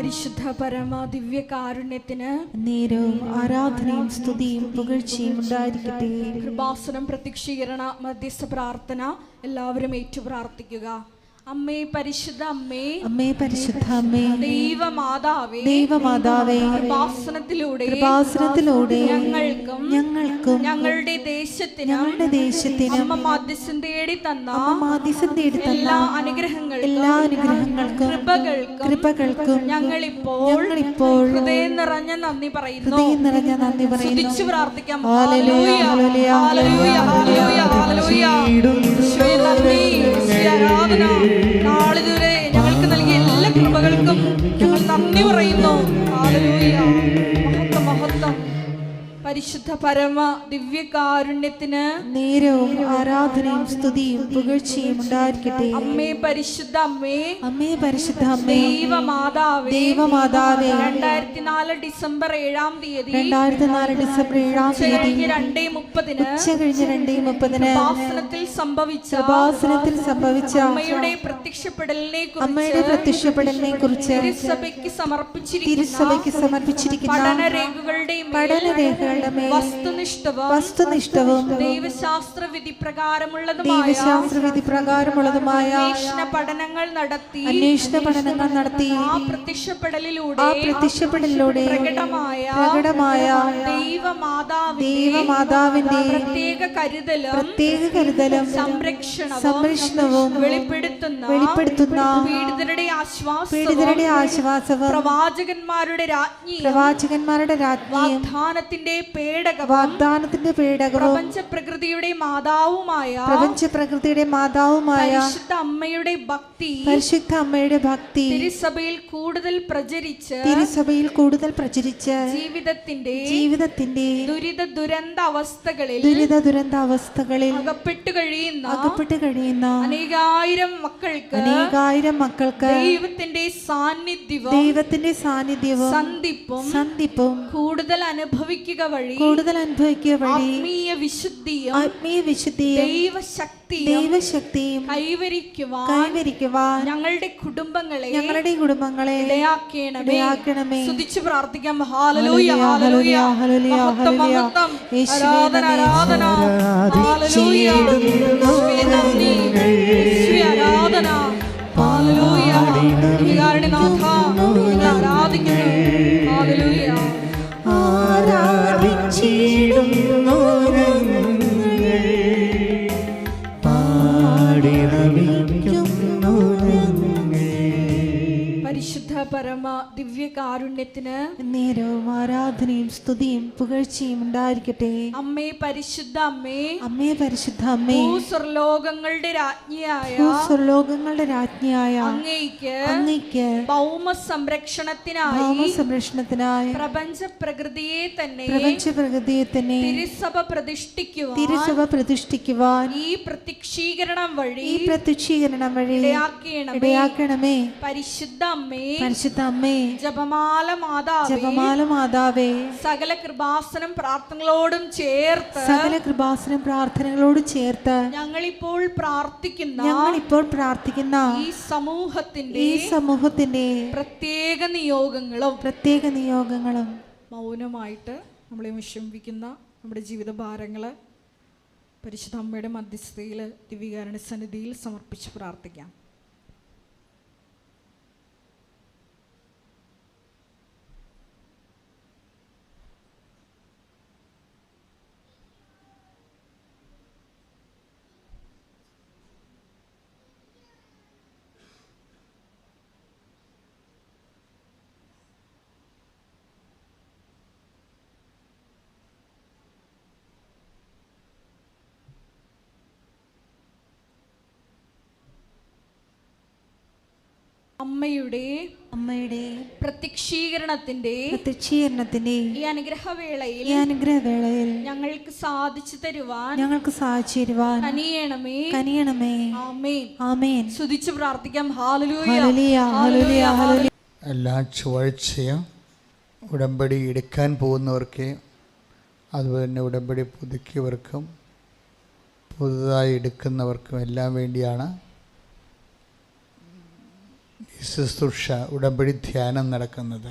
പരിശുദ്ധ പരമ ദിവ്യ കാരുണ്യത്തിന് നേരവും ആരാധനയും സ്തുതിയും പുകഴ്ചയും ഉണ്ടായിരിക്കട്ടെ. കൃപാസനം പ്രത്യക്ഷീകരണ മധ്യസ്ഥ പ്രാർത്ഥന എല്ലാവരും ഏറ്റു പ്രാർത്ഥിക്കുക. അമ്മേ പരിശുദ്ധ അമ്മേ, അമ്മേ പരിശുദ്ധ അമ്മേ, ദൈവമാതാവേ, ദൈവമാതാവേ, കൃപാസനത്തിലൂടെ ഞങ്ങൾക്കും ഞങ്ങളുടെ ദേശത്തിനും അമ്മ മാധ്യസ്ഥം തേടി തന്ന എല്ലാ അനുഗ്രഹങ്ങൾക്കും കൃപകൾക്കും ഞങ്ങളിപ്പോൾ ഹൃദയം നിറഞ്ഞ നന്ദി പറയുന്നു. സ്തുതിച്ചു പ്രാർത്ഥിക്കാം. ഹല്ലേലൂയ, ഹല്ലേലൂയ, ഹല്ലേലൂയ, ഹല്ലേലൂയ. ഈശോയെ നന്ദി, ഈശോയെ ആരാധന. നാളിതുവരെ ഞങ്ങൾക്ക് നൽകിയ എല്ലാ കൃപകൾക്കും ഞങ്ങൾ നന്ദി പറയുന്നു. ഹല്ലേലൂയ, മഹത്വം, മഹത്വം. പരിശുദ്ധ പരമ ദിവ്യകാരുണ്യത്തിന് നേരവും ആരാധനയും സ്തുതിയും പുകഴ്ചയും ഉണ്ടായിരിക്കട്ടെ. അമ്മേ പരിശുദ്ധ അമ്മേ, അമ്മേ പരിശുദ്ധ അമ്മേ, ദൈവമാതാവേ, ദൈവമാതാവേ, 2004 ഡിസംബർ 7-ാം തീയതി 2004 ഡിസംബർ 7-ാം തീയതി ഉച്ചകഴിഞ്ഞ് 2:30 കൃപാസനത്തിൽ സംഭവിച്ച അമ്മയുടെ പ്രത്യക്ഷപ്പെടലിനെ കുറിച്ച് തിരുസഭയ്ക്ക് സമർപ്പിച്ചിരിക്കുന്ന പഠനരേഖകളുടെ വസ്തുനിഷ്ഠവും ദൈവശാസ്ത്ര വിധി പ്രകാരമുള്ളതുമായ അന്വേഷണ പഠനങ്ങൾ നടത്തി ആ പ്രത്യക്ഷപ്പെടലിലൂടെ പ്രകടമായ ദൈവമാതാവിന്റെ പ്രത്യേക കരുതലും സംരക്ഷണവും വെളിപ്പെടുത്തുന്ന പീഡിതരുടെ ആശ്വാസവും പ്രവാചകന്മാരുടെ രാജ്ഞിയും വാഗ്ദാനത്തിന്റെ പേടകവും പ്രപഞ്ചപ്രകൃതിയുടെ മാതാവുമായ പരിശുദ്ധ അമ്മയുടെ ഭക്തി തിരുസഭയിൽ കൂടുതൽ പ്രചരിച്ച് ജീവിതത്തിന്റെ ദുരിത ദുരന്ത അവസ്ഥകളിൽ അകപ്പെട്ടു കഴിയുന്ന അനേകായിരം മക്കൾക്ക് ദൈവത്തിന്റെ സാന്നിധ്യവും സന്ധിപ്പും കൂടുതൽ അനുഭവിക്കുക വഴി ആത്മീയ വിശുദ്ധിയും ദൈവശക്തിയും കൈവരിക്കുവാൻ ഞങ്ങളുടെ കുടുംബങ്ങളെ ഇടയാക്കണമേ. സ്തുതിച്ചു പ്രാർത്ഥിക്കാം. ഹല്ലേലൂയ, ഹല്ലേലൂയ, മഹത്വം, മഹത്വം. ആരാധന, ആരാധന. ഹല്ലേലൂയ, യേശുവേ നന്ദി, യേശുവേ ആരാധന. ഹല്ലേലൂയ, ദിവ്യകാരുണ്യനാഥ ഞങ്ങളെ ആരാധിക്കുന്നു. ഹല്ലേലൂയ. ആരാധിച്ചിടുന്നു പരിശുദ്ധ പരമ ദിവ്യകാരുണ്യത്തിന് നേരവും ആരാധനയും സ്തുതിയും പുകഴ്ചയും ഉണ്ടായിരിക്കട്ടെ. അമ്മേ പരിശുദ്ധ അമ്മേ, അമ്മേ പരിശുദ്ധ അമ്മേ, ഭൂസ്വർലോകങ്ങളുടെ രാജ്ഞിയായ അങ്ങയ്ക്ക് ഭൗമ സംരക്ഷണത്തിനായി പ്രപഞ്ച പ്രകൃതിയെ തന്നെ തിരുസഭ പ്രതിഷ്ഠിക്കുവാൻ ഈ പ്രത്യക്ഷീകരണം വഴി ഇടയാക്കണമേ. പരിശുദ്ധ അമ്മേ, ജപമാല മാതാവേ, സകല കൃപാസനം പ്രാർത്ഥനകളോടും ചേർത്ത് ഞങ്ങളിപ്പോൾ പ്രാർത്ഥിക്കുന്ന ഈ സമൂഹത്തിന്റെ പ്രത്യേക നിയോഗങ്ങളും മൗനമായിട്ട് നമ്മളെ വിഷമിപ്പിക്കുന്ന നമ്മുടെ ജീവിത ഭാരങ്ങള് പരിശുദ്ധ അമ്മയുടെ മധ്യസ്ഥതയിൽ ദിവ്യകാരുണ്യ സന്നിധിയിൽ സമർപ്പിച്ച് പ്രാർത്ഥിക്കാം. അമ്മയുടെ പ്രത്യക്ഷീകരണത്തിന്റെ ഈ അനുഗ്രഹവേളയിൽ ഞങ്ങൾക്ക് സാധിച്ചു തരുവാൻ കനിയണമേ. ആമേൻ. സ്തുതിച്ചു പ്രാർത്ഥിക്കാം. ഹല്ലേലൂയ, ഹല്ലേലൂയ, ഹല്ലേലൂയ. എല്ലാ ചൊവ്വാഴ്ചയും ഉടമ്പടി എടുക്കാൻ പോകുന്നവർക്ക്, അതുപോലെ തന്നെ ഉടമ്പടി പുതുക്കിയവർക്കും പുതുതായി എടുക്കുന്നവർക്കും എല്ലാം വേണ്ടിയാണ് ഈ ഈ ശുശ്രൂഷ ഉടമ്പടി ധ്യാനം നടക്കുന്നത്.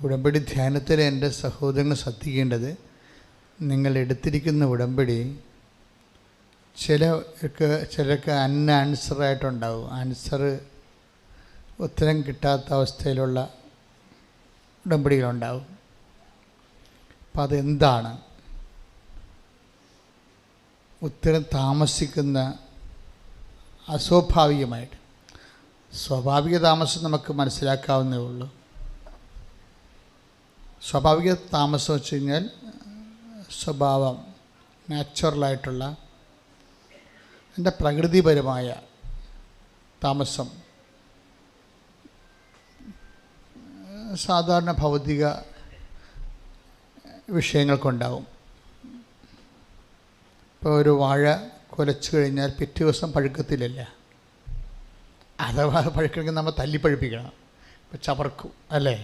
ഉടമ്പടി ധ്യാനത്തിൽ എൻ്റെ സഹോദരങ്ങൾ ശ്രദ്ധിക്കേണ്ടത്, നിങ്ങൾ എടുത്തിരിക്കുന്ന ഉടമ്പടി ചിലർക്ക് അൺആൻസറായിട്ടുണ്ടാവും. ഉത്തരം കിട്ടാത്ത അവസ്ഥയിലുള്ള ഉടമ്പടികളുണ്ടാവും. അപ്പം അതെന്താണ്? ഉത്തരം താമസിക്കുന്ന അസ്വാഭാവികമായിട്ട്. സ്വാഭാവിക താമസം നമുക്ക് മനസ്സിലാക്കാവുന്നേ ഉള്ളൂ. സ്വാഭാവിക താമസം വെച്ച് കഴിഞ്ഞാൽ സ്വഭാവം, നാച്ചുറലായിട്ടുള്ള എൻ്റെ പ്രകൃതിപരമായ താമസം, സാധാരണ ഭൗതിക വിഷയങ്ങൾക്കുണ്ടാവും. ഇപ്പോൾ ഒരു വാഴ കുലച്ചു കഴിഞ്ഞാൽ പിറ്റേ ദിവസം പഴുക്കത്തില്ലല്ല. അഥവാ പഴുക്കണമെങ്കിൽ നമ്മൾ തല്ലിപ്പഴുപ്പിക്കണം, ഇപ്പോൾ ചവർക്കും അല്ലേ.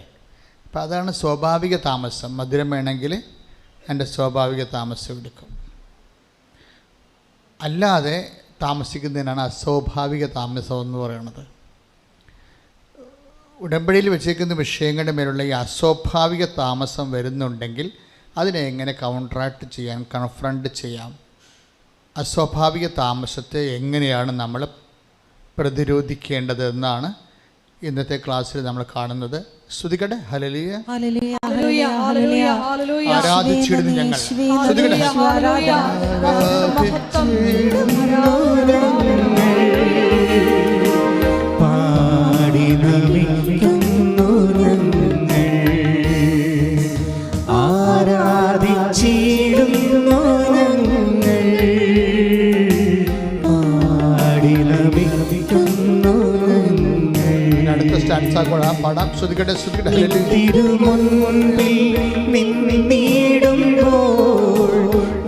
അപ്പം അതാണ് സ്വാഭാവിക താമസം. മധുരം വേണമെങ്കിൽ എൻ്റെ സ്വാഭാവിക താമസം എടുക്കും. അല്ലാതെ താമസിക്കുന്നതിനാണ് അസ്വാഭാവിക താമസം എന്ന് പറയുന്നത്. ഉടമ്പടിയിൽ വെച്ചേക്കുന്ന വിഷയങ്ങളുടെ മേലുള്ള ഈ അസ്വാഭാവിക താമസം വരുന്നുണ്ടെങ്കിൽ അതിനെ എങ്ങനെ കൗണ്ടറാക്ട് ചെയ്യാം, കൺഫ്രണ്ട് ചെയ്യാം? അസ്വാഭാവിക താമസത്തെ എങ്ങനെയാണ് നമ്മൾ പ്രതിരോധിക്കേണ്ടത് എന്നാണ് ഇന്നത്തെ ക്ലാസ്സിൽ നമ്മൾ കാണുന്നത്. സ്തുതിക്കട്ടെ. ഹല്ലേലൂയ, ഹല്ലേലൂയ, ഹല്ലേലൂയ, ഹല്ലേലൂയ, ഹല്ലേലൂയ. ആരാധിച്ചിടുന്നു ഞങ്ങൾ. സ്തുതിക്കട്ടെ. പാടി നമിക്കുന്നു ഞങ്ങൾ, ആരാധിച്ചിടുന്നു ഞങ്ങൾ, പാടി നമിക്കുന്നു ഞങ്ങൾ. അടുത്ത സ്റ്റാൻസാ കൂടെ പാടാം. സ്തുതിക്കട്ടെ, സ്തുതിക്കട്ടെ. ഹല്ലേലൂയ. തിരുമുൻപിൽ നിന്നിടുമ്പോൾ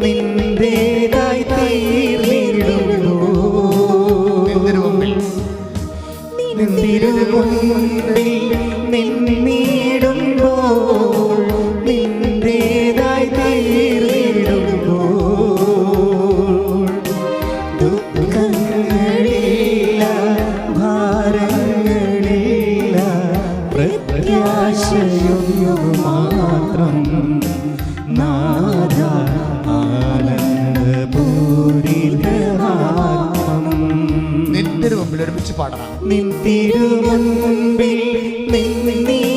നിന്റേതായി തീർന്നിടുമ്പോൾ, തിരുമുമ്പിൽ തിരുമുൻപിൽ നിന്നിടുമ്പോൾ നിന്റേതായി തീർന്നിടുമ്പോൾ, ദുഃഖങ്ങളില്ല, ഭാരങ്ങളില്ല, പ്രത്യാശയൊന്നു മാത്രം നാഥ, ആനന്ദപൂരിതമാത്മം. നിന്റെ മുമ്പിൽ ഒരുമിച്ച് പാടണം. നിൻ തിരുമുൻപിൽ നിന്നിടുമ്പോൾ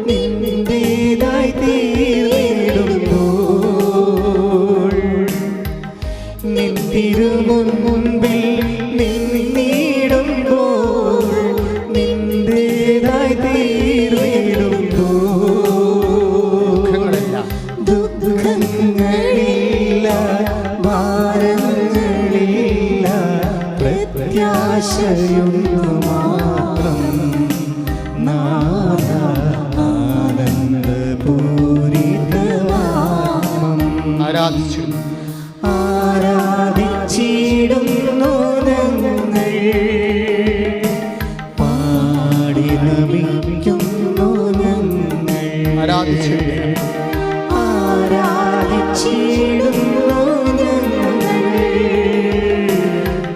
നിന്റേതായി തീർന്നിടുമ്പോൾ, നിൻ തിരുമുൻപിൽ നിന്നിടുമ്പോൾ നിന്റേതായി തീർന്നിടുമ്പോൾ, ദുഃഖങ്ങളില്ല, ഭാരങ്ങളില്ല, പ്രത്യാശയൊന്നു മാത്രം നാഥ, ആനന്ദപൂരിതമാത്മം. ആരാധിച്ചിടുന്നു. ആരാധിച്ചിടുന്നു ഞങ്ങൾ, പാടി നമിക്കുന്നു ഞങ്ങൾ, ആരാധിച്ചിടുന്നു. ആരാധിച്ചിടുന്നു ഞങ്ങൾ,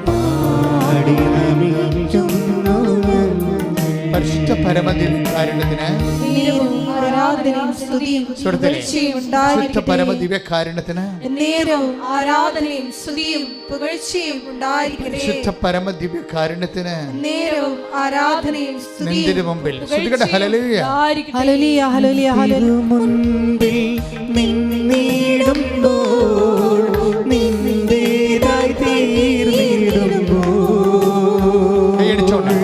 പാടി നമിക്കുന്നു ഞങ്ങൾ. പരിശുദ്ധ പരമദിവ്യകാരുണ്യത്തിന് ആരാധനയും സ്തുതിയും പുകഴ്ചയും പരിശുദ്ധ പരമദിവ്യകാരുണ്യത്തിന് നേരവും ആരാധനയും സ്തുതിയും പുകഴ്ചയും ഉണ്ടായിരിക്കട്ടെ. പരിശുദ്ധ പരമദിവ്യകാരുണ്യത്തിന് നേരവും ആരാധനയും നിന്റെ മുമ്പിൽ. സ്തുതിക്കട്ടെ. ഹല്ലേലൂയ, ഹല്ലേലൂയ, ഹല്ലേലൂയ, ഹല്ലേലൂയ. മുൻപിൽ നിന്നിടുമ്പോൾ നിന്റേതായി തീർന്നിടുമ്പോൾ, കൈയടിച്ചോണ്ട്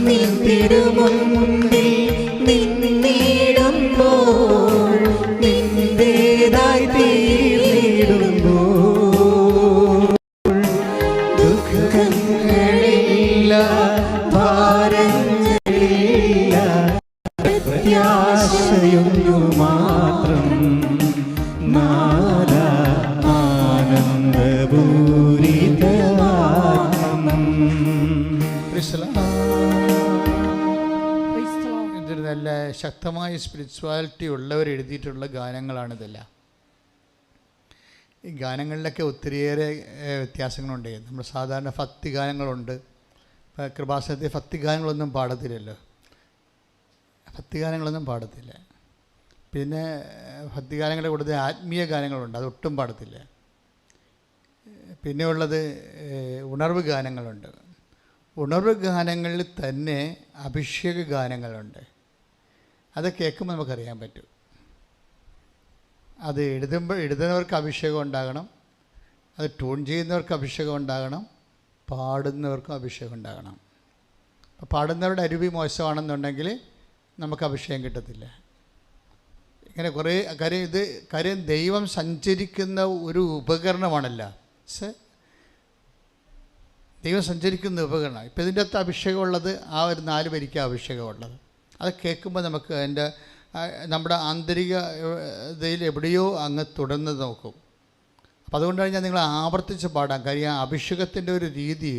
നിൻ തിരുമുൻപിൽ നിന്നിടുമ്പോൾ നിന്റേതായി തീർന്നിടുമ്പോൾ, ദുഃഖങ്ങളില്ല, ഭാരങ്ങളില്ല, പ്രത്യാശയൊന്നു മാത്രം നാഥ, ആനന്ദപൂരിതമാത്മം. ഇതൊരു നല്ല ശക്തമായ സ്പിരിച്വാലിറ്റി ഉള്ളവർ എഴുതിയിട്ടുള്ള ഗാനങ്ങളാണിതെല്ലാം. ഈ ഗാനങ്ങളിലൊക്കെ ഒത്തിരിയേറെ വ്യത്യാസങ്ങളുണ്ട്. നമ്മൾ സാധാരണ ഭക്തി ഗാനങ്ങളുണ്ട്. ഇപ്പോൾ കൃപാസനത്തിൽ ഭക്തി ഗാനങ്ങളൊന്നും പാടത്തില്ലല്ലോ, ഭക്തി ഗാനങ്ങളൊന്നും പാടത്തില്ല. പിന്നെ ഭക്തി ഗാനങ്ങളുടെ കൂടുതൽ ആത്മീയ ഗാനങ്ങളുണ്ട്, അതൊട്ടും പാടത്തില്ല. പിന്നെ ഉള്ളത് ഉണർവ് ഗാനങ്ങളുണ്ട്. ഉണർവ് ഗാനങ്ങളിൽ തന്നെ അഭിഷേക ഗാനങ്ങളുണ്ട്. അത് കേൾക്കുമ്പോൾ നമുക്കറിയാൻ പറ്റും. അത് എഴുതുന്നവർക്ക് അഭിഷേകം ഉണ്ടാകണം, അത് ട്യൂൺ ചെയ്യുന്നവർക്ക് അഭിഷേകം ഉണ്ടാകണം, പാടുന്നവർക്കും അഭിഷേകം ഉണ്ടാകണം. അപ്പോൾ പാടുന്നവരുടെ അരുവി മോശമാണെന്നുണ്ടെങ്കിൽ നമുക്ക് അഭിഷേകം കിട്ടത്തില്ല. ഇങ്ങനെ കുറേ കാര്യം ദൈവം സഞ്ചരിക്കുന്ന ഒരു ഉപകരണമാണല്ലോ. ദൈവം സഞ്ചരിക്കുന്ന ഉപകരണം. ഇപ്പം ഇതിൻ്റെ അകത്ത് അഭിഷേകമുള്ളത് ആ ഒരു 4 വരിക്ക് അഭിഷേകമുള്ളത്. അത് കേൾക്കുമ്പോൾ നമുക്ക് അതിൻ്റെ നമ്മുടെ ആന്തരികതയിൽ എവിടെയോ അങ്ങ് തുടർന്ന് നോക്കും. അപ്പം അതുകൊണ്ടാണ് ഞാൻ നിങ്ങളെ ആവർത്തിച്ച് പാടാം. കാര്യം ആ അഭിഷേകത്തിൻ്റെ ഒരു രീതി,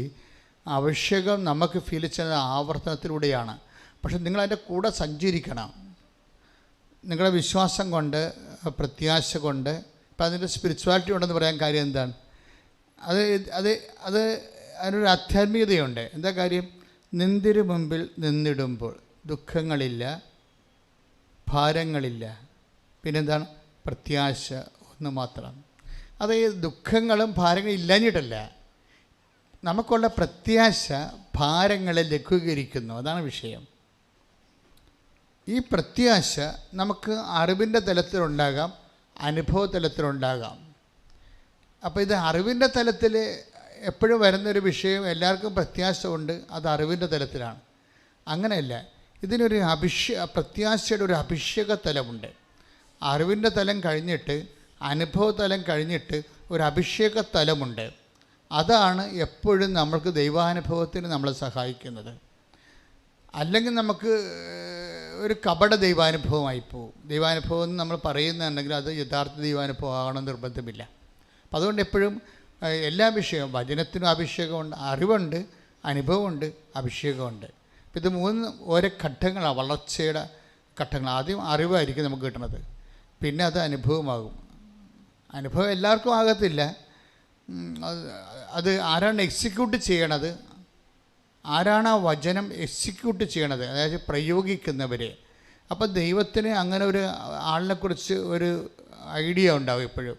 അഭിഷേകം നമുക്ക് ഫീൽ ചെയ്യുന്ന ആവർത്തനത്തിലൂടെയാണ്. പക്ഷെ നിങ്ങളതിൻ്റെ കൂടെ സഞ്ചരിക്കണം. നിങ്ങളുടെ വിശ്വാസം കൊണ്ട്, പ്രത്യാശ കൊണ്ട്. ഇപ്പം അതിൻ്റെ സ്പിരിച്വാലിറ്റി ഉണ്ടെന്ന് പറയാൻ കാര്യം എന്താണ്? അതിനൊരു ആധ്യാത്മികതയുണ്ട്. എന്താ കാര്യം? നിന്തിരു മുമ്പിൽ നിന്നിടുമ്പോൾ ദുഃഖങ്ങളില്ല, ഭാരങ്ങളില്ല, പിന്നെന്താണ്? പ്രത്യാശ ഒന്ന് മാത്രം. അതായത് ദുഃഖങ്ങളും ഭാരങ്ങളും ഇല്ലാഞ്ഞിട്ടല്ല, നമുക്കുള്ള പ്രത്യാശ ഭാരങ്ങളെ ലഘൂകരിക്കുന്നു. അതാണ് വിഷയം. ഈ പ്രത്യാശ നമുക്ക് അറിവിൻ്റെ തലത്തിലുണ്ടാകാം, അനുഭവ തലത്തിലുണ്ടാകാം. അപ്പോൾ ഇത് അറിവിൻ്റെ തലത്തിൽ എപ്പോഴും വരുന്നൊരു വിഷയം, എല്ലാവർക്കും പ്രത്യാശ ഉണ്ട്, അത് അറിവിൻ്റെ തലത്തിലാണ്. അങ്ങനെയല്ല, ഇതിനൊരു പ്രത്യാശയുടെ ഒരു അഭിഷേക തലമുണ്ട്. അറിവിൻ്റെ തലം കഴിഞ്ഞിട്ട്, അനുഭവ തലം കഴിഞ്ഞിട്ട് ഒരു അഭിഷേക തലമുണ്ട്. അതാണ് എപ്പോഴും നമ്മൾക്ക് ദൈവാനുഭവത്തിന് നമ്മളെ സഹായിക്കുന്നത്. അല്ലെങ്കിൽ നമുക്ക് ഒരു കപട ദൈവാനുഭവമായി പോകും. ദൈവാനുഭവം എന്ന് നമ്മൾ പറയുന്നുണ്ടെങ്കിൽ അത് യഥാർത്ഥ ദൈവാനുഭവം ആകണമെന്ന് നിർബന്ധമില്ല. അപ്പം അതുകൊണ്ട് എപ്പോഴും എല്ലാ വിഷയവും, വചനത്തിനും അഭിഷേകമുണ്ട്, അറിവുണ്ട്, അനുഭവമുണ്ട്, അഭിഷേകമുണ്ട്. അപ്പം ഇത് 3 ഓരോ ഘട്ടങ്ങളാണ്, വളർച്ചയുടെ ഘട്ടങ്ങൾ. ആദ്യം അറിവായിരിക്കും നമുക്ക് കിട്ടുന്നത്, പിന്നെ അത് അനുഭവമാകും. അനുഭവം എല്ലാവർക്കും ആകത്തില്ല. അത് ആരാണ് എക്സിക്യൂട്ട് ചെയ്യണത്, ആരാണ് ആ വചനം എക്സിക്യൂട്ട് ചെയ്യണത്, അതായത് പ്രയോഗിക്കുന്നവരെ. അപ്പം ദൈവത്തിന് അങ്ങനെ ഒരു ആളിനെക്കുറിച്ച് ഒരു ഐഡിയ ഉണ്ടാവും എപ്പോഴും.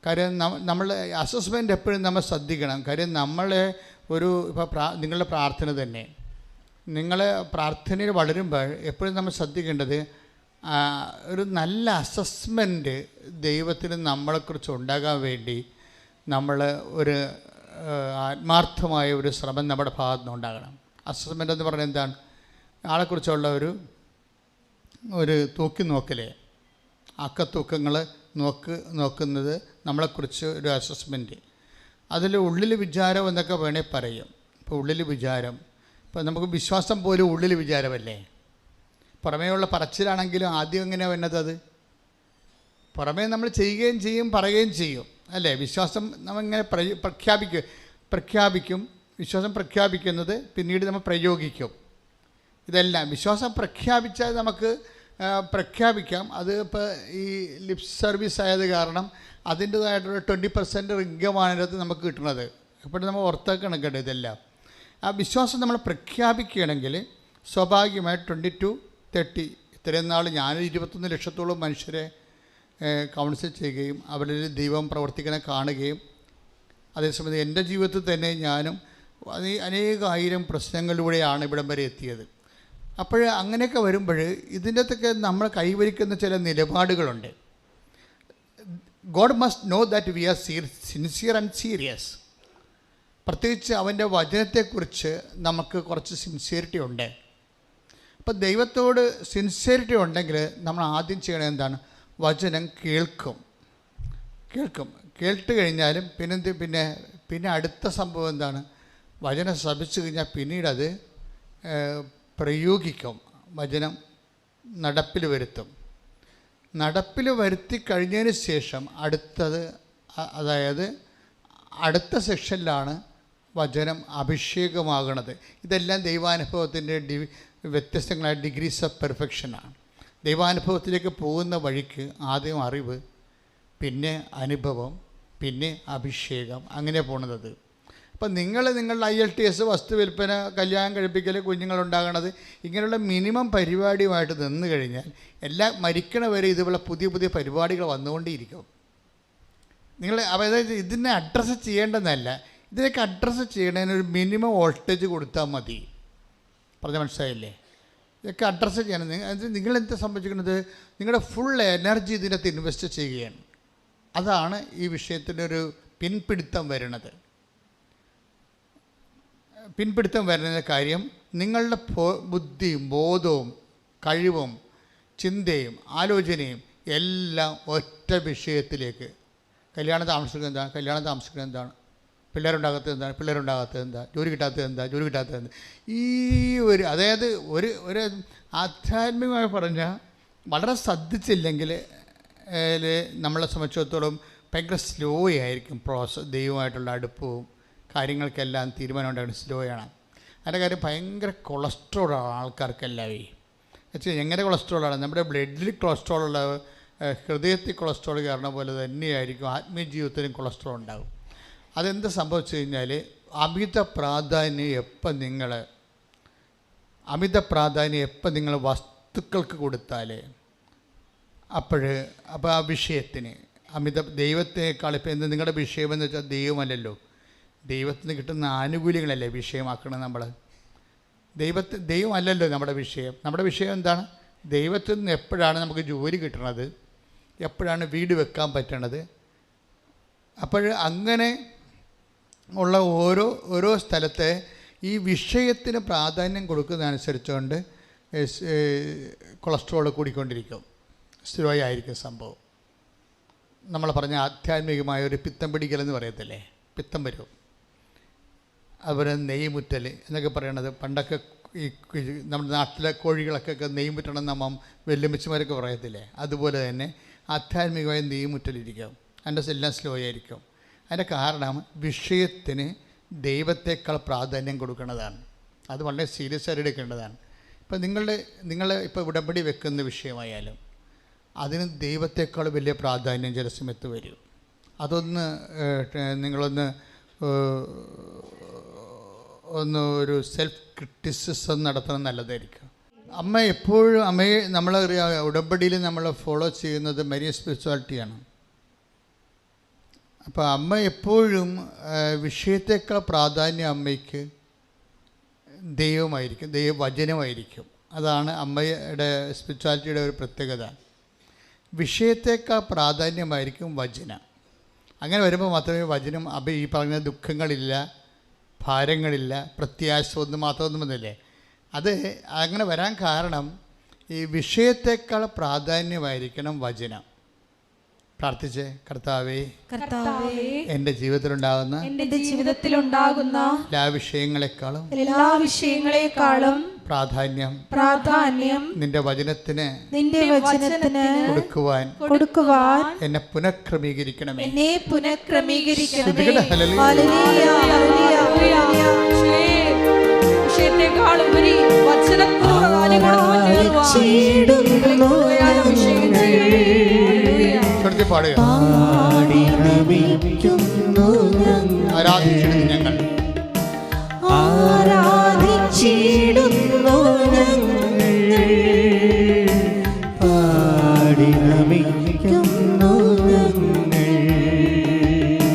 കാര്യം നമ്മൾ അസസ്മെൻ്റ് എപ്പോഴും നമ്മൾ ശ്രദ്ധിക്കണം. കാര്യം നമ്മളെ ഇപ്പോൾ നിങ്ങളുടെ പ്രാർത്ഥന തന്നെ, നിങ്ങളെ പ്രാർത്ഥനയിൽ വളരുമ്പോൾ എപ്പോഴും നമ്മൾ ശ്രദ്ധിക്കേണ്ടത് ഒരു നല്ല അസസ്മെൻറ്റ് ദൈവത്തിന് നമ്മളെക്കുറിച്ച് ഉണ്ടാകാൻ വേണ്ടി നമ്മൾ ഒരു ആത്മാർത്ഥമായ ഒരു ശ്രമം നമ്മുടെ ഭാഗത്തു നിന്ന് ഉണ്ടാകണം. അസസ്മെൻ്റ് എന്ന് പറഞ്ഞാൽ എന്താണ്? ആളെക്കുറിച്ചുള്ള ഒരു തൂക്കി നോക്കലേ, അക്കത്തൂക്കങ്ങൾ നോക്കുന്നത് നമ്മളെക്കുറിച്ച് ഒരു അസസ്മെൻറ്റ്. അതിൽ ഉള്ളിൽ വിചാരം എന്നൊക്കെ വേണേൽ പറയും. ഇപ്പോൾ ഉള്ളിൽ വിചാരം, ഇപ്പോൾ നമുക്ക് വിശ്വാസം പോലും ഉള്ളിൽ വിചാരമല്ലേ. പുറമേയുള്ള പറച്ചിലാണെങ്കിലും ആദ്യം എങ്ങനെയാണ് വരുന്നത്? അത് പുറമേ നമ്മൾ ചെയ്യുകയും ചെയ്യും, പറയുകയും ചെയ്യും, അല്ലേ? വിശ്വാസം നമ്മളിങ്ങനെ പ്രഖ്യാപിക്കും. വിശ്വാസം പ്രഖ്യാപിക്കുന്നത് പിന്നീട് നമ്മൾ പ്രയോഗിക്കും. ഇതെല്ലാം വിശ്വാസം പ്രഖ്യാപിച്ചാൽ നമുക്ക് പ്രഖ്യാപിക്കാം. അത് ഇപ്പോൾ ഈ ലിപ് സർവീസ് ആയത് കാരണം അതിൻ്റേതായിട്ടുള്ള 20% ഇൻകമാണിനകത്ത് നമുക്ക് കിട്ടുന്നത്. എപ്പോഴും നമ്മൾ ഓർത്തൊക്കെ കേട്ടോ ഇതെല്ലാം. ആ വിശ്വാസം നമ്മൾ പ്രഖ്യാപിക്കുകയാണെങ്കിൽ സ്വാഭാവികമായിട്ട് 22-30 ഇത്രയും നാൾ ഞാൻ 21 ലക്ഷത്തോളം മനുഷ്യരെ കൗൺസിൽ ചെയ്യുകയും അവരിൽ ദൈവം പ്രവർത്തിക്കണ കാണുകയും അതേസമയം എൻ്റെ ജീവിതത്തിൽ തന്നെ ഞാനും അനേകായിരം പ്രശ്നങ്ങളിലൂടെയാണ് ഇവിടം വരെ എത്തിയത്. അപ്പോൾ അങ്ങനെയൊക്കെ വരുമ്പോൾ ഇതിൻ്റെ അകത്തൊക്കെ നമ്മൾ കൈവരിക്കുന്ന ചില നിലപാടുകളുണ്ട്. God must know that we are sincere and serious. പ്രത്യേകിച്ച് അവൻ്റെ വചനത്തെക്കുറിച്ച് നമുക്ക് കുറച്ച് സിൻസിയറിറ്റി ഉണ്ട്. അപ്പോൾ ദൈവത്തോട് സിൻസിയറിറ്റി ഉണ്ടെങ്കിൽ നമ്മൾ ആദ്യം ചെയ്യണത് എന്താണ്? വചനം കേൾക്കും. കേട്ട് കഴിഞ്ഞാലും പിന്നെ അടുത്ത സംഭവം എന്താണ്? വചനം ശ്രമിച്ചു കഴിഞ്ഞാൽ പിന്നീട് അത് പ്രയോഗിക്കും. വചനം നടപ്പിൽ വരുത്തും. നടപ്പിൽ വരുത്തി കഴിഞ്ഞതിന് ശേഷം അതായത് അടുത്ത സെക്ഷനിലാണ് വചനം അഭിഷേകമാകണത്. ഇതെല്ലാം ദൈവാനുഭവത്തിൻ്റെ വ്യത്യസ്തങ്ങളായ ഡിഗ്രീസ് ഓഫ് പെർഫെക്ഷനാണ്. ദൈവാനുഭവത്തിലേക്ക് പോകുന്ന വഴിക്ക് ആദ്യം അറിവ്, പിന്നെ അനുഭവം, പിന്നെ അഭിഷേകം, അങ്ങനെ പോണത്. അപ്പം നിങ്ങളുടെ IELTS, വസ്തു വിൽപ്പന, കല്യാണം കഴിപ്പിക്കൽ, കുഞ്ഞുങ്ങളുണ്ടാകണത്, ഇങ്ങനെയുള്ള മിനിമം പരിപാടിയുമായിട്ട് നിന്ന് കഴിഞ്ഞാൽ മരിക്കണ വരെ ഇതുപോലെ പുതിയ പുതിയ പരിപാടികൾ വന്നുകൊണ്ടേയിരിക്കും. അതായത് ഇതിനെ അഡ്രസ്സ് ചെയ്യേണ്ടതല്ല, ഇതിനൊക്കെ അഡ്രസ്സ് ചെയ്യണതിന് ഒരു മിനിമം വോൾട്ടേജ് കൊടുത്താൽ മതി. പറഞ്ഞ മനസ്സിലായില്ലേ? ഇതൊക്കെ അഡ്രസ്സ് ചെയ്യണം. നിങ്ങളെന്താ സംഭവിച്ചിരിക്കുന്നത്? നിങ്ങളുടെ ഫുൾ എനർജി ഇതിനകത്ത് ഇൻവെസ്റ്റ് ചെയ്യുകയാണ്. അതാണ് ഈ വിഷയത്തിൻ്റെ ഒരു പിൻപിടുത്തം വരുന്ന കാര്യം. നിങ്ങളുടെ ബുദ്ധിയും ബോധവും കഴിവും ചിന്തയും ആലോചനയും എല്ലാം ഒറ്റ വിഷയത്തിലേക്ക്. കല്യാണം താമസിക്കുന്നത് എന്താണ്, പിള്ളേരുണ്ടാകാത്തത് എന്താണ്, ജോലി കിട്ടാത്തത് എന്താ, ഈ ഒരു, അതായത് ഒരു ആധ്യാത്മികമായി പറഞ്ഞാൽ വളരെ ശ്രദ്ധിച്ചില്ലെങ്കിൽ നമ്മളെ സംബന്ധിച്ചിടത്തോളം ഭയങ്കര സ്ലോ ആയിരിക്കും പ്രോസസ്സ്. ദൈവമായിട്ടുള്ള അടുപ്പവും കാര്യങ്ങൾക്കെല്ലാം തീരുമാനം ഉണ്ടാകുന്നത് സ്ലോ ആണ്. അതിൻ്റെ കാര്യം ഭയങ്കര കൊളസ്ട്രോളാണ് ആൾക്കാർക്കെല്ലാം. എങ്ങനെ കൊളസ്ട്രോളാണ്? നമ്മുടെ ബ്ലഡിൽ കൊളസ്ട്രോളുള്ള, ഹൃദയത്തിൽ കൊളസ്ട്രോൾ കയറണ പോലെ തന്നെയായിരിക്കും ആത്മീയ ജീവിതത്തിലും കൊളസ്ട്രോൾ ഉണ്ടാകും. അതെന്ത് സംഭവിച്ചു കഴിഞ്ഞാൽ അമിത പ്രാധാന്യം എപ്പം നിങ്ങൾ വസ്തുക്കൾക്ക് കൊടുത്താൽ അപ്പോൾ ആ വിഷയത്തിന് ദൈവത്തെക്കാൾ ഇപ്പം നിങ്ങളുടെ വിഷയമെന്ന് വെച്ചാൽ ദൈവമല്ലല്ലോ, ദൈവത്തിന് കിട്ടുന്ന ആനുകൂല്യങ്ങളല്ലേ വിഷയമാക്കണം നമ്മൾ. ദൈവമല്ലല്ലോ നമ്മുടെ വിഷയം. നമ്മുടെ വിഷയം എന്താണ്? ദൈവത്തിൽ നിന്ന് എപ്പോഴാണ് നമുക്ക് ജോലി കിട്ടണത്, എപ്പോഴാണ് വീട് വെക്കാൻ പറ്റണത്. അപ്പോൾ അങ്ങനെ ഉള്ള ഓരോ സ്ഥലത്തെ ഈ വിഷയത്തിന് പ്രാധാന്യം കൊടുക്കുന്നതനുസരിച്ചുകൊണ്ട് കൊളസ്ട്രോൾ കൂടിക്കൊണ്ടിരിക്കും, സ്ലോ ആയിരിക്കും സംഭവം. നമ്മൾ പറഞ്ഞ ആധ്യാത്മികമായ ഒരു പിത്തം പിടിക്കലെന്ന് പറയത്തില്ലേ, പിത്തം വരും. അതുപോലെ നെയ്മുറ്റൽ എന്നൊക്കെ പറയണത് പണ്ടൊക്കെ ഈ നമ്മുടെ നാട്ടിലെ കോഴികളൊക്കെ നെയ്മുറ്റണം നമ്മ വെല്ലുമിച്ചുമാരൊക്കെ പറയത്തില്ലേ, അതുപോലെ തന്നെ ആധ്യാത്മികമായ നെയ്മുറ്റലിരിക്കും. അതിൻ്റെ എല്ലാം സ്ലോ ആയിരിക്കും. അതിൻ്റെ കാരണം വിഷയത്തിന് ദൈവത്തെക്കാൾ പ്രാധാന്യം കൊടുക്കുന്നതാണ്. അത് വളരെ സീരിയസ് ആയിട്ട് എടുക്കേണ്ടതാണ്. ഇപ്പം നിങ്ങൾ ഇപ്പോൾ ഉടമ്പടി വെക്കുന്ന വിഷയമായാലും അതിന് ദൈവത്തെക്കാൾ വലിയ പ്രാധാന്യം ചില സമയത്ത് വരും. അതൊന്ന് നിങ്ങളൊന്ന് ഒരു സെൽഫ് ക്രിറ്റിസിസം നടത്തുന്നത് നല്ലതായിരിക്കും. അമ്മയെ നമ്മളറിയാം, ഉടമ്പടിയിൽ നമ്മൾ ഫോളോ ചെയ്യുന്നത് മരിയൻ സ്പിരിച്വാലിറ്റിയാണ്. അപ്പോൾ അമ്മ എപ്പോഴും വിഷയത്തേക്കാൾ പ്രാധാന്യം അമ്മയ്ക്ക് ദൈവമായിരിക്കും, ദൈവവചനമായിരിക്കും. അതാണ് അമ്മയുടെ സ്പിരിച്വാലിറ്റിയുടെ ഒരു പ്രത്യേകത. വിഷയത്തേക്കാൾ പ്രാധാന്യമായിരിക്കും വചനം. അങ്ങനെ വരുമ്പോൾ മാത്രമേ വചനം ഈ പറഞ്ഞ ദുഃഖങ്ങളില്ല, ഭാരങ്ങളില്ല, പ്രത്യാശ മാത്രമൊന്നും വന്നില്ലേ. അത് അങ്ങനെ വരാൻ കാരണം ഈ വിഷയത്തേക്കാൾ പ്രാധാന്യമായിരിക്കണം വചനം. പ്രാർത്ഥിച്ചേ, കർത്താവേ എൻ്റെ ജീവിതത്തിലുണ്ടാകുന്ന എല്ലാ വിഷയങ്ങളെക്കാളും പ്രാധാന്യം നിന്റെ വചനത്തിന് കൊടുക്കുവാൻ എന്നെ പുനഃക്രമീകരിക്കണമേ. പാടുക. ആരാധിച്ചിടുന്നു ഞങ്ങൾ,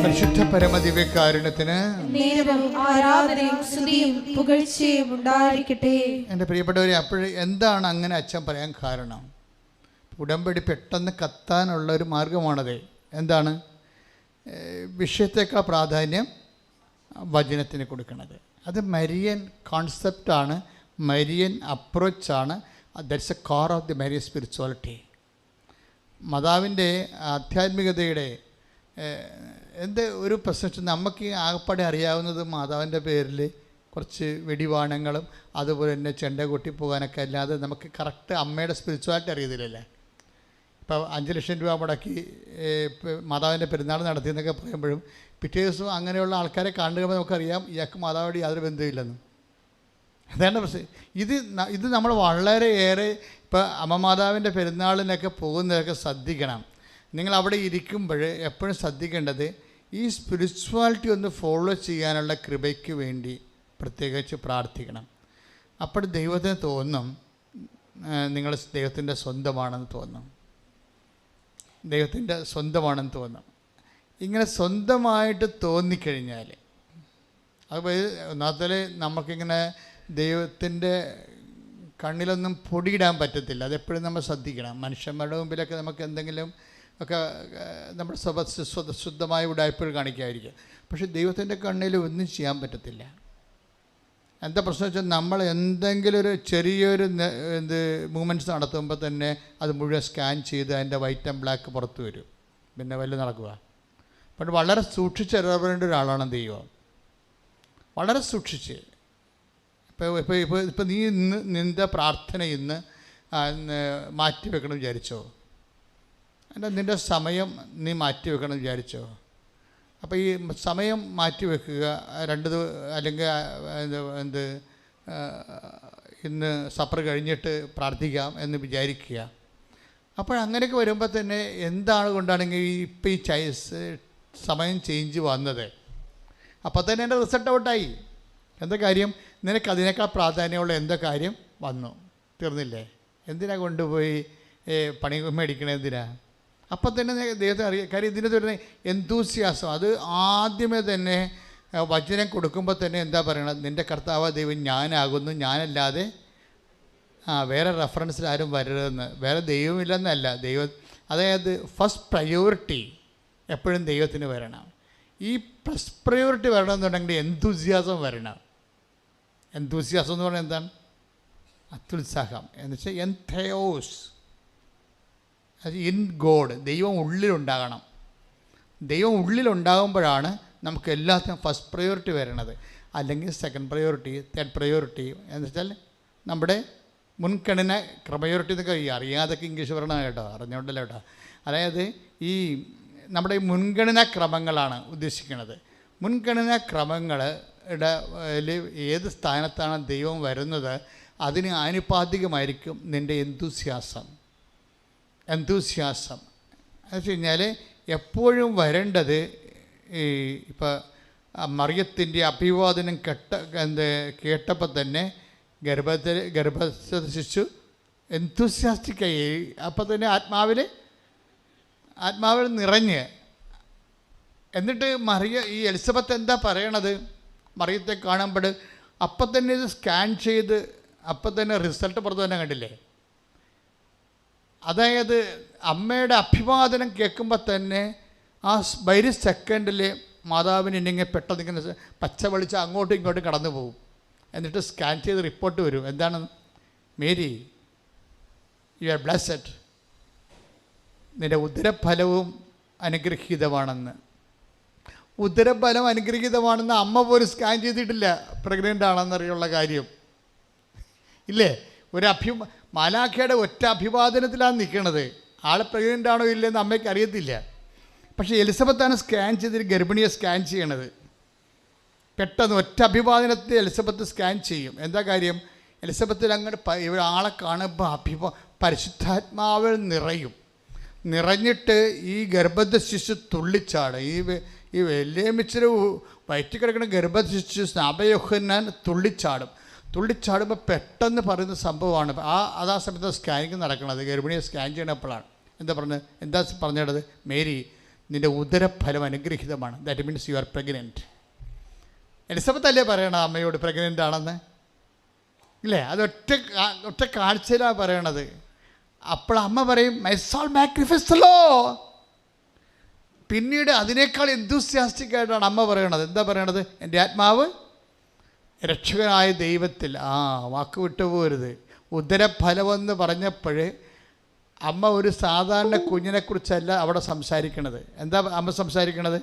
പരിശുദ്ധ പരമദിവ്യകാരുണ്യത്തിന് എൻ്റെ പ്രിയപ്പെട്ടവരെ, അപ്പോഴേ എന്താണ് അങ്ങനെ അച്ഛൻ പറയാൻ കാരണം? ഉടമ്പടി പെട്ടെന്ന് കത്താനുള്ള ഒരു മാർഗമാണത്. എന്താണ്? വിഷയത്തേക്കാൾ പ്രാധാന്യം വചനത്തിന് കൊടുക്കുന്നത്. അത് മരിയൻ കോൺസെപ്റ്റാണ്, മരിയൻ അപ്രോച്ചാണ്. That's a core of the Marian spirituality. മാതാവിൻ്റെ ആധ്യാത്മികതയുടെ ഒരു പ്രശ്നം നമുക്ക് ആകപ്പാടെ അറിയാവുന്നത് മാതാവിൻ്റെ പേരിൽ കുറച്ച് വെടിവാണങ്ങളും അതുപോലെ തന്നെ ചെണ്ട കൊട്ടി പോകാനൊക്കെ അല്ലാതെ നമുക്ക് കറക്റ്റ് അമ്മയുടെ സ്പിരിച്വാലിറ്റി അറിയത്തില്ലല്ലേ. ഇപ്പോൾ 5 ലക്ഷം രൂപ മുടക്കി മാതാവിൻ്റെ പെരുന്നാൾ നടത്തിയെന്നൊക്കെ പറയുമ്പോഴും പിറ്റേ ദിവസം അങ്ങനെയുള്ള ആൾക്കാരെ കാണുമ്പോൾ നമുക്കറിയാം ഇയാൾക്ക് മാതാവോട് യാതൊരു ബന്ധമില്ലെന്ന്. അതാണ് പ്രശ്നം. ഇത് നമ്മൾ വളരെയേറെ ഇപ്പോൾ അമ്മ മാതാവിൻ്റെ പെരുന്നാളിനൊക്കെ പോകുന്നതൊക്കെ ശ്രദ്ധിക്കണം. നിങ്ങൾ അവിടെ ഇരിക്കുമ്പോൾ എപ്പോഴും ശ്രദ്ധിക്കേണ്ടത് ഈ സ്പിരിച്വാലിറ്റി ഒന്ന് ഫോളോ ചെയ്യാനുള്ള കൃപയ്ക്ക് വേണ്ടി പ്രത്യേകിച്ച് പ്രാർത്ഥിക്കണം. അപ്പോൾ ദൈവത്തിന് തോന്നും നിങ്ങൾ ദൈവത്തിൻ്റെ സ്വന്തമാണെന്ന് തോന്നും, ദൈവത്തിൻ്റെ സ്വന്തമാണെന്ന് തോന്നും. ഇങ്ങനെ സ്വന്തമായിട്ട് തോന്നിക്കഴിഞ്ഞാൽ അപ്പോൾ ഒന്നാമത്തിൽ നമുക്കിങ്ങനെ ദൈവത്തിൻ്റെ കണ്ണിലൊന്നും പൊടിയിടാൻ പറ്റത്തില്ല. അതെപ്പോഴും നമ്മൾ ശ്രദ്ധിക്കണം. മനുഷ്യന്മാരുടെ മുമ്പിലൊക്കെ നമുക്ക് എന്തെങ്കിലും ഒക്കെ നമ്മുടെ ശുദ്ധമായ ഉടായ്പകൾ കാണിക്കാതിരിക്കുക. പക്ഷേ ദൈവത്തിൻ്റെ കണ്ണിൽ ഒന്നും ചെയ്യാൻ പറ്റത്തില്ല. എന്താ പ്രശ്നം വെച്ചാൽ നമ്മൾ എന്തെങ്കിലും ഒരു ചെറിയൊരു മൂവ്മെൻറ്റ്സ് നടത്തുമ്പോൾ തന്നെ അത് മുഴുവൻ സ്കാൻ ചെയ്ത് അതിൻ്റെ വൈറ്റ് ആൻഡ് ബ്ലാക്ക് പുറത്ത് വരും. പിന്നെ വല്ല നടക്കുക. പക്ഷെ വളരെ സൂക്ഷിച്ചിടപെടേണ്ട ഒരാളാണ് ദൈവം, വളരെ സൂക്ഷിച്ച്. ഇപ്പോൾ നീ നിൻ്റെ പ്രാർത്ഥന ഇന്ന് മാറ്റി വെക്കണം വിചാരിച്ചോ, നിൻ്റെ സമയം നീ മാറ്റി വെക്കണം വിചാരിച്ചോ. അപ്പോൾ ഈ സമയം മാറ്റി വെക്കുക, അല്ലെങ്കിൽ ഇന്ന് സപ്പർ കഴിഞ്ഞിട്ട് പ്രാർത്ഥിക്കാം എന്ന് വിചാരിക്കുക. അപ്പോൾ അങ്ങനെയൊക്കെ വരുമ്പോൾ തന്നെ എന്താണ് കൊണ്ടാണെങ്കിൽ ഇപ്പോൾ ഈ സമയം ചേഞ്ച് വന്നത്, അപ്പോൾ തന്നെ എൻ്റെ റിസൾട്ട് ഔട്ടായി. എന്താ കാര്യം? നിനക്ക് അതിനേക്കാൾ പ്രാധാന്യമുള്ള എന്തോ കാര്യം വന്നു, തീർന്നില്ലേ? എന്തിനാ കൊണ്ടുപോയി പണി മേടിക്കണേ? എന്തിനാ? അപ്പം തന്നെ ദൈവത്തെ അറിയാം. കാര്യം ഇതിൻ്റെ തന്നെ എന്തൂസിയാസം. അത് ആദ്യമേ തന്നെ വചനം കൊടുക്കുമ്പോൾ തന്നെ എന്താ പറയണത്? നിൻ്റെ കർത്താവ് ദൈവം ഞാനാകുന്നു, ഞാനല്ലാതെ വേറെ റെഫറൻസിൽ ആരും വരരുതെന്ന്. വേറെ ദൈവമില്ലെന്നല്ല, അതായത് ഫസ്റ്റ് പ്രയോറിറ്റി എപ്പോഴും ദൈവത്തിന് വരണം. ഈ ഫസ്റ്റ് പ്രയോറിറ്റി വരണമെന്നുണ്ടെങ്കിൽ എന്തൂസിയാസം വരണം. എന്തൂസിയാസം എന്ന് പറഞ്ഞാൽ എന്താണ്? അത്യുത്സാഹം എന്ന് വെച്ചാൽ എൻതയോസ്, ഇൻ ഗോഡ്. ദൈവം ഉള്ളിലുണ്ടാകണം. ദൈവം ഉള്ളിലുണ്ടാകുമ്പോഴാണ് നമുക്ക് എല്ലാത്തിനും ഫസ്റ്റ് പ്രയോറിറ്റി വരണത്. അല്ലെങ്കിൽ സെക്കൻഡ് പ്രയോറിറ്റി, തേർഡ് പ്രയോറിറ്റി എന്ന് വെച്ചാൽ നമ്മുടെ മുൻഗണന പ്രയോറിറ്റി എന്നൊക്കെ അറിയാതൊക്കെ ഇംഗ്ലീഷ് പറയണം കേട്ടോ, അറിഞ്ഞുകൊണ്ടല്ലോ കേട്ടോ. അതായത് ഈ നമ്മുടെ ഈ മുൻഗണനാ ക്രമങ്ങളാണ് ഉദ്ദേശിക്കുന്നത്. മുൻഗണനാ ക്രമങ്ങളുടെ ഏത് സ്ഥാനത്താണ് ദൈവം വരുന്നത് അതിന് ആനുപാതികമായിരിക്കും നിൻ്റെ എന്തൂസിയാസം. എന്ന് വെച്ച് കഴിഞ്ഞാൽ എപ്പോഴും വരേണ്ടത് ഇപ്പോൾ മറിയത്തിൻ്റെ അഭിവാദനം കേട്ടപ്പോൾ തന്നെ ഗർഭസ്ഥ ശിശു എന്തൂസിയാസ്റ്റിക്കായി. അപ്പോൾ തന്നെ ആത്മാവിൽ നിറഞ്ഞ്. എന്നിട്ട് ഈ എലിസബത്ത് എന്താ പറയണത്? മറിയത്തെ കാണുമ്പോൾ അപ്പം തന്നെ ഇത് സ്കാൻ ചെയ്ത് അപ്പം തന്നെ റിസൾട്ട് പുറത്ത് തന്നെ കണ്ടില്ലേ? അതായത് അമ്മയുടെ അഭിവാദനം കേൾക്കുമ്പോൾ തന്നെ ആ വൈര് സെക്കൻഡിൽ മാതാവിന് ഇങ്ങനെ പെട്ടെന്ന് ഇങ്ങനെ പച്ച വെളിച്ചം അങ്ങോട്ടും ഇങ്ങോട്ടും കടന്നു പോകും. എന്നിട്ട് സ്കാൻ ചെയ്ത് റിപ്പോർട്ട് വരും. എന്താണ്? മേരി, യു ആർ ബ്ലെസ്ഡ്, നിൻ്റെ ഉദരഫലവും അനുഗ്രഹീതമാണെന്ന്. ഉദരഫലം അനുഗ്രഹീതമാണെന്ന് അമ്മ പോലും സ്കാൻ ചെയ്തിട്ടില്ല പ്രഗ്നൻ്റ് ആണെന്നറിയുള്ള കാര്യം ഇല്ലേ? മാലാഖയുടെ ഒറ്റ അഭിവാദനത്തിലാണ് നിൽക്കുന്നത്. ആൾ പ്രഗ്നൻ്റ് ആണോ ഇല്ലെന്ന് അമ്മയ്ക്ക് അറിയത്തില്ല. പക്ഷേ എലിസബത്താണ് സ്കാൻ ചെയ്തിട്ട് ഗർഭിണിയെ സ്കാൻ ചെയ്യണത്. പെട്ടെന്ന് ഒറ്റ അഭിവാദനത്തിൽ എലിസബത്ത് സ്കാൻ ചെയ്യും. എന്താ കാര്യം? എലിസബത്തിൽ അങ്ങനെ ആളെ കാണുമ്പോൾ പരിശുദ്ധാത്മാവിൽ നിറഞ്ഞിട്ട് ഈ ഗർഭസ്ഥ ശിശു തുള്ളിച്ചാട്. ഈ വെല്ലേമിച്ചിരി വയറ്റിൽ കിടക്കുന്ന ഗർഭസ്ഥ ശിശു സ്നാപയോഹന്നാൻ തുള്ളിച്ചാടുമ്പോൾ പെട്ടെന്ന് പറയുന്ന സംഭവമാണ്. അതാ സമയത്ത് സ്കാനിങ് നടക്കുന്നത്. ഗർഭിണിയെ സ്കാൻ ചെയ്യണപ്പോഴാണ് എന്താ പറഞ്ഞത്? മേരി, നിൻ്റെ ഉദരഫലം അനുഗ്രഹീതമാണ്. That means you are pregnant. Elizabeth അല്ലേ പറയണത് അമ്മയോട് പ്രഗ്നൻ്റ് ആണെന്ന്? ഇല്ലേ? അത് ഒറ്റ കാഴ്ചയിലാണ് പറയണത്. അപ്പോൾ അമ്മ പറയും my soul magnifies the Lord. പിന്നീട് അതിനേക്കാൾ എന്തൂസിയാസ്റ്റിക് ആയിട്ടാണ് അമ്മ പറയണത്. എന്താ പറയണത്? എൻ്റെ ആത്മാവ് രക്ഷകനായ ദൈവത്തിൽ. വാക്ക് വിട്ടുപോകരുത്. ഉദരഫലമെന്ന് പറഞ്ഞപ്പോൾ അമ്മ ഒരു സാധാരണ കുഞ്ഞിനെക്കുറിച്ചല്ല അവിടെ സംസാരിക്കണത്. എന്താ അമ്മ സംസാരിക്കണത്?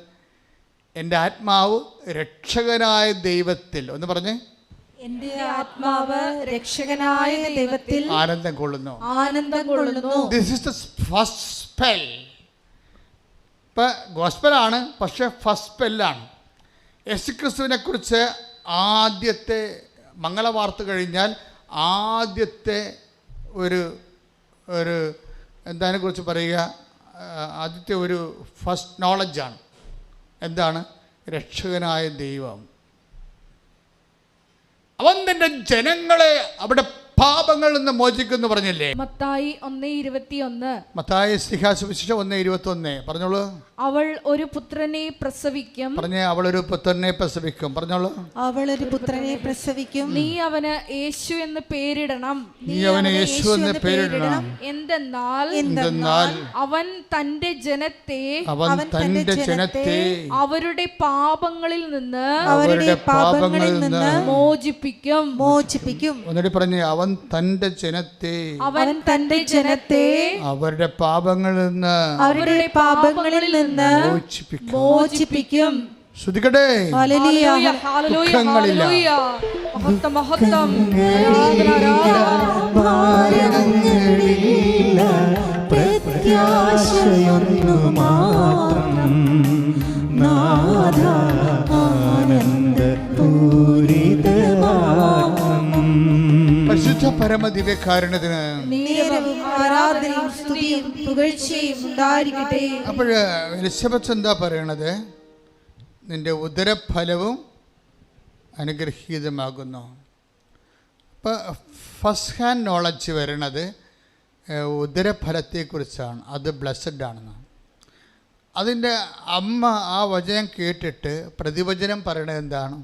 എൻ്റെ ആത്മാവ് രക്ഷകനായ ദൈവത്തിൽ. ഒന്ന് പറഞ്ഞേ. എൻ്റെ ആത്മാവ് രക്ഷകനായ ദൈവത്തിൽ ആനന്ദം കൊള്ളുന്നു. This is the first spell. ഇപ്പം ഗോസ്പലാണ്, പക്ഷേ ഫസ്റ്റ് സ്പെല്ലാണ്. യേശുക്രിസ്തുവിനെ കുറിച്ച് ആദ്യത്തെ മംഗളവാർത്ത കഴിഞ്ഞാൽ ആദ്യത്തെ ഒരു എന്താതിനെക്കുറിച്ച് പറയുക? ആദ്യത്തെ ഒരു ഫസ്റ്റ് നോളജാണ്. എന്താണ്? രക്ഷകനായ ദൈവം അവൻ തൻ്റെ ജനങ്ങളെ അവിടെ പാപങ്ങളിൽ നിന്ന് മോചിക്കുന്നു പറഞ്ഞില്ലേ? മത്തായി 1:21. മത്തായി സുവിശേഷം 1:21. പറഞ്ഞോളൂ. അവൾ ഒരു പുത്രനെ പ്രസവിക്കും. പറഞ്ഞേ, അവൾ ഒരു പുത്രനെ പ്രസവിക്കും. പറഞ്ഞോളൂ. അവൾ ഒരു പുത്രനെ പ്രസവിക്കും. നീ അവന് യേശു എന്ന് പേരിടണം. നീ അവന് യേശു എന്ന് പേരിടണം. എന്തെന്നാൽ അവൻ തന്റെ ജനത്തെ അവരുടെ പാപങ്ങളിൽ നിന്ന് മോചിപ്പിക്കും. എന്നിട്ട് പറഞ്ഞേ, അവൻ തന്റെ ജനത്തെ അവരുടെ പാപങ്ങളിൽ നിന്ന് മോചിപ്പിക്കും. ശ്രുതിക്കട്ടെ. ദുഃഖങ്ങളില്ല, പ്രത്യാശയൊന്നു മാത്രം നാഥ ആനന്ദപൂരിതമാക്കും. പരിശുദ്ധ പരമദിവ്യകാരുണ്യത്തിന് ആരാധനയും സ്തുതിയും പുകഴ്ചയും ഉണ്ടായിരിക്കട്ടെ. അപ്പോൾ എലിസബത്ത് എന്താ പറയണത്? നിന്റെ ഉദരഫലവും അനുഗ്രഹീതമാകുന്നു. അപ്പോൾ ഫസ്റ്റ് ഹാൻഡ് നോളജ് വരണത് ഉദരഫലത്തെക്കുറിച്ചാണ്. അത് ബ്ലെസ്സഡ് ആണെന്ന്. അതിൻ്റെ അമ്മ ആ വചനം കേട്ടിട്ട് പ്രതിവചനം പറയണത് എന്താണ്?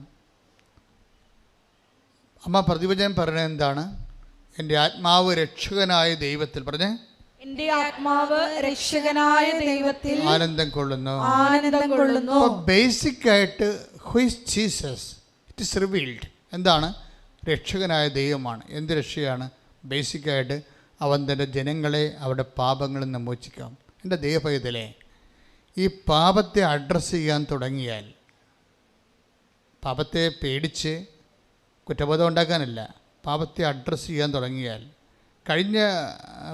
അമ്മ പ്രതിവചനം പറയണത് എന്താണ്? എൻ്റെ ആത്മാവ് രക്ഷകനായ ദൈവത്തിൽ. പറഞ്ഞേ, എൻ്റെ ആത്മാവ് രക്ഷകനായ ദൈവത്തിൽ ആനന്ദം കൊള്ളുന്നു. അപ്പോൾ ബേസിക് ആയിട്ട് who is Jesus? It is revealed. എന്താണ്? രക്ഷകനായ ദൈവമാണ്. എന്ത് രക്ഷയാണ്? ബേസിക്കായിട്ട് അവൻ തൻ്റെ ജനങ്ങളെ അവരുടെ പാപങ്ങളിൽ നിന്ന് മോചിക്കാം. എൻ്റെ ദൈവപൈതലേ, ഈ പാപത്തെ അഡ്രസ്സ് ചെയ്യാൻ തുടങ്ങിയാൽ, പാപത്തെ പേടിച്ച് കുറ്റബോധം ഉണ്ടാക്കാനല്ല, പാപത്തെ അഡ്രസ്സ് ചെയ്യാൻ തുടങ്ങിയാൽ, കഴിഞ്ഞ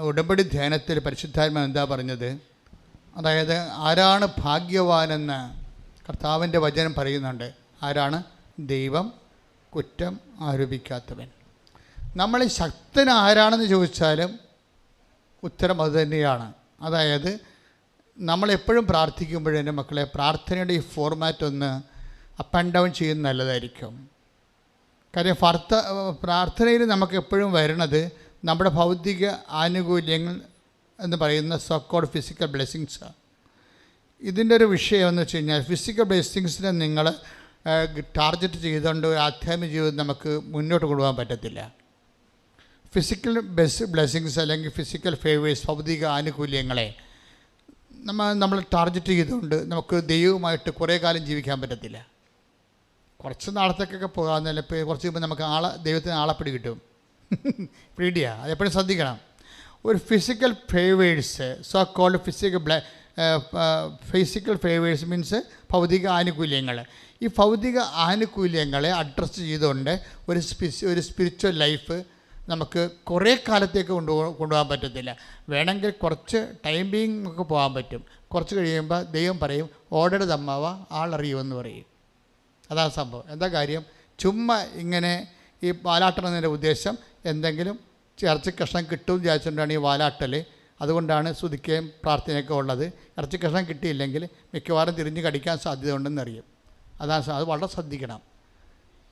ഉടമ്പടി ധ്യാനത്തിൽ പരിശുദ്ധാത്മാവ് എന്താ പറഞ്ഞത്? അതായത് ആരാണ് ഭാഗ്യവാനെന്ന് കർത്താവിൻ്റെ വചനം പറയുന്നുണ്ട്. ആരാണ്? ദൈവം കുറ്റം ആരോപിക്കാത്തവൻ. നമ്മൾ ശക്തൻ ആരാണെന്ന് ചോദിച്ചാലും ഉത്തരം അതുതന്നെയാണ്. അതായത് നമ്മളെപ്പോഴും പ്രാർത്ഥിക്കുമ്പോഴും എൻ്റെ മക്കളെ, പ്രാർത്ഥനയുടെ ഈ ഫോർമാറ്റ് ഒന്ന് അപ്പ് ആൻഡ് ഡൗൺ ചെയ്യുന്നത് നല്ലതായിരിക്കും. കാര്യം പ്രാർത്ഥനയിൽ നമുക്ക് എപ്പോഴും വരണത് നമ്മുടെ ഭൗതിക ആനുകൂല്യങ്ങൾ എന്ന് പറയുന്ന സോക്കോൾഡ് ഫിസിക്കൽ ബ്ലെസ്സിങ്സാണ്. ഇതിൻ്റെ ഒരു വിഷയം എന്ന് വെച്ച് കഴിഞ്ഞാൽ, ഫിസിക്കൽ ബ്ലെസ്സിങ്സിനെ നിങ്ങൾ ടാർഗറ്റ് ചെയ്തുകൊണ്ട് ആധ്യാത്മിക ജീവിതം നമുക്ക് മുന്നോട്ട് കൊണ്ടുപോകാൻ പറ്റത്തില്ല. ഫിസിക്കൽ ബ്ലെസ്സിങ്സ് അല്ലെങ്കിൽ ഫിസിക്കൽ ഫേവേഴ്സ്, ഭൗതിക ആനുകൂല്യങ്ങളെ നമ്മൾ ടാർഗറ്റ് ചെയ്തുകൊണ്ട് നമുക്ക് ദൈവവുമായിട്ട് കുറേ കാലം ജീവിക്കാൻ പറ്റത്തില്ല. കുറച്ച് നാളത്തേക്കൊക്കെ പോകാമെന്നല്ല, ഇപ്പോൾ കുറച്ച് കഴിയുമ്പോൾ നമുക്ക് ദൈവത്തിന് ആളപ്പിടി കിട്ടും. പിടിയാ, അതെപ്പോഴും ശ്രദ്ധിക്കണം. ഒരു physical favours, so called physical favours means ഭൗതിക ആനുകൂല്യങ്ങൾ. ഈ ഭൗതിക ആനുകൂല്യങ്ങളെ അഡ്രസ്സ് ചെയ്തുകൊണ്ട് ഒരു സ്പിരിച്വൽ ലൈഫ് നമുക്ക് കുറേ കാലത്തേക്ക് കൊണ്ടുപോകാൻ പറ്റത്തില്ല. വേണമെങ്കിൽ കുറച്ച് ടൈം ബീങ് ഒക്കെ പോകാൻ പറ്റും. കുറച്ച് കഴിയുമ്പോൾ ദൈവം പറയും, ഓർഡർ തമ്മാവ ആളറിയുമെന്ന് പറയും. അതാണ് സംഭവം. എന്താ കാര്യം? ചുമ്മാ ഇങ്ങനെ ഈ വാലാട്ടണമെന്നതിൻ്റെ ഉദ്ദേശം എന്തെങ്കിലും ഇറച്ചി കഷ്ണം കിട്ടുമെന്ന് വിചാരിച്ചുകൊണ്ടാണ് ഈ വാലാട്ടൽ. അതുകൊണ്ടാണ് സ്തുതിക്കുകയും പ്രാർത്ഥനയൊക്കെ ഉള്ളത്. ഇറച്ചി കഷ്ണം കിട്ടിയില്ലെങ്കിൽ മിക്കവാറും തിരിഞ്ഞ് കടിക്കാൻ സാധ്യത ഉണ്ടെന്നറിയും. അത് വളരെ ശ്രദ്ധിക്കണം.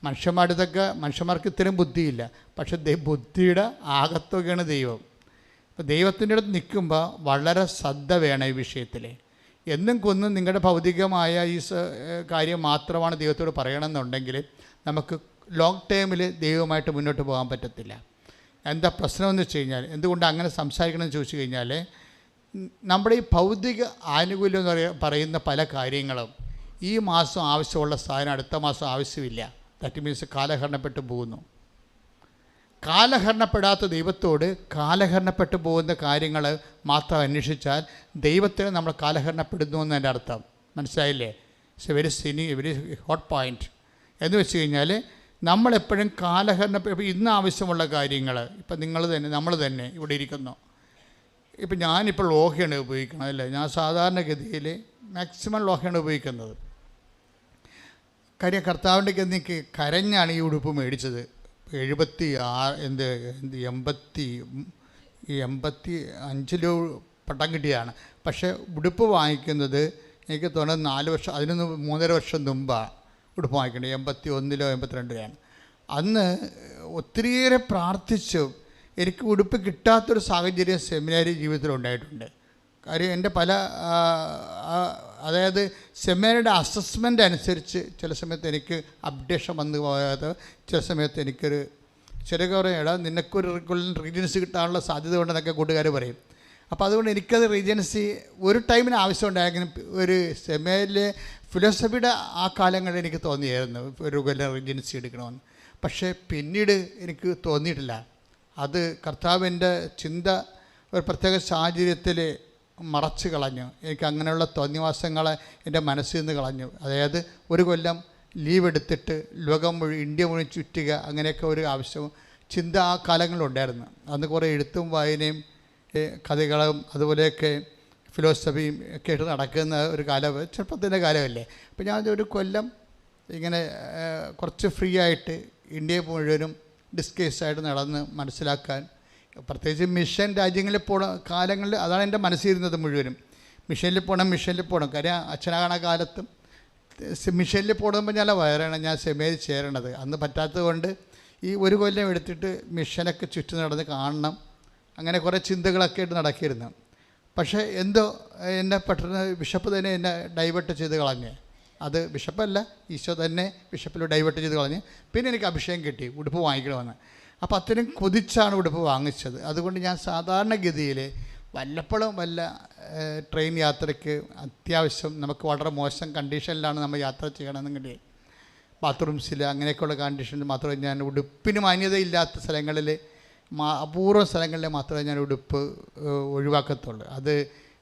മനുഷ്യന്മാർക്ക് ഇത്രയും ബുദ്ധിയില്ല. പക്ഷെ ബുദ്ധിയുടെ ആകത്തുകയാണ് ദൈവം. ഇപ്പോൾ ദൈവത്തിൻ്റെ അടുത്ത് നിൽക്കുമ്പോൾ വളരെ ശ്രദ്ധ വേണം ഈ വിഷയത്തിൽ. എന്നും കൊന്നും നിങ്ങളുടെ ഭൗതികമായ ഈ കാര്യം മാത്രമാണ് ദൈവത്തോട് പറയണമെന്നുണ്ടെങ്കിൽ നമുക്ക് ലോങ് ടൈമിൽ ദൈവമായിട്ട് മുന്നോട്ട് പോകാൻ പറ്റത്തില്ല. എന്താ പ്രശ്നമെന്ന് വെച്ച് കഴിഞ്ഞാൽ, എന്തുകൊണ്ട് അങ്ങനെ സംസാരിക്കണമെന്ന് ചോദിച്ചു കഴിഞ്ഞാൽ, നമ്മുടെ ഈ ഭൗതിക ആനുകൂല്യം എന്ന് പറയുന്ന പല കാര്യങ്ങളും ഈ മാസം ആവശ്യമുള്ള സാധനം അടുത്ത മാസം ആവശ്യമില്ല. ദാറ്റ് മീൻസ് കാലഹരണപ്പെട്ടു പോകുന്നു. കാലഹരണപ്പെടാത്ത ദൈവത്തോട് കാലഹരണപ്പെട്ടു പോകുന്ന കാര്യങ്ങൾ മാത്രം അന്വേഷിച്ചാൽ ദൈവത്തിന് നമ്മൾ കാലഹരണപ്പെടുന്നു എന്നതിൻ്റെ അർത്ഥം മനസ്സിലായില്ലേ? It's A very hot point. എന്ന് വെച്ച് കഴിഞ്ഞാൽ നമ്മളെപ്പോഴും ഇപ്പോൾ ഇന്ന് ആവശ്യമുള്ള കാര്യങ്ങൾ, ഇപ്പം നമ്മൾ തന്നെ ഇവിടെ ഇരിക്കുന്നു. ഇപ്പം ഞാനിപ്പോൾ ലോഹയാണ് ഉപയോഗിക്കുന്നത് അല്ലേ? ഞാൻ സാധാരണഗതിയിൽ മാക്സിമം ലോഹയാണ് ഉപയോഗിക്കുന്നത്. കാര്യം കർത്താവിൻ്റെ എനിക്ക് കരഞ്ഞാണ് ഈ ഉടുപ്പ് മേടിച്ചത്. 85 രൂപ പട്ടം കിട്ടിയതാണ്. പക്ഷേ ഉടുപ്പ് വാങ്ങിക്കുന്നത് എനിക്ക് തോന്നുന്നത് 4 വർഷം, അതിനൊന്ന് 3.5 വർഷം മുമ്പാണ് ഉടുപ്പ് വാങ്ങിക്കേണ്ടത്. 81-ലോ 82-ലാണ്. അന്ന് ഒത്തിരിയേറെ പ്രാർത്ഥിച്ചു. എനിക്ക് ഉടുപ്പ് കിട്ടാത്തൊരു സാഹചര്യം സെമിനാരി ജീവിതത്തിൽ ഉണ്ടായിട്ടുണ്ട്. കാര്യം എൻ്റെ പല അതായത് സെമിനാരിയുടെ അസസ്മെൻ്റ് അനുസരിച്ച് ചില സമയത്ത് എനിക്ക് അപ്ഡേഷൻ വന്നു പോകാതെ, ചില സമയത്ത് എനിക്കൊരു ചെറിയ കുറേടാ നിനക്കൊരു റീജൻസി കിട്ടാനുള്ള സാധ്യത ഉണ്ടെന്നൊക്കെ കൂട്ടുകാർ പറയും. അപ്പോൾ അതുകൊണ്ട് എനിക്കത് റീജൻസി ഒരു ടൈമിന് ആവശ്യമുണ്ടായെങ്കിലും ഒരു സെമിനാരിലെ ഫിലോസഫിയുടെ ആ കാലങ്ങളിൽ എനിക്ക് തോന്നിയായിരുന്നു ഒരു കൊല്ലം റീജൻസി എടുക്കണമെന്ന്. പക്ഷേ പിന്നീട് എനിക്ക് തോന്നിയിട്ടില്ല. അത് കർത്താവിൻ്റെ ചിന്ത ഒരു പ്രത്യേക സാഹചര്യത്തിൽ മറച്ച് കളഞ്ഞു. എനിക്ക് അങ്ങനെയുള്ള തോന്നിവാസങ്ങളെ എൻ്റെ മനസ്സിൽ നിന്ന് കളഞ്ഞു. അതായത് ഒരു കൊല്ലം ലീവ് എടുത്തിട്ട് ലോകം മുഴുവൻ ഇന്ത്യ മുഴുവൻ ചുറ്റുക, അങ്ങനെയൊക്കെ ഒരു ആവശ്യവും ചിന്ത ആ കാലങ്ങളിലുണ്ടായിരുന്നു. അന്ന് കുറേ എഴുത്തും വായനയും കഥകളും അതുപോലെയൊക്കെ ഫിലോസഫിയും ഒക്കെ ആയിട്ട് നടക്കുന്ന ഒരു കാലം, ചെറുപ്പത്തിൻ്റെ കാലമല്ലേ. അപ്പോൾ ഞാൻ ഒരു കൊല്ലം ഇങ്ങനെ കുറച്ച് ഫ്രീ ആയിട്ട് ഇന്ത്യയെ മുഴുവനും ഡിസ്കേസായിട്ട് നടന്ന് മനസ്സിലാക്കാൻ, പ്രത്യേകിച്ച് മിഷൻ രാജ്യങ്ങളിൽ പോണ കാലങ്ങളിൽ അതാണ് എൻ്റെ മനസ്സിരുന്നത് മുഴുവനും. മിഷനിൽ പോകണം. കാര്യം അച്ഛനാകണ കാലത്തും മിഷനിൽ പോകുമ്പോൾ ഞാൻ വയറാണ് ഞാൻ സെമിനാരിൽ ചേരണത്. അന്ന് പറ്റാത്തത് കൊണ്ട് ഈ ഒരു കൊല്ലം എടുത്തിട്ട് മിഷനൊക്കെ ചുറ്റും നടന്ന് കാണണം, അങ്ങനെ കുറേ ചിന്തകളൊക്കെ ആയിട്ട് നടക്കിയിരുന്നു. പക്ഷേ എന്തോ എന്നെ പെട്ടെന്ന് ബിഷപ്പ് തന്നെ എന്നെ ഡൈവേർട്ട് ചെയ്ത് കളഞ്ഞ്. അത് ബിഷപ്പല്ല, ഈശോ തന്നെ ബിഷപ്പിൽ ഡൈവേർട്ട് ചെയ്ത് കളഞ്ഞ്. പിന്നെ എനിക്ക് അഭിഷേകം കിട്ടി ഉടുപ്പ് വാങ്ങിക്കണമെന്ന്. അപ്പോൾ അത്രയും കൊതിച്ചാണ് ഉടുപ്പ് വാങ്ങിച്ചത്. അതുകൊണ്ട് ഞാൻ സാധാരണഗതിയിൽ വല്ലപ്പോഴും വല്ല ട്രെയിൻ യാത്രയ്ക്ക് അത്യാവശ്യം നമുക്ക് വളരെ മോശം കണ്ടീഷനിലാണ് നമ്മൾ യാത്ര ചെയ്യണമെന്നെങ്കിൽ ബാത്റൂംസിൽ അങ്ങനെയൊക്കെയുള്ള കണ്ടീഷനിൽ മാത്രമേ ഞാൻ ഉടുപ്പിന് മാന്യതയില്ലാത്ത സ്ഥലങ്ങളിൽ അപൂർവ സ്ഥലങ്ങളിൽ മാത്രമേ ഞാൻ ഉടുപ്പ് ഒഴിവാക്കത്തുള്ളൂ.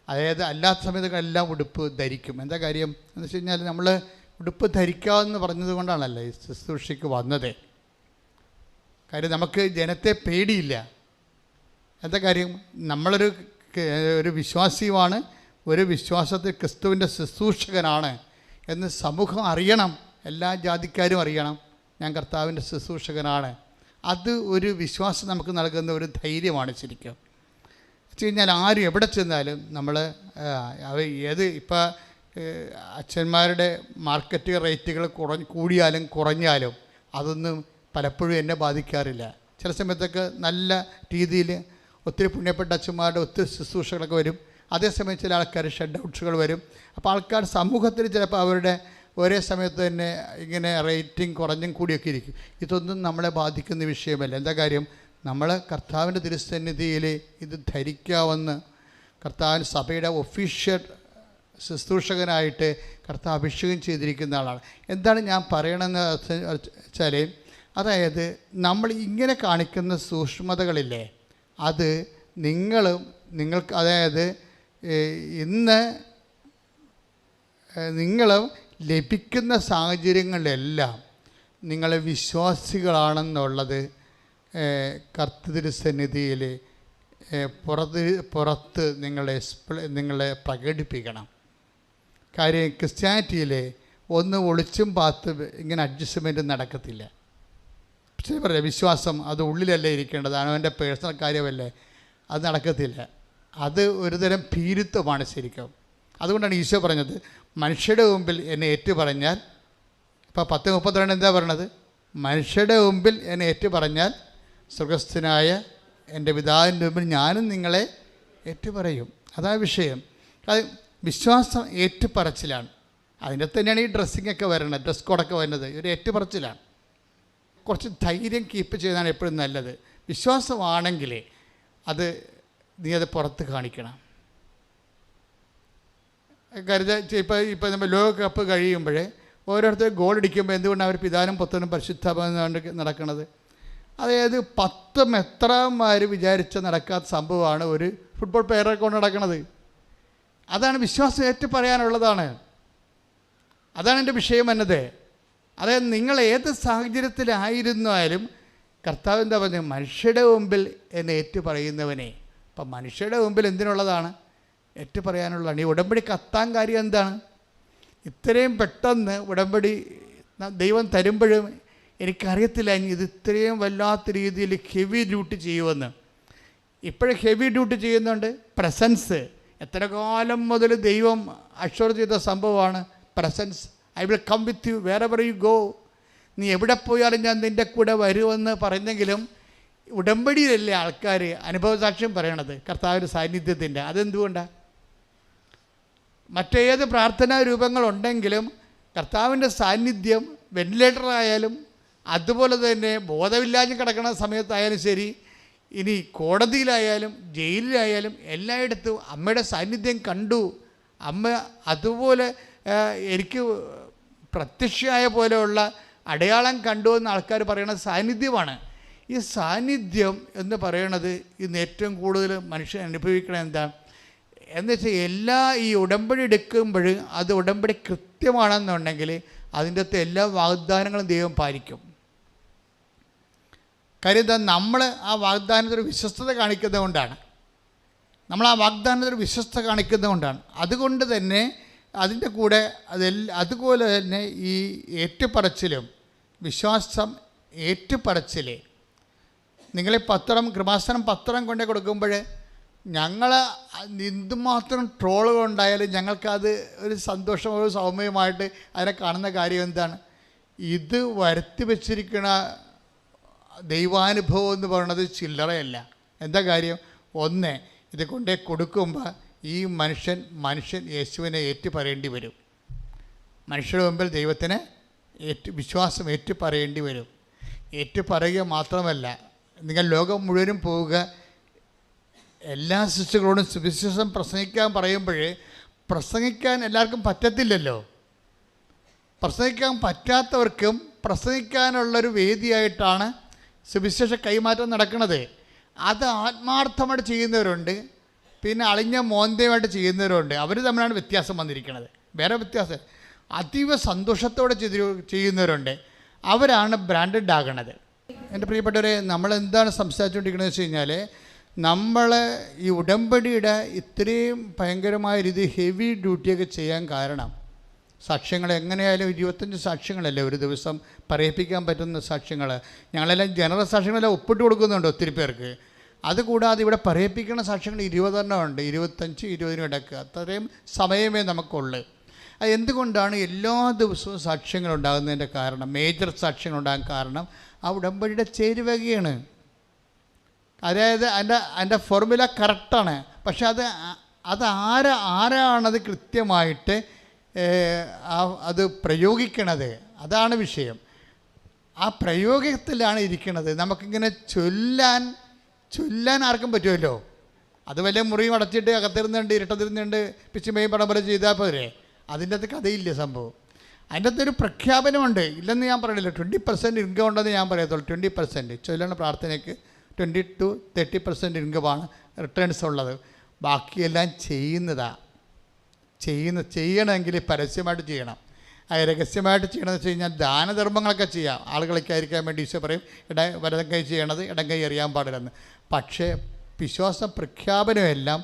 അതായത് അല്ലാത്ത സമയത്തെല്ലാം ഉടുപ്പ് ധരിക്കും. എന്താ കാര്യം എന്ന് വെച്ച് കഴിഞ്ഞാൽ നമ്മൾ ഉടുപ്പ് ധരിക്കാമെന്ന് പറഞ്ഞത് കൊണ്ടാണല്ലോ ഈ ശുശ്രൂഷയ്ക്ക് വന്നത്. കാര്യം നമുക്ക് ജനത്തെ പേടിയില്ല. എന്താ കാര്യം, നമ്മളൊരു വിശ്വാസിയുമാണ്, ഒരു വിശ്വാസത്തിൽ ക്രിസ്തുവിൻ്റെ ശുശ്രൂഷകനാണ് എന്ന് സമൂഹം അറിയണം, എല്ലാ ജാതിക്കാരും അറിയണം ഞാൻ കർത്താവിൻ്റെ ശുശ്രൂഷകനാണ്. അത് ഒരു വിശ്വാസം നമുക്ക് നൽകുന്ന ഒരു ധൈര്യമാണ് ശരിക്കും. വെച്ച് കഴിഞ്ഞാൽ ആരും എവിടെ ചെന്നാലും നമ്മൾ ഇപ്പോൾ അച്ഛന്മാരുടെ മാർക്കറ്റ് റേറ്റുകൾ കൂടിയാലും കുറഞ്ഞാലും അതൊന്നും പലപ്പോഴും എന്നെ ബാധിക്കാറില്ല. ചില സമയത്തൊക്കെ നല്ല രീതിയിൽ ഒത്തിരി പുണ്യപ്പെട്ട അച്ഛന്മാരുടെ ഒത്തിരി ശുശ്രൂഷകളൊക്കെ വരും. അതേസമയം ചില ആൾക്കാർ ഷട്ട് ഔട്ട്സുകൾ വരും. അപ്പോൾ ആൾക്കാർ സമൂഹത്തിൽ ചിലപ്പോൾ അവരുടെ ഒരേ സമയത്ത് തന്നെ ഇങ്ങനെ റേറ്റിംഗ് കുറഞ്ഞും കൂടിയൊക്കെ ഇരിക്കും. ഇതൊന്നും നമ്മളെ ബാധിക്കുന്ന വിഷയമല്ല. എന്താ കാര്യം, നമ്മൾ കർത്താവിൻ്റെ തിരുസന്നിധിയിൽ ഇത് ധരിക്കാമെന്ന് കർത്താവിൻ്റെ സഭയുടെ ഒഫീഷ്യൽ ശുശ്രൂഷകനായിട്ട് കർത്താവ് അഭിഷേകം ചെയ്തിരിക്കുന്ന ആളാണ്. എന്താണ് ഞാൻ പറയണമെന്ന് വെച്ചാൽ, അതായത് നമ്മൾ ഇങ്ങനെ കാണിക്കുന്ന സൂക്ഷ്മതകളില്ലേ, അത് നിങ്ങൾക്ക് അതായത് ഇന്ന് നിങ്ങളും ലഭിക്കുന്ന സാഹചര്യങ്ങളിലെല്ലാം നിങ്ങൾ വിശ്വാസികളാണെന്നുള്ളത് കർത്തൃസന്നിധിയിൽ പുറത്ത് നിങ്ങളെ പ്രകടിപ്പിക്കണം. കാര്യം ക്രിസ്ത്യാനിറ്റിയിൽ ഒന്ന് ഒളിച്ചും പാത്ത് ഇങ്ങനെ അഡ്ജസ്റ്റ്മെൻറ്റ് നടക്കത്തില്ല. പക്ഷേ പറയാം, വിശ്വാസം അത് ഉള്ളിലല്ലേ ഇരിക്കേണ്ടത്, അവൻ്റെ പേഴ്സണൽ കാര്യമല്ലേ, അത് നടക്കത്തില്ല. അത് ഒരുതരം ഭീരുത്വമാണ് ശരിക്കും. അതുകൊണ്ടാണ് ഈശോ പറഞ്ഞത്, മനുഷ്യരുടെ മുമ്പിൽ എന്നെ ഏറ്റു പറഞ്ഞാൽ, ഇപ്പോൾ 10:32 എന്താ പറയണത്, മനുഷ്യരുടെ മുമ്പിൽ എന്നെ ഏറ്റു പറഞ്ഞാൽ സ്വർഗസ്ഥനായ എൻ്റെ പിതാവിൻ്റെ മുമ്പിൽ ഞാനും നിങ്ങളെ ഏറ്റുപറയും. അതാണ് വിഷയം. അത് വിശ്വാസം ഏറ്റുപറച്ചിലാണ്. അതിൻ്റെ തന്നെയാണ് ഈ ഡ്രസ്സിങ്ങൊക്കെ വരണത്, ഡ്രസ് കോഡൊക്കെ വരുന്നത് ഒരു ഏറ്റുപറച്ചിലാണ്. കുറച്ച് ധൈര്യം കീപ്പ് ചെയ്താണ് എപ്പോഴും നല്ലത്. വിശ്വാസമാണെങ്കിൽ നീ അത് പുറത്ത് കാണിക്കണം. ഇപ്പോൾ നമ്മൾ ലോകകപ്പ് കഴിയുമ്പോൾ ഓരോരുത്തർ ഗോൾ അടിക്കുമ്പോൾ എന്തുകൊണ്ടാണ് അവർ പിതാനും പുത്രനും പരിശുദ്ധാത്മാവും നടക്കുന്നത്? അതായത് 10 മെത്രാന്മാർ വിചാരിച്ച നടക്കാത്ത സംഭവമാണ് ഒരു ഫുട്ബോൾ പ്ലെയറെ കൊണ്ട് നടക്കുന്നത്. അതാണ് വിശ്വാസം ഏറ്റു പറയാനുള്ളതാണ്. അതാണ് എൻ്റെ വിഷയം എന്നത്. അതായത് നിങ്ങൾ ഏത് സാഹചര്യത്തിലായിരുന്നാലും കർത്താവ് എന്താ പറഞ്ഞത്, മനുഷ്യരുടെ മുമ്പിൽ എന്നെ ഏറ്റു പറയുന്നവനെ. അപ്പം മനുഷ്യരുടെ മുമ്പിൽ എന്തിനുള്ളതാണ്? ഏറ്റു പറയാനുള്ളതാണ്. ഈ ഉടമ്പടി കത്താൻ കാര്യം എന്താണ്? ഇത്രയും പെട്ടെന്ന് ഉടമ്പടി ദൈവം തരുമ്പോഴും എനിക്കറിയത്തില്ല ഇത് ഇത്രയും വല്ലാത്ത രീതിയിൽ ഹെവി ഡ്യൂട്ടി ചെയ്യുമെന്ന്. ഇപ്പോഴും ഹെവി ഡ്യൂട്ടി ചെയ്യുന്നുണ്ട്. പ്രസൻസ് എത്ര കാലം മുതൽ ദൈവം അഷ്വർ ചെയ്ത സംഭവമാണ് presence. I will come with you wherever you go. നീ എവിടെ പോയാലും ഞാൻ നിൻ്റെ കൂടെ വരുമെന്ന് പറയുന്നെങ്കിലും ഉടമ്പടിയിലല്ലേ ആൾക്കാർ അനുഭവസാക്ഷ്യം പറയണത് കർത്താവിൻ്റെ സാന്നിധ്യത്തിൻ്റെ. അതെന്തുകൊണ്ടാണ്? മറ്റേത് പ്രാർത്ഥനാ രൂപങ്ങളുണ്ടെങ്കിലും കർത്താവിൻ്റെ സാന്നിധ്യം വെന്റിലേറ്ററായാലും അതുപോലെ തന്നെ ബോധമില്ലാഞ്ഞ് കിടക്കുന്ന സമയത്തായാലും ശരി, ഇനി കോടതിയിലായാലും ജയിലിലായാലും എല്ലായിടത്തും അമ്മയുടെ സാന്നിധ്യം കണ്ടു. അമ്മ അതുപോലെ എനിക്ക് പ്രത്യക്ഷമായ പോലെയുള്ള അടയാളം കണ്ടു എന്ന് ആൾക്കാർ പറയുന്ന സാന്നിധ്യമാണ്. ഈ സാന്നിധ്യം എന്ന് പറയണത് ഇന്ന് ഏറ്റവും കൂടുതൽ മനുഷ്യൻ അനുഭവിക്കണം എന്താ എന്ന് വെച്ചാൽ എല്ലാ ഈ ഉടമ്പടി എടുക്കുമ്പോൾ അത് ഉടമ്പടി കൃത്യമാണെന്നുണ്ടെങ്കിൽ അതിൻ്റെ അകത്ത് എല്ലാ വാഗ്ദാനങ്ങളും ദൈവം പാലിക്കും. കാര്യം എന്താ? നമ്മൾ ആ വാഗ്ദാനത്തിൽ വിശ്വസ്തത കാണിക്കുന്നത് കൊണ്ടാണ്. നമ്മൾ ആ വാഗ്ദാനത്തിൽ വിശ്വസ്തത കാണിക്കുന്നത് കൊണ്ടാണ്. അതുകൊണ്ട് തന്നെ അതിൻ്റെ കൂടെ അതുപോലെ തന്നെ ഈ ഏറ്റുപറച്ചിലും വിശ്വാസം ഏറ്റുപറച്ചിൽ. നിങ്ങളെ കൃപാസനം പത്രം കൊണ്ടേ കൊടുക്കുമ്പോൾ ഞങ്ങൾ എന്തുമാത്രം ട്രോളുകൾ ഉണ്ടായാലും ഞങ്ങൾക്കത് ഒരു സന്തോഷം, ഒരു സൗമ്യമായിട്ട് അതിനെ കാണുന്ന കാര്യം എന്താണ്? ഇത് വരുത്തി വച്ചിരിക്കുന്ന ദൈവാനുഭവം എന്ന് പറയുന്നത് ചില്ലറയല്ല. എന്താ കാര്യം? ഒന്ന്, ഇത് കൊണ്ടേ കൊടുക്കുമ്പോൾ ഈ മനുഷ്യൻ യേശുവിനെ ഏറ്റുപറയേണ്ടി വരും. മനുഷ്യരുടെ മുമ്പിൽ ദൈവത്തിന് വിശ്വാസം ഏറ്റുപറയേണ്ടി വരും. ഏറ്റുപറയുക മാത്രമല്ല, നിങ്ങൾ ലോകം മുഴുവനും പോവുക, എല്ലാ ശിശുക്കളോടും സുവിശേഷം പ്രസംഗിക്കാൻ പറയുമ്പോൾ പ്രസംഗിക്കാൻ എല്ലാവർക്കും പറ്റത്തില്ലല്ലോ. പ്രസംഗിക്കാൻ പറ്റാത്തവർക്കും പ്രസംഗിക്കാനുള്ളൊരു വേദിയായിട്ടാണ് സുവിശേഷ കൈമാറ്റം നടക്കുന്നത്. അത് ആത്മാർത്ഥമായിട്ട് ചെയ്യുന്നവരുണ്ട്, പിന്നെ അളിഞ്ഞ മോന്തയുമായിട്ട് ചെയ്യുന്നവരുണ്ട്. അവർ തമ്മിലാണ് വ്യത്യാസം വന്നിരിക്കുന്നത്. വേറെ വ്യത്യാസം അതീവ സന്തോഷത്തോടെ ചെയ്യുന്നവരുണ്ട്. അവരാണ് ബ്രാൻഡഡ് ആകണത്. എൻ്റെ പ്രിയപ്പെട്ടവരെ, നമ്മളെന്താണ് സംസാരിച്ചുകൊണ്ടിരിക്കുന്നത് വെച്ച് കഴിഞ്ഞാൽ, നമ്മൾ ഈ ഉടമ്പടിയുടെ ഇത്രയും ഭയങ്കരമായ രീതി ഹെവി ഡ്യൂട്ടിയൊക്കെ ചെയ്യാൻ കാരണം സാക്ഷ്യങ്ങൾ എങ്ങനെയായാലും 25 സാക്ഷ്യങ്ങളല്ലേ ഒരു ദിവസം പറയിപ്പിക്കാൻ പറ്റുന്ന സാക്ഷ്യങ്ങൾ. ഞങ്ങളെല്ലാം ജനറൽ സാക്ഷ്യങ്ങളെല്ലാം ഒപ്പിട്ട് കൊടുക്കുന്നുണ്ട് ഒത്തിരി പേർക്ക്. അതുകൂടാതെ ഇവിടെ പറയിപ്പിക്കുന്ന സാക്ഷ്യങ്ങൾ 20 ഉണ്ട്, 25-20 ഇടയ്ക്ക്. അത്രയും സമയമേ നമുക്കുള്ളൂ. അത് എന്തുകൊണ്ടാണ് എല്ലാ ദിവസവും സാക്ഷ്യങ്ങൾ ഉണ്ടാകുന്നതിൻ്റെ കാരണം, മേജർ സാക്ഷ്യങ്ങൾ ഉണ്ടാകാൻ കാരണം ആ ഉടമ്പടിയുടെ ചേരുവകയാണ്. അതായത് അതിൻ്റെ ഫോർമുല കറക്റ്റാണ്. പക്ഷെ ആരാണത് കൃത്യമായിട്ട് അത് പ്രയോഗിക്കണത്, അതാണ് വിഷയം. ആ പ്രയോഗത്തിലാണ് ഇരിക്കുന്നത്. നമുക്കിങ്ങനെ ചൊല്ലാൻ ആർക്കും പറ്റുമല്ലോ. അത് വലിയ മുറിയും അടച്ചിട്ട് അകത്തിരുന്നുണ്ട് ഇരുട്ടത്തിരുന്നുണ്ട് പിച്ചുമയും പടം പോലെ ചെയ്താൽ പോരെ. അതിൻ്റെ അകത്ത് കഥയില്ല സംഭവം. അതിൻ്റെ അകത്തൊരു പ്രഖ്യാപനമുണ്ട്. ഇല്ലെന്ന് ഞാൻ പറയില്ല. 20% ഇൻകം ഉണ്ടെന്ന് ഞാൻ പറയത്തുള്ളൂ. 20% ചൊല്ലണ പ്രാർത്ഥനയ്ക്ക് 20-30% ഇൻകമാണ് റിട്ടേൺസ് ഉള്ളത്. ബാക്കിയെല്ലാം ചെയ്യണമെങ്കിൽ പരസ്യമായിട്ട് ചെയ്യണം. അത് രഹസ്യമായിട്ട് ചെയ്യണമെന്ന് വെച്ച് കഴിഞ്ഞാൽ ദാനധർമ്മങ്ങളൊക്കെ ചെയ്യാം. ആളുകളൊക്കെ ആയിരിക്കാൻ വേണ്ടി ഈശോ പറയും വലതും കൈ ചെയ്യണത് ഇടം കൈ അറിയാൻ പാടില്ലെന്ന്. പക്ഷേ വിശ്വാസ പ്രഖ്യാപനമെല്ലാം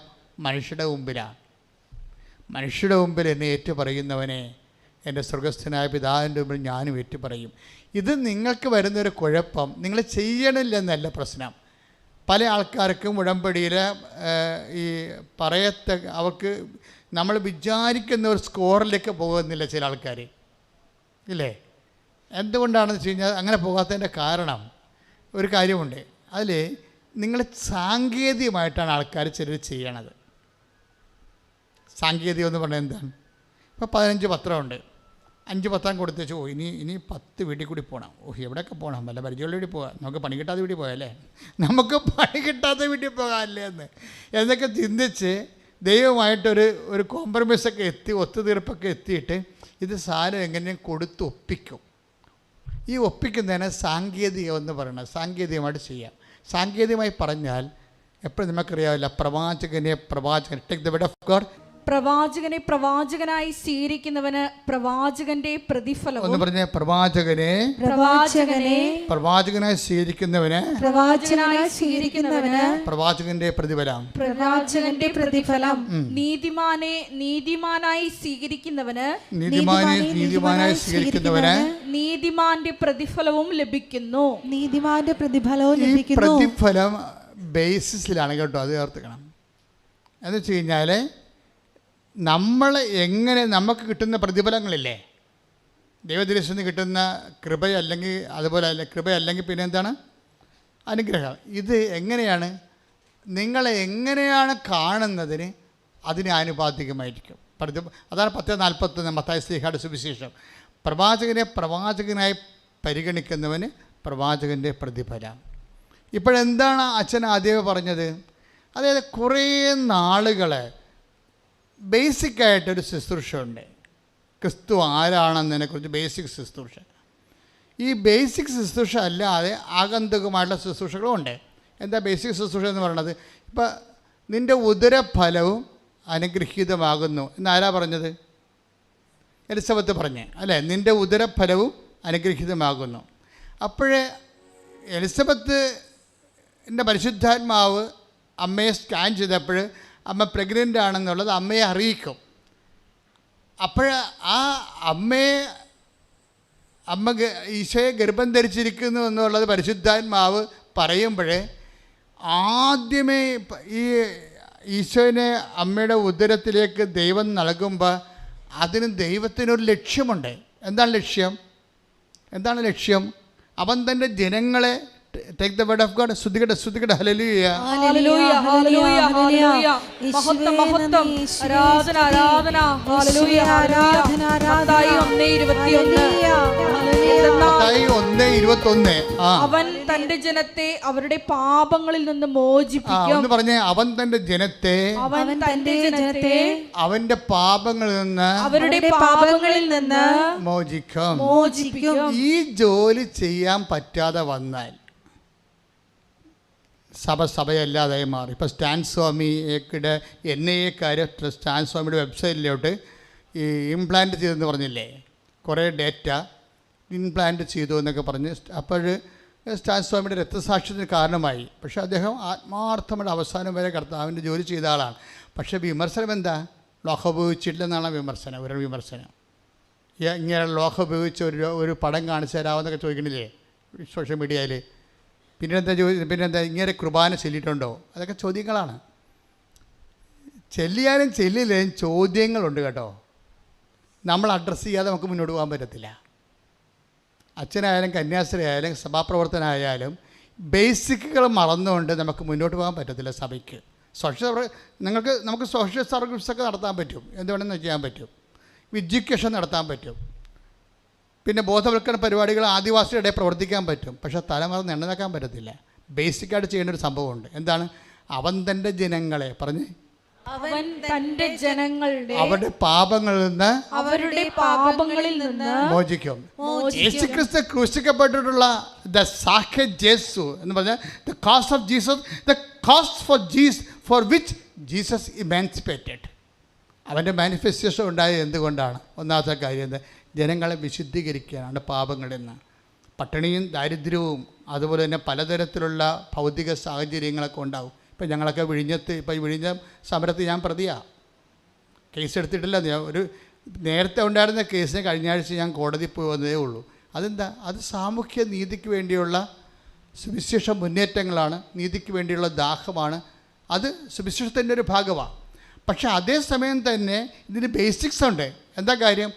മനുഷ്യരുടെ മുമ്പിലാണ്. മനുഷ്യരുടെ മുമ്പിൽ എന്നെ ഏറ്റുപറയുന്നവനെ എൻ്റെ സ്വർഗസ്ഥനായ പിതാവിൻ്റെ മുമ്പിൽ ഞാനും ഏറ്റുപറയും. ഇത് നിങ്ങൾക്ക് വരുന്നൊരു കുഴപ്പം, നിങ്ങൾ ചെയ്യണില്ലെന്നല്ല പ്രശ്നം. പല ആൾക്കാർക്കും ഉടമ്പടിയിൽ ഈ അവർക്ക് നമ്മൾ വിചാരിക്കുന്ന ഒരു സ്കോറിലേക്ക് പോകുന്നില്ല ചില ആൾക്കാർ, ഇല്ലേ? എന്തുകൊണ്ടാണെന്ന് വെച്ച് കഴിഞ്ഞാൽ അങ്ങനെ പോകാത്തതിൻ്റെ കാരണം ഒരു കാര്യമുണ്ട്. അതിൽ നിങ്ങൾ സാങ്കേതികമായിട്ടാണ് ആൾക്കാർ ചിലർ ചെയ്യണത്. സാങ്കേതികം എന്ന് പറഞ്ഞാൽ എന്താണ്? ഇപ്പോൾ 15 പത്രമുണ്ട്, 5 പത്രം കൊടുത്ത് വെച്ചു. ഇനി 10 വീട്ടിൽ കൂടി പോകണം. എവിടെയൊക്കെ പോകണം? വല്ല പരിചയമുള്ള വീട്ടിൽ പോകാം. നമുക്ക് പണി കിട്ടാത്ത വീട്ടിൽ പോയല്ലേ, നമുക്ക് പണി കിട്ടാത്ത വീട്ടിൽ പോകാമല്ലേ എന്നൊക്കെ ചിന്തിച്ച് ദൈവമായിട്ടൊരു കോംപ്രമൈസൊക്കെ ഒത്തുതീർപ്പൊക്കെ എത്തിയിട്ട് ഇത് സാധനം എങ്ങനെയും കൊടുത്ത് ഒപ്പിക്കും. ഈ ഒപ്പിക്കുന്നതിന് സാങ്കേതികം എന്ന് പറയുന്നത് സാങ്കേതികമായിട്ട് ചെയ്യാം. സാങ്കേതികമായി പറഞ്ഞാൽ എപ്പോഴും നമുക്കറിയാവില്ല, പ്രവാചകൻ take the word of God. പ്രവാചകനെ പ്രവാചകനായി സ്വീകരിക്കുന്നവന് പ്രവാചകന്റെ പ്രതിഫലം. ഒന്ന് പറഞ്ഞ പ്രവാചകനായി സ്വീകരിക്കുന്നവന് പ്രവാചകന്റെ പ്രതിഫലം. നീതിമാനായി സ്വീകരിക്കുന്നവന് നീതിമാന്റെ പ്രതിഫലവും ലഭിക്കുന്നു. പ്രതിഫലം ബേസിസിലാണ് കേട്ടോ, അത് ഓർത്തുക്കണം. എന്ന് വെച്ച് കഴിഞ്ഞാൽ നമ്മൾ എങ്ങനെ നമുക്ക് കിട്ടുന്ന പ്രതിഫലങ്ങളില്ലേ, ദൈവദൃശ്യത്തിൽ നിന്ന് കിട്ടുന്ന കൃപയല്ലെങ്കിൽ അതുപോലെ അല്ല കൃപയല്ലെങ്കിൽ പിന്നെ എന്താണ് അനുഗ്രഹം. ഇത് എങ്ങനെയാണ് നിങ്ങളെ എങ്ങനെയാണ് കാണുന്നതിന് അതിന് ആനുപാതികമായിരിക്കും. അതാണ് 10:41 മത്തായി ശ്ലീഹായുടെ സുവിശേഷം. പ്രവാചകനെ പ്രവാചകനായി പരിഗണിക്കുന്നവന് പ്രവാചകൻ്റെ പ്രതിഫലം. ഇപ്പോഴെന്താണ് അച്ഛൻ ആദ്യമേ പറഞ്ഞത്? അതായത് കുറേ നാളുകൾ ബേസിക്കായിട്ടൊരു ശുശ്രൂഷയുണ്ട്. ക്രിസ്തു ആരാണെന്നതിനെക്കുറിച്ച് ബേസിക് ശുശ്രൂഷ. ഈ ബേസിക് ശുശ്രൂഷ അല്ലാതെ ആഗന്തുകമായിട്ടുള്ള ശുശ്രൂഷകളും ഉണ്ട്. എന്താ ബേസിക് ശുശ്രൂഷ എന്ന് പറയുന്നത്? ഇപ്പം നിൻ്റെ ഉദരഫലവും അനുഗ്രഹീതമാകുന്നു എന്നാരാ പറഞ്ഞത്? എലിസബത്ത് പറഞ്ഞ് അല്ലേ, നിൻ്റെ ഉദരഫലവും അനുഗ്രഹീതമാകുന്നു. അപ്പോഴേ എലിസബത്തിൻ്റെ പരിശുദ്ധാത്മാവ് അമ്മയെ സ്കാൻ ചെയ്തപ്പോൾ അമ്മ പ്രഗ്നൻ്റ് ആണെന്നുള്ളത് അമ്മയെ അറിയിക്കും. അപ്പോൾ ആ അമ്മ ഈശോയെ ഗർഭം ധരിച്ചിരിക്കുന്നു എന്നുള്ളത് പരിശുദ്ധാത്മാവ് പറയുമ്പോൾ ആദ്യമേ ഈ ഈശോനെ അമ്മയുടെ ഉദരത്തിലേക്ക് ദൈവം നൽകുമ്പോൾ അതിന് ദൈവത്തിനൊരു ലക്ഷ്യമുണ്ട്. എന്താണ് ലക്ഷ്യം? അവൻ തൻ്റെ ജനങ്ങളെ Take the word of God. Sudhikata, hallelujah. Hallelujah, hallelujah, hallelujah. Mahottam, mahottam. Aradhana, aradhana. Hallelujah, aradhana, aradhana. Mathai 1:21. അവൻ തന്റെ ജനത്തെ അവരുടെ പാപങ്ങളിൽ നിന്ന് മോചിപ്പിക്കും. എന്ന് പറഞ്ഞേ, അവൻ തന്റെ ജനത്തെ അവന്റെ പാപങ്ങളിൽ നിന്ന് അവരുടെ പാപങ്ങളിൽ നിന്ന് മോചിക്കും. ഈ ജോലി ചെയ്യാൻ പറ്റാതെ വന്നാൽ സഭയല്ലാതായി മാറി. ഇപ്പോൾ സ്റ്റാൻ സ്വാമിയുടെ NIA സ്റ്റാൻ സ്വാമിയുടെ വെബ്സൈറ്റിലോട്ട് ഈ ഇംപ്ലാന്റ് ചെയ്തെന്ന് പറഞ്ഞില്ലേ, കുറേ ഡേറ്റ ഇംപ്ലാന്റ് ചെയ്തു എന്നൊക്കെ പറഞ്ഞ്. അപ്പോൾ സ്റ്റാൻ സ്വാമിയുടെ രക്തസാക്ഷ്യത്തിന് കാരണമായി. പക്ഷേ അദ്ദേഹം ആത്മാർത്ഥമായിട്ട് അവസാനം വരെ കർത്താവിൻ്റെ ജോലി ചെയ്ത ആളാണ്. പക്ഷേ വിമർശനം എന്താ? ലോഹം ഉപയോഗിച്ചിട്ടില്ലെന്നാണ് ഒരു വിമർശനം. ഇങ്ങനെ ലോഹം ഉപയോഗിച്ച് ഒരു പടം കാണിച്ചു തരാമെന്നൊക്കെ ചോദിക്കണില്ലേ സോഷ്യൽ മീഡിയയിൽ. പിന്നെന്താ ഇങ്ങനെ കുർബാന ചൊല്ലിയിട്ടുണ്ടോ? അതൊക്കെ ചോദ്യങ്ങളാണ്. ചെല്ലിയാലും ചെല്ലില്ലേലും ചോദ്യങ്ങളുണ്ട് കേട്ടോ. നമ്മൾ അഡ്രസ്സ് ചെയ്യാതെ നമുക്ക് മുന്നോട്ട് പോകാൻ പറ്റത്തില്ല. അച്ഛനായാലും കന്യാസ്ത്രീ ആയാലും സഭാപ്രവർത്തനായാലും ബേസിക്കുകൾ മറന്നുകൊണ്ട് നമുക്ക് മുന്നോട്ട് പോകാൻ പറ്റത്തില്ല സഭയ്ക്ക്. നമുക്ക് സോഷ്യൽ സർവീസൊക്കെ നടത്താൻ പറ്റും, എന്ത് വേണമെന്ന് ചെയ്യാൻ പറ്റും, എഡ്യൂക്കേഷൻ നടത്താൻ പറ്റും, പിന്നെ ബോധവൽക്കരണ പരിപാടികൾ ആദിവാസിയുടെ ഇടയിൽ പ്രവർത്തിക്കാൻ പറ്റും. പക്ഷേ തലമറന്ന് എണ്ണനാക്കാൻ പറ്റത്തില്ല. ബേസിക്കായിട്ട് ചെയ്യേണ്ട ഒരു സംഭവമുണ്ട്. എന്താണ്? അവൻ തൻ്റെ ജനങ്ങളെ പറഞ്ഞ് അവരുടെ പാപങ്ങളിൽ നിന്ന് മോചിക്കും. യേശുക്രിസ്തു ക്രൂശിക്കപ്പെട്ടിട്ടുള്ള ദ സാക്ഷ്യം ജേസു എന്ന് പറഞ്ഞാൽ the cost of Jesus, the cost for which Jesus ഇമാൻസിപ്പേറ്റഡ്. അവൻ്റെ മാനിഫെസ്റ്റേഷൻ ഉണ്ടായത് എന്തുകൊണ്ടാണ്? ഒന്നാമത്തെ കാര്യം എന്താ? ജനങ്ങളെ വിശുദ്ധീകരിക്കാനാണ് പാപങ്ങളിൽ നിന്ന്. പട്ടിണിയും ദാരിദ്ര്യവും അതുപോലെ തന്നെ പലതരത്തിലുള്ള ഭൗതിക സാഹചര്യങ്ങളൊക്കെ ഉണ്ടാവും. ഇപ്പം ഞങ്ങളൊക്കെ വിഴിഞ്ഞം സമരത്തിൽ ഞാൻ പ്രതിയാണ്. കേസ് എടുത്തിട്ടില്ല. ഒരു നേരത്തെ ഉണ്ടായിരുന്ന കേസിന് കഴിഞ്ഞ ആഴ്ച ഞാൻ കോടതിയിൽ പോയി വന്നതേ ഉള്ളൂ. അതെന്താ? അത് സാമൂഹ്യ നീതിക്ക് വേണ്ടിയുള്ള സുവിശേഷ മുന്നേറ്റങ്ങളാണ്, നീതിക്ക് വേണ്ടിയുള്ള ദാഹമാണ്. അത് സുവിശേഷത്തിൻ്റെ ഒരു ഭാഗമാണ്. പക്ഷെ അതേസമയം തന്നെ ഇതിന് ബേസിക്സ് ഉണ്ട്. എന്താ കാര്യം?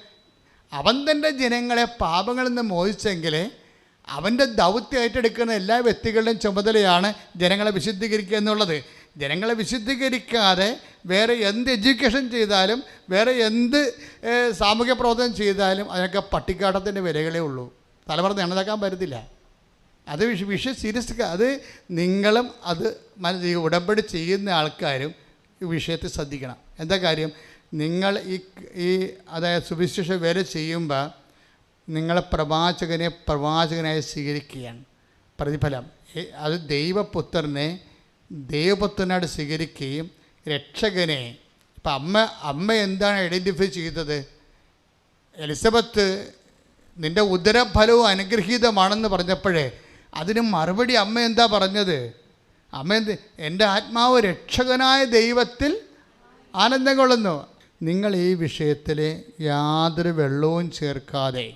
അവൻ തൻ്റെ ജനങ്ങളെ പാപങ്ങളിൽ നിന്ന് മോചിച്ചെങ്കിൽ അവൻ്റെ ദൗത്യം ഏറ്റെടുക്കുന്ന എല്ലാ വ്യക്തികളുടെയും ചുമതലയാണ് ജനങ്ങളെ വിശുദ്ധീകരിക്കുക എന്നുള്ളത്. ജനങ്ങളെ വിശുദ്ധീകരിക്കാതെ വേറെ എന്ത് എഡ്യൂക്കേഷൻ ചെയ്താലും വേറെ എന്ത് സാമൂഹ്യ പ്രവർത്തനം ചെയ്താലും അതിനൊക്കെ പട്ടിക്കാട്ടത്തിൻ്റെ വിലകളേ ഉള്ളൂ. തലമുറ എണ്ണതാക്കാൻ പറ്റത്തില്ല. അത് വിഷയം സീരിയസ്. അത് നിങ്ങളും അത് ഉടമ്പടി ചെയ്യുന്ന ആൾക്കാരും ഈ വിഷയത്തിൽ ശ്രദ്ധിക്കണം. എന്താ കാര്യം? നിങ്ങൾ അതായത് സുവിശേഷ വേല ചെയ്യുമ്പോൾ നിങ്ങളെ പ്രവാചകനായി സ്വീകരിക്കുകയാണ്. പ്രതിഫലം അത് ദൈവപുത്രനായിട്ട് സ്വീകരിക്കുകയും രക്ഷകനെ. ഇപ്പം അമ്മ എന്താണ് ഐഡൻറ്റിഫൈ ചെയ്തത്? എലിസബത്ത് നിൻ്റെ ഉദരഫലവും അനുഗ്രഹീതമാണെന്ന് പറഞ്ഞപ്പോഴേ അതിന് മറുപടി അമ്മ എന്താ പറഞ്ഞത്? എൻ്റെ ആത്മാവ് രക്ഷകനായ ദൈവത്തിൽ ആനന്ദം കൊള്ളുന്നു. നിങ്ങൾ ഈ വിഷയത്തിൽ യാതൊരു വെള്ളവും ചേർക്കാതെ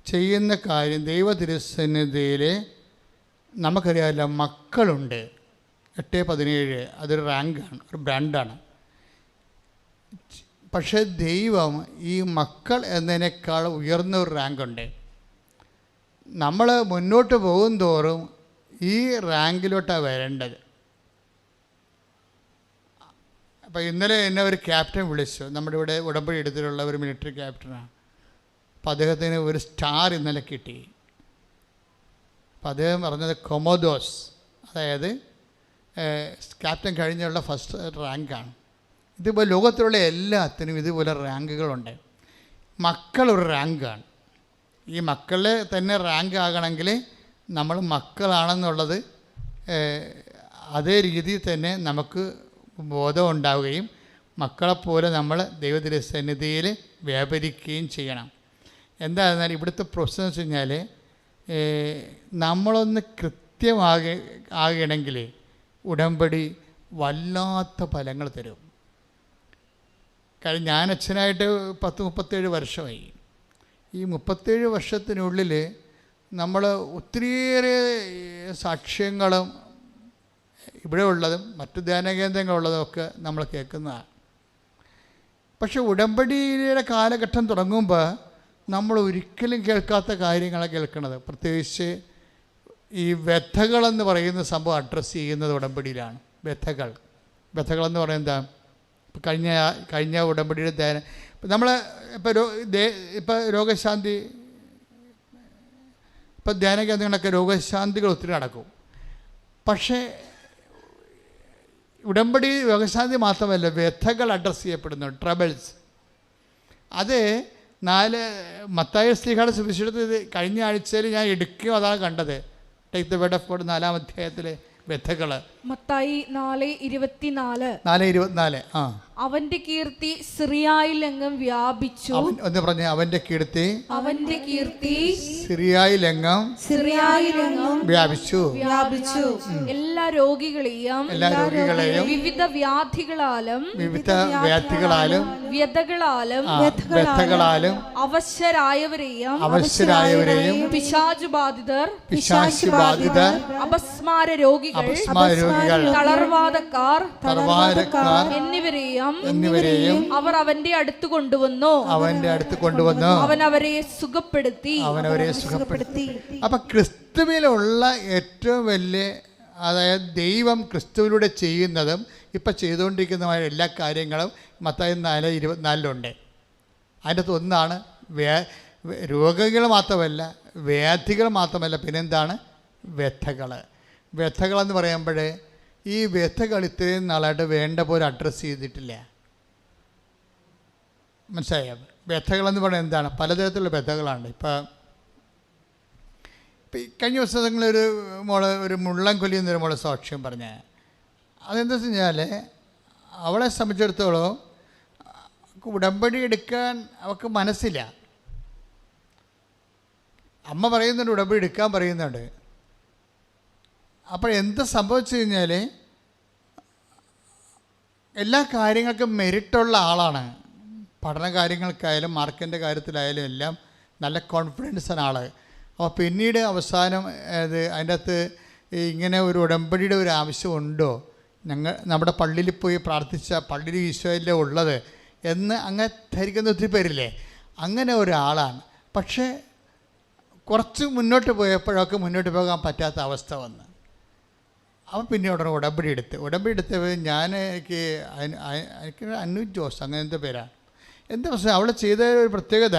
ചെയ്യുന്ന കാര്യം ദൈവതിരുസന്നിധിയിൽ നമുക്കറിയാമല്ലോ, മക്കളുണ്ട്. 8-17 അതൊരു റാങ്കാണ്, ഒരു ബ്രാൻഡാണ്. പക്ഷേ ദൈവം ഈ മക്കൾ എന്നതിനേക്കാൾ ഉയർന്ന ഒരു റാങ്കുണ്ട്. നമ്മൾ മുന്നോട്ട് പോകും തോറും ഈ റാങ്കിലോട്ടാണ് വരേണ്ടത്. അപ്പോൾ ഇന്നലെ എന്നെ ഒരു ക്യാപ്റ്റൻ വിളിച്ചു. നമ്മുടെ ഇവിടെ ഉടമ്പടി എടുത്തിട്ടുള്ള ഒരു മിലിറ്ററി ക്യാപ്റ്റനാണ്. അപ്പോൾ അദ്ദേഹത്തിന് ഒരു സ്റ്റാർ ഇന്നലെ കിട്ടി. അപ്പോൾ അദ്ദേഹം പറഞ്ഞത് കൊമോദോസ്, അതായത് ക്യാപ്റ്റൻ കഴിഞ്ഞുള്ള ഫസ്റ്റ് റാങ്കാണ്. ഇതുപോലെ ലോകത്തിലുള്ള എല്ലാത്തിനും ഇതുപോലെ റാങ്കുകളുണ്ട്. മക്കളൊരു റാങ്കാണ്. ഈ മക്കളെ തന്നെ റാങ്ക് ആകണമെങ്കിൽ നമ്മൾ മക്കളാണെന്നുള്ളത് അതേ രീതിയിൽ തന്നെ നമുക്ക് ബോധം ഉണ്ടാവുകയും മക്കളെപ്പോലെ നമ്മൾ ദൈവത്തിരുസന്നിധിയിൽ വ്യാപരിക്കുകയും ചെയ്യണം. എന്തായിരുന്നാലും ഇവിടുത്തെ പ്രശ്നം എന്ന് വെച്ച് കഴിഞ്ഞാൽ നമ്മളൊന്ന് ആകണമെങ്കിൽ ഉടമ്പടി വല്ലാത്ത ഫലങ്ങൾ തരും. കാരണം ഞാൻ അച്ഛനായിട്ട് 37 വർഷമായി. ഈ 37 വർഷത്തിനുള്ളിൽ നമ്മൾ ഒത്തിരിയേറെ സാക്ഷ്യങ്ങളും ഇവിടെ ഉള്ളതും മറ്റു ധ്യാനകേന്ദ്രങ്ങളുള്ളതും ഒക്കെ നമ്മൾ കേൾക്കുന്നതാണ്. പക്ഷെ ഉടമ്പടിയുടെ കാലഘട്ടം തുടങ്ങുമ്പോൾ നമ്മൾ ഒരിക്കലും കേൾക്കാത്ത കാര്യങ്ങളാണ് കേൾക്കുന്നത്. പ്രത്യേകിച്ച് ഈ വ്യഥകളെന്ന് പറയുന്ന സംഭവം അഡ്രസ്സ് ചെയ്യുന്നത് ഉടമ്പടിയിലാണ്. വ്യഥകളെന്ന് പറയുന്നത് എന്താ? കഴിഞ്ഞ ഉടമ്പടിയുടെ ധ്യാനം നമ്മൾ ഇപ്പോൾ രോഗശാന്തി, ഇപ്പോൾ ധ്യാന കേന്ദ്രങ്ങളൊക്കെ രോഗശാന്തികൾ ഒത്തിരി നടക്കും. പക്ഷേ ഉടമ്പടി രോഗശാന്തി മാത്രമല്ല, വ്യഥകൾ അഡ്രസ്സ് ചെയ്യപ്പെടുന്നു, ട്രബിൾസ്. അത് 4 മത്തായി ശ്ലീഹയുടെ സുവിശേഷത്തിൽ കഴിഞ്ഞ ആഴ്ചയിൽ ഞാൻ എടുക്കുകയും അതാണ് കണ്ടത്. Take the word of God 4-ാം അധ്യായത്തിലെ വ്യഥകൾ. മത്തായി 4:24. അവന്റെ കീർത്തി സിറിയായിലെങ്ങും വ്യാപിച്ചു. എന്ന് പറഞ്ഞ അവന്റെ കീർത്തി സിറിയായിലെങ്ങും വ്യാപിച്ചു. എല്ലാ രോഗികളെയും വിവിധ വ്യാധികളാലും വ്യഥകളാലും അവശരായവരെയും പിശാചുബാധിതർ അപസ്മാര രോഗികൾ തളർവാദക്കാർ എന്നിവരെയും അവർ അവന്റെ അടുത്ത് കൊണ്ടുവന്നു. അവൻ അവരെ സുഖപ്പെടുത്തി. അപ്പൊ ക്രിസ്തുവിലുള്ള ഏറ്റവും വലിയ, അതായത് ദൈവം ക്രിസ്തുവിലൂടെ ചെയ്യുന്നതും ഇപ്പം ചെയ്തുകൊണ്ടിരിക്കുന്നതുമായ എല്ലാ കാര്യങ്ങളും മത്തായി 4:24 അതിൻ്റെ അകത്ത് ഒന്നാണ് രോഗങ്ങൾ മാത്രമല്ല, വ്യാധികൾ മാത്രമല്ല, പിന്നെന്താണ്? വ്യഥകളെന്ന് പറയുമ്പോൾ ഈ വ്യഥകൾ ഇത്രയും നാളായിട്ട് വേണ്ട പോലെ അഡ്രസ്സ് ചെയ്തിട്ടില്ല. മനസ്സിലായോ? വ്യഥകളെന്ന് പറയുന്നത് എന്താണ്? പലതരത്തിലുള്ള വ്യഥകളാണ്. ഇപ്പം കഴിഞ്ഞ ദിവസങ്ങളൊരു ഒരു മുള്ളംകൊല്ലി എന്നൊരു മോളെ സാക്ഷ്യം പറഞ്ഞ, അതെന്താ വെച്ച് കഴിഞ്ഞാൽ അവളെ സംബന്ധിച്ചിടത്തോളം ഉടമ്പടി എടുക്കാൻ അവൾക്ക് മനസ്സില്ല. അമ്മ പറയുന്നുണ്ട്, ഉടമ്പടി എടുക്കാൻ പറയുന്നുണ്ട്. അപ്പോൾ എന്ത് സംഭവിച്ചു കഴിഞ്ഞാൽ എല്ലാ കാര്യങ്ങൾക്കും മെറിറ്റുള്ള ആളാണ്. പഠന കാര്യങ്ങൾക്കായാലും മാർക്കിൻ്റെ കാര്യത്തിലായാലും എല്ലാം നല്ല കോൺഫിഡൻസാണ് ആൾ. അപ്പോൾ പിന്നീട് അവസാനം അതിൻ്റെ അകത്ത് ഇങ്ങനെ ഒരു ഉടമ്പടിയുടെ ഒരു ആവശ്യമുണ്ടോ, നമ്മുടെ പള്ളിയിൽ പോയി പ്രാർത്ഥിച്ച പള്ളിയിൽ ഈശോയിലെ ഉള്ളത് എന്ന് അങ്ങനെ ധരിക്കുന്ന ഒത്തിരി പേരില്ലേ, അങ്ങനെ ഒരാളാണ്. പക്ഷേ കുറച്ച് മുന്നോട്ട് പോയപ്പോഴൊക്കെ മുന്നോട്ട് പോകാൻ പറ്റാത്ത അവസ്ഥ വന്ന് അവൻ പിന്നെ ഉടനെ ഉടമ്പടി എടുത്തപ്പോൾ എനിക്ക് അന്നു ജോസ് അങ്ങനെ എന്താ പേരാണ്. എന്താ പ്രശ്നം? അവൾ ചെയ്ത ഒരു പ്രത്യേകത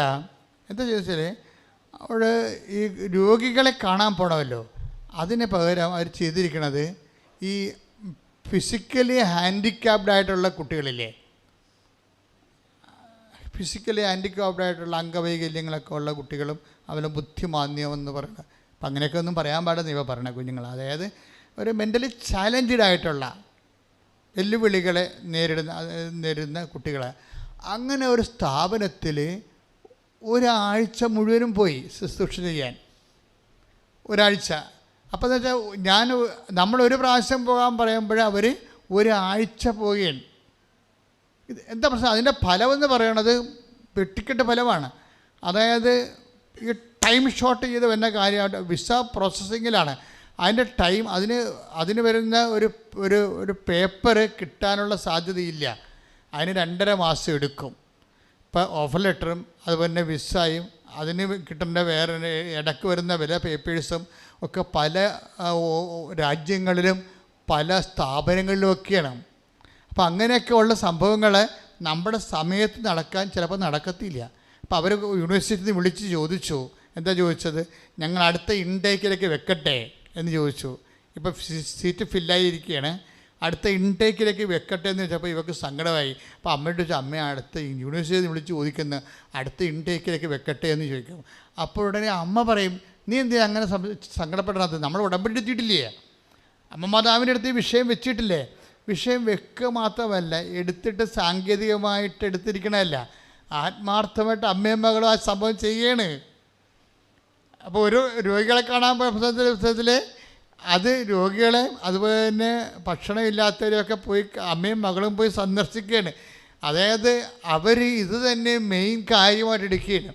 എന്താ ചോദിച്ചാൽ, അവൾ ഈ രോഗികളെ കാണാൻ പോകണമല്ലോ, അതിന് പകരം അവർ ചെയ്തിരിക്കണത് ഈ ഫിസിക്കലി ഹാൻഡിക്യാപ്ഡ് ആയിട്ടുള്ള കുട്ടികളില്ലേ, ഫിസിക്കലി ഹാൻഡിക്യാപ്ഡ് ആയിട്ടുള്ള അംഗവൈകല്യങ്ങളൊക്കെ ഉള്ള കുട്ടികളും അവരുടെ ബുദ്ധിമാന്ദ്യം എന്ന് പറയുന്നത്, അപ്പം അങ്ങനെയൊക്കെ ഒന്നും പറയാൻ പാടില്ല ഇവ പറയണ കുഞ്ഞുങ്ങൾ, അതായത് ഒരു മെൻ്റലി ചാലഞ്ചഡ് ആയിട്ടുള്ള വെല്ലുവിളികളെ നേരിടുന്ന കുട്ടികളെ, അങ്ങനെ ഒരു സ്ഥാപനത്തിൽ ഒരാഴ്ച മുഴുവനും പോയി ശുശ്രൂഷ ചെയ്യാൻ, ഒരാഴ്ച. അപ്പോൾ എന്ന് വെച്ചാൽ നമ്മളൊരു പ്രാവശ്യം പോകാൻ പറയുമ്പോൾ അവർ ഒരാഴ്ച പോവുകയാണ്. ഇത് എന്താ പ്രശ്നം? അതിൻ്റെ ഫലമെന്ന് പറയണത് വെട്ടിക്കെട്ട് ഫലമാണ്. അതായത് ഈ ടൈം ഷോർട്ട് ചെയ്ത് വരുന്ന കാര്യമായിട്ട് വിസ പ്രോസസ്സിങ്ങിലാണ്. അതിൻ്റെ ടൈം അതിന് വരുന്ന ഒരു പേപ്പർ കിട്ടാനുള്ള സാധ്യതയില്ല. അതിന് 2.5 മാസം എടുക്കും. ഇപ്പോൾ ഓഫർ ലെറ്ററും അതുപോലെ വിസയും അതിന് കിട്ടേണ്ട വേറെ ഇടയ്ക്ക് വരുന്ന വില പേപ്പേഴ്സും ഒക്കെ പല രാജ്യങ്ങളിലും പല സ്ഥാപനങ്ങളിലുമൊക്കെയാണ്. അപ്പോൾ അങ്ങനെയൊക്കെ ഉള്ള സംഭവങ്ങൾ നമ്മുടെ സമയത്ത് നടക്കാൻ ചിലപ്പോൾ നടക്കത്തില്ല. അപ്പോൾ അവർ യൂണിവേഴ്സിറ്റിയിൽ നിന്ന് വിളിച്ച് ചോദിച്ചു. എന്താ ചോദിച്ചത്? ഞങ്ങൾ അടുത്ത ഇൻടേക്കിലേക്ക് വെക്കട്ടെ എന്ന് ചോദിച്ചു. ഇപ്പോൾ സീറ്റ് ഫില്ലായിരിക്കുകയാണ്, അടുത്ത ഇൻടേക്കിലേക്ക് വെക്കട്ടെ എന്ന് വെച്ചപ്പോൾ ഇവർക്ക് സങ്കടമായി. അപ്പോൾ അമ്മയോട് ചോദിച്ചു, അമ്മ അടുത്ത യൂണിവേഴ്സിറ്റിയിൽ നിന്ന് വിളിച്ച് ചോദിക്കുന്ന അടുത്ത ഇൻടേക്കിലേക്ക് വെക്കട്ടെ എന്ന് ചോദിക്കും. അപ്പോൾ ഉടനെ അമ്മ പറയും, നീ എന്തിനാ അങ്ങനെ സങ്കടപ്പെടണത്? നമ്മൾ ഉടമ്പടി എടുത്തിട്ടില്ലേ? അമ്മ മാതാവിൻ്റെ അടുത്ത് ഈ വിഷയം വെച്ചിട്ടില്ലേ? വിഷയം വെക്കുക മാത്രമല്ല, എടുത്തിട്ട് സാങ്കേതികമായിട്ട് എടുത്തിരിക്കണമല്ല, ആത്മാർത്ഥമായിട്ട് അമ്മയും മകളും ആ സംഭവം ചെയ്യാണ്. അപ്പോൾ ഒരു രോഗികളെ കാണാൻ പോയ പുസ്തകത്തിൽ അത് രോഗികളെ അതുപോലെ തന്നെ ഭക്ഷണമില്ലാത്തവരെയൊക്കെ പോയി അമ്മയും മകളും പോയി സന്ദർശിക്കുകയാണ്. അതായത് അവർ ഇത് തന്നെ മെയിൻ കാര്യമായിട്ട് എടുക്കുകയാണ്.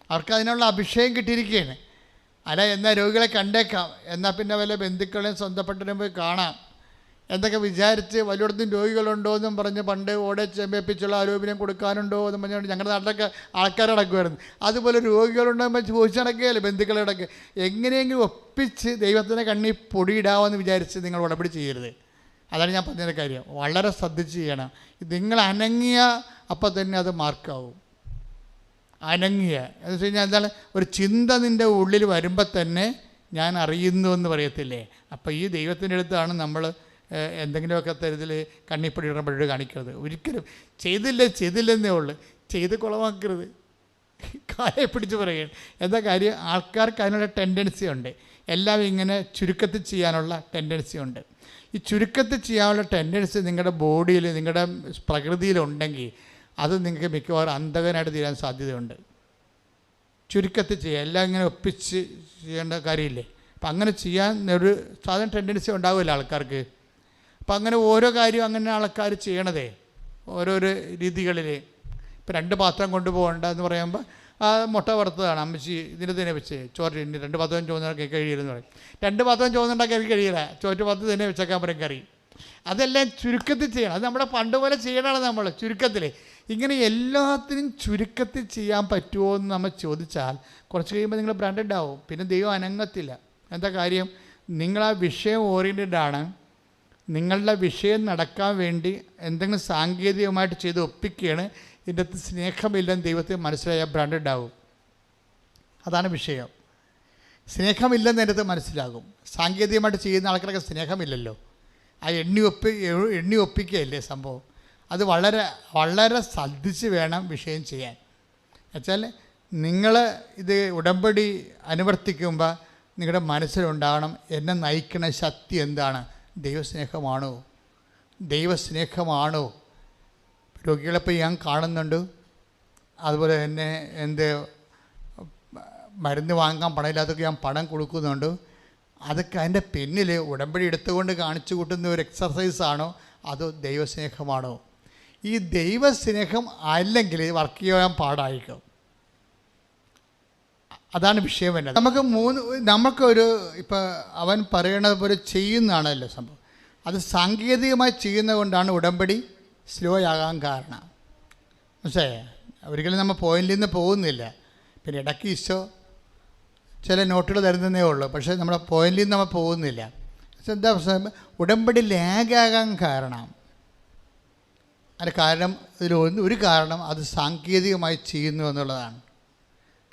അവർക്ക് അതിനുള്ള അഭിഷേകം കിട്ടിയിരിക്കുകയാണ്. അല്ല, എന്നാൽ രോഗികളെ കണ്ടേക്കാം, എന്നാൽ പിന്നെ വല്ല ബന്ധുക്കളെയും സ്വന്തപ്പെട്ടവരെയും പോയി കാണാം എന്തൊക്കെ വിചാരിച്ച് വല്ലയിടത്തും രോഗികളുണ്ടോ എന്നും പറഞ്ഞ് പണ്ട് ഓടെ ചെമ്പേപ്പിച്ചുള്ള ആരോഗ്യം കൊടുക്കാനുണ്ടോ എന്നും പറഞ്ഞുകൊണ്ട് ഞങ്ങളുടെ നാട്ടിലൊക്കെ ആൾക്കാർ നടക്കുമായിരുന്നു. അതുപോലെ രോഗികളുണ്ടോ എന്ന് ചോദിച്ച് നടക്കുകയല്ലേ ബന്ധുക്കളോടൊക്കെ. എങ്ങനെയെങ്കിലും ഒപ്പിച്ച് ദൈവത്തിൻ്റെ കണ്ണിൽ പൊടിയിടാമെന്ന് വിചാരിച്ച് നിങ്ങൾ ഉടമ്പടി ചെയ്യരുത്. അതാണ് ഞാൻ പറഞ്ഞതിൻ്റെ കാര്യം. വളരെ ശ്രദ്ധിച്ച് ചെയ്യണം. നിങ്ങൾ അനങ്ങിയ അപ്പം തന്നെ അത് മാർക്കാവും. അനങ്ങിയ എന്ന് വെച്ച് കഴിഞ്ഞാൽ എന്താണ്, ഒരു ചിന്ത നിൻ്റെ ഉള്ളിൽ വരുമ്പോൾ തന്നെ ഞാൻ അറിയുന്നു എന്ന് പറയത്തില്ലേ. അപ്പോൾ ഈ ദൈവത്തിൻ്റെ അടുത്താണ് നമ്മൾ എന്തെങ്കിലുമൊക്കെ തരത്തിൽ കണ്ണിപ്പൊടി ഇടുമ്പോഴേ കാണിക്കരുത്. ഒരിക്കലും ചെയ്തില്ലെന്നേ ഉള്ളൂ, ചെയ്ത് കുളമാക്കരുത്. കാലെ പിടിച്ച് പറയുകയാണ്. എന്താ കാര്യം? ആൾക്കാർക്ക് അതിനുള്ള ടെൻഡൻസി ഉണ്ട്. എല്ലാം ഇങ്ങനെ ചുരുക്കത്തിൽ ചെയ്യാനുള്ള ടെൻഡൻസി ഉണ്ട്. ഈ ചുരുക്കത്തിൽ ചെയ്യാനുള്ള ടെൻഡൻസി നിങ്ങളുടെ ബോഡിയിൽ, നിങ്ങളുടെ പ്രകൃതിയിലുണ്ടെങ്കിൽ അത് നിങ്ങൾക്ക് മിക്കവാറും അന്ധകനായിട്ട് തീരാൻ സാധ്യതയുണ്ട്. ചുരുക്കത്തിൽ ചെയ്യുക, എല്ലാം ഇങ്ങനെ ഒപ്പിച്ച് ചെയ്യേണ്ട കാര്യമില്ലേ. അപ്പം അങ്ങനെ ചെയ്യാൻ ഒരു സാധാരണ ടെൻഡൻസി ഉണ്ടാവില്ല ആൾക്കാർക്ക്. അപ്പം അങ്ങനെ ഓരോ കാര്യവും അങ്ങനെ ആൾക്കാർ ചെയ്യണതേ ഓരോരോ രീതികളിൽ. ഇപ്പം 2 പാത്രം കൊണ്ടുപോകണ്ട എന്ന് പറയുമ്പോൾ ആ മുട്ട വറുത്തതാണ് അമ്മച്ചി ഇതിന് തന്നെ വെച്ച് ചോറ് 2 പാത്രം ചോദിച്ചാൽ കഴിയില്ലെന്ന് പറയും. 2 പാത്രം ചോദിച്ചുണ്ടാക്കി എനിക്ക് കഴിയില്ല, ചോറ്റ് പാത്രം തന്നെ വെച്ചേക്കാൻ പറയും കറി. അതെല്ലാം ചുരുക്കത്തിൽ ചെയ്യണം. അത് നമ്മുടെ പണ്ട് പോലെ ചെയ്യണമാണ് നമ്മൾ ചുരുക്കത്തിൽ. ഇങ്ങനെ എല്ലാത്തിനും ചുരുക്കത്തിൽ ചെയ്യാൻ പറ്റുമോ എന്ന് നമ്മൾ ചോദിച്ചാൽ കുറച്ച് കഴിയുമ്പോൾ നിങ്ങൾ ബ്രാൻഡഡ് ആവും. പിന്നെ ദൈവം അനങ്ങത്തില്ല. എന്താ കാര്യം? നിങ്ങളാ വിഷയം ഓറിയൻറ്റഡാണ്. നിങ്ങളുടെ വിഷയം നടക്കാൻ വേണ്ടി എന്തെങ്കിലും സാങ്കേതികമായിട്ട് ചെയ്ത് ഒപ്പിക്കുകയാണ്. ഇതിൻ്റെ അകത്ത് സ്നേഹമില്ലെന്ന് ദൈവത്തെ മനസ്സിലായാൽ ബ്രാൻഡഡ് ആവും. അതാണ് വിഷയം. സ്നേഹമില്ലെന്ന് എൻ്റെ അടുത്ത് മനസ്സിലാകും. സാങ്കേതികമായിട്ട് ചെയ്യുന്ന ആൾക്കാരൊക്കെ സ്നേഹമില്ലല്ലോ. ആ എണ്ണി ഒപ്പിക്കുകയല്ലേ സംഭവം. അത് വളരെ വളരെ ശ്രദ്ധിച്ച് വേണം വിഷയം ചെയ്യാൻ. എന്നുവെച്ചാൽ നിങ്ങൾ ഇത് ഉടമ്പടി അനുവർത്തിക്കുമ്പോൾ നിങ്ങളുടെ മനസ്സിലുണ്ടാകണം, എന്നെ നയിക്കുന്ന ശക്തി എന്താണ്? ദൈവസ്നേഹമാണോ? ദൈവസ്നേഹമാണോ? രോഗികളെപ്പോൾ ഞാൻ കാണുന്നുണ്ട്. അതുപോലെ തന്നെ മരുന്ന് വാങ്ങാൻ പണമില്ലാത്തൊക്കെ ഞാൻ പണം കൊടുക്കുന്നുണ്ട്. അതൊക്കെ അതിൻ്റെ പിന്നിൽ ഉടമ്പടി എടുത്തുകൊണ്ട് കാണിച്ചു കൂട്ടുന്ന ഒരു എക്സർസൈസാണോ അതോ ദൈവസ്നേഹമാണോ? ഈ ദൈവസ്നേഹം അല്ലെങ്കിൽ വർക്ക് ചെയ്യാൻ പാടായിരിക്കും. അതാണ് വിഷയം വരുന്നത്. നമുക്കൊരു ഇപ്പോൾ അവൻ പറയണത് പോലെ ചെയ്യുന്നതാണല്ലോ സംഭവം. അത് സാങ്കേതികമായി ചെയ്യുന്നത് കൊണ്ടാണ് ഉടമ്പടി സ്ലോ ആകാൻ കാരണം. മനസ്സിലായേ? ഒരിക്കലും നമ്മൾ പോയിന്റിൽ നിന്ന് പോകുന്നില്ല. പിന്നെ ഇടയ്ക്ക് ഈശോ ചില നോട്ടുകൾ തരുന്നതേ ഉള്ളൂ, പക്ഷേ നമ്മുടെ പോയിന്റിൽ നിന്ന് നമ്മൾ പോകുന്നില്ല. എന്താ പ്രശ്നം? ഉടമ്പടി ലാഗാകാൻ കാരണം അതിന് കാരണം ഒരു കാരണം അത് സാങ്കേതികമായി ചെയ്യുന്നു എന്നുള്ളതാണ്.